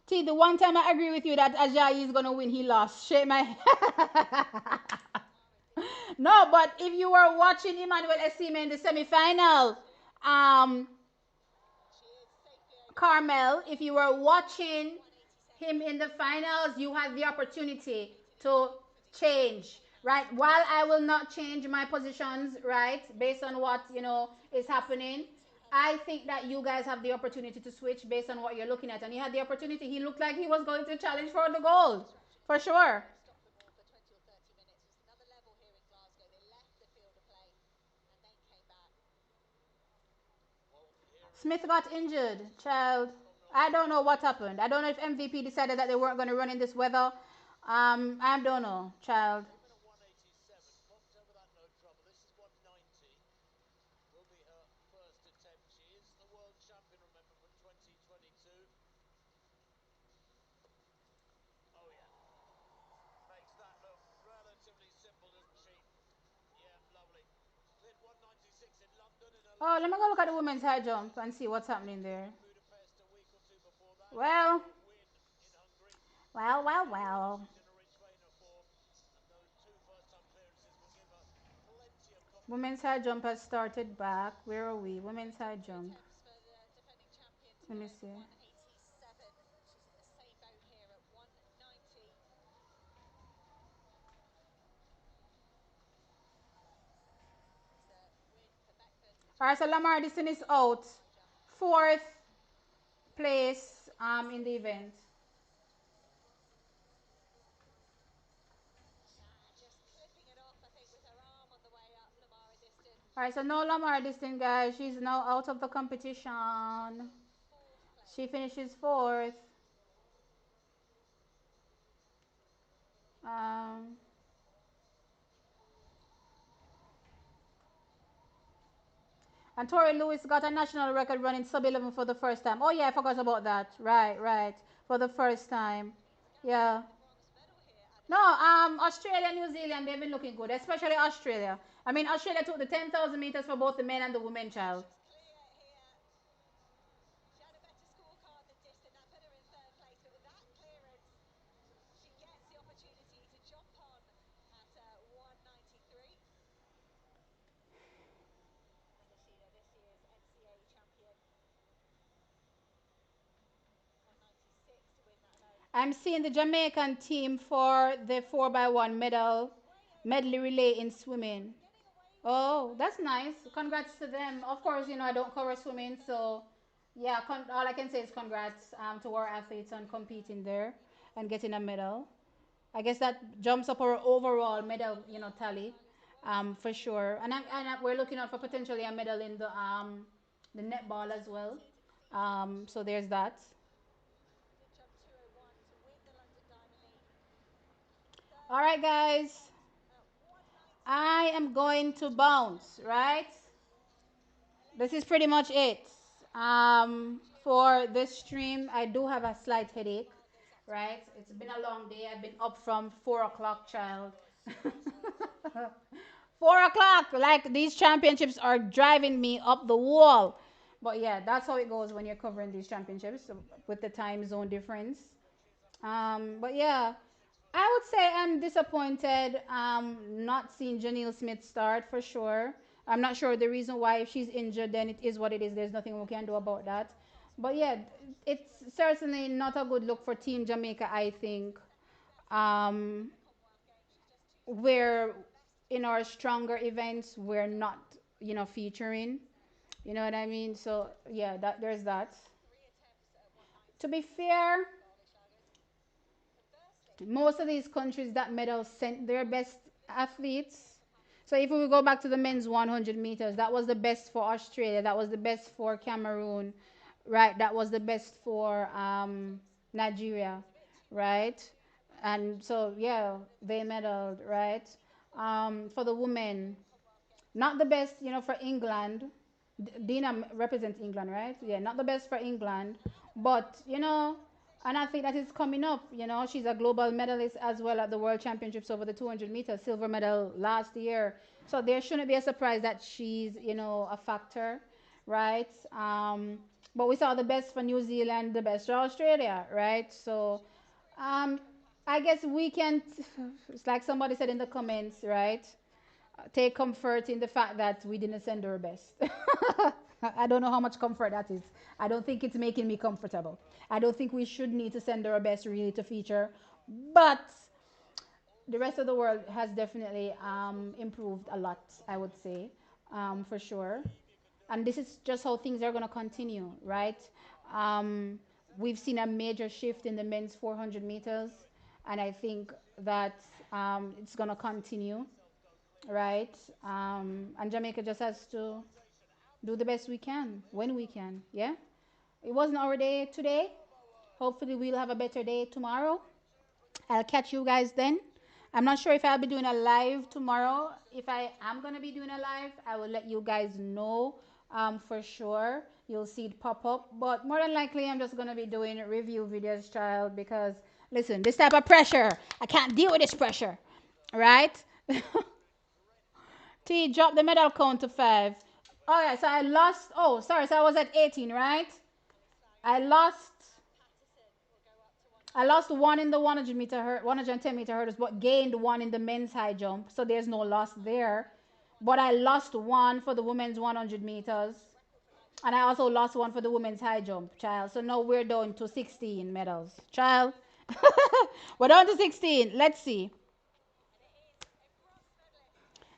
T, the one time I agree with you that Ajayi is going to win, he lost. Shake my. No, but if you were watching Emmanuel Esime in the semi-final, um, Carmel, if you were watching him in the finals, you had the opportunity to change, right? While I will not change my positions, right, based on what, is happening, I think that you guys have the opportunity to switch based on what you're looking at. And he had the opportunity. He looked like he was going to challenge for the gold, for sure. Smith got injured, child. I don't know what happened. I don't know if MVP decided that they weren't going to run in this weather. I don't know, child. Oh, let me go look at the women's high jump and see what's happening there. Well, well. Women's high jump has started back. Where are we? Women's high jump. Let me see. All right, so Lamar Dixon is out. Fourth place in the event. All right, so no Lamar this thing, guys. She's now out of the competition. She finishes fourth. Um, and Tori Lewis got a national record running sub 11 for the first time. Oh yeah, I forgot about that. Right, right. For the first time. Yeah. No, Australia, New Zealand, they've been looking good, especially Australia. I mean, Australia took the 10,000 meters for both the men and the women, child. I'm seeing the Jamaican team for the 4x1 medley relay in swimming. Oh, that's nice. Congrats to them. Of course, I don't cover swimming, so yeah, all I can say is congrats to our athletes on competing there and getting a medal. I guess that jumps up our overall medal, tally, for sure. And we're looking out for potentially a medal in the netball as well. So there's that. All right, guys. I am going to bounce, right? This is pretty much it. For this stream, I do have a slight headache, right? It's been a long day. I've been up from 4 o'clock, child. 4 o'clock, like these championships are driving me up the wall. But yeah, that's how it goes when you're covering these championships with the time zone difference. But yeah, I would say I'm disappointed not seeing Janelle Smith start for sure. I'm not sure the reason why. If she's injured, then it is what it is. There's nothing we can do about that. But yeah, it's certainly not a good look for Team Jamaica, I think. Um, where in our stronger events, we're not, featuring. You know what I mean? So yeah, there's that. To be fair, most of these countries that medal sent their best athletes. So if we go back to the men's 100 meters, that was the best for Australia. That was the best for Cameroon, right? That was the best for Nigeria, right? And so yeah, they medaled, right? For the women, not the best, for England. Dina represents England, right? Yeah, not the best for England, but and I think that is coming up. She's a global medalist as well at the World Championships over the 200 meters, silver medal last year. So there shouldn't be a surprise that she's, a factor, right? But we saw the best for New Zealand, the best for Australia, right? So um, I guess we can. It's like somebody said in the comments, right? Take comfort in the fact that we didn't send our best. I don't know how much comfort that is. I don't think it's making me comfortable. I don't think we should need to send our best really to feature. But the rest of the world has definitely improved a lot, I would say, for sure. And this is just how things are going to continue, right? Um, we've seen a major shift in the men's 400 meters, and I think that it's going to continue, right? And Jamaica just has to do the best we can when we can. Yeah, it wasn't our day today. Hopefully, we'll have a better day tomorrow. I'll catch you guys then. I'm not sure if I'll be doing a live tomorrow. If I am going to be doing a live, I will let you guys know for sure. You'll see it pop up. But more than likely, I'm just going to be doing review videos, child, because listen, this type of pressure, I can't deal with this pressure, right? T, drop the medal count to 5. Oh, yeah, so I lost. Oh, sorry, so I was at 18, right? I lost. I lost one in the 110 meter hurdles, but gained one in the men's high jump. So there's no loss there. But I lost one for the women's 100 meters. And I also lost one for the women's high jump, child. So now we're down to 16 medals. Child. We're down to 16. Let's see.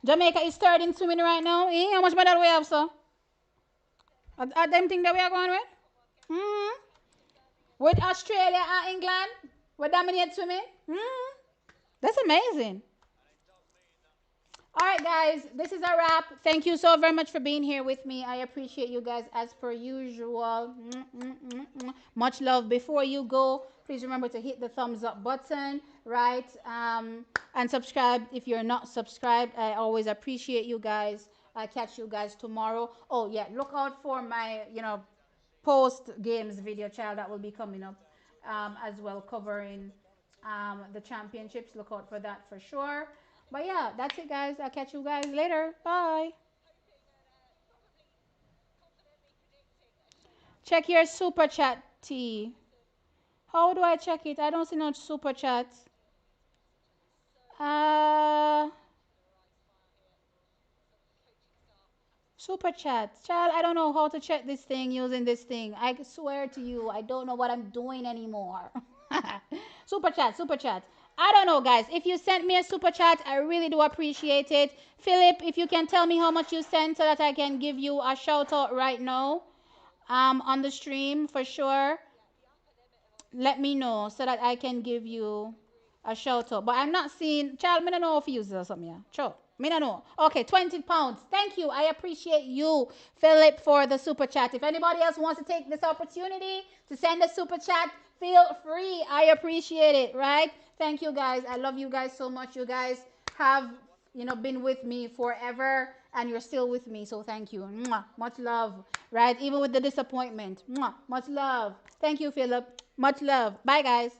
Jamaica is third in swimming right now. Eh? How much medal we have, sir? At them thing that we are going with? Hmm. With Australia and England, we dominate swimming. Hmm. That's amazing. All right, guys, this is a wrap. Thank you so very much for being here with me. I appreciate you guys as per usual. Much love. Before you go, please remember to hit the thumbs up button, right? And subscribe if you're not subscribed. I always appreciate you guys. I catch you guys tomorrow. Oh yeah, look out for my post games video, child, that will be coming up as well, covering the championships. Look out for that for sure. But yeah, that's it, guys. I'll catch you guys later. Bye. Check your super chat, T. How do I check it? I don't see no super chat. Uh, super chat. Child, I don't know how to check this thing using this thing. I swear to you, I don't know what I'm doing anymore. Super chat, super chat. I don't know, guys. If you sent me a super chat, I really do appreciate it. Philip, if you can tell me how much you sent so that I can give you a shout out right now on the stream for sure. Let me know so that I can give you a shout out. But I'm not seeing, child, I don't know if you use it or something. Yeah. Sure. Me don't know. Okay, £20. Thank you. I appreciate you, Philip, for the super chat. If anybody else wants to take this opportunity to send a super chat, feel free. I appreciate it, right? Thank you, guys. I love you guys so much. You guys have, been with me forever and you're still with me. So thank you. Mwah. Much love, right? Even with the disappointment. Mwah. Much love. Thank you, Philip. Much love. Bye, guys.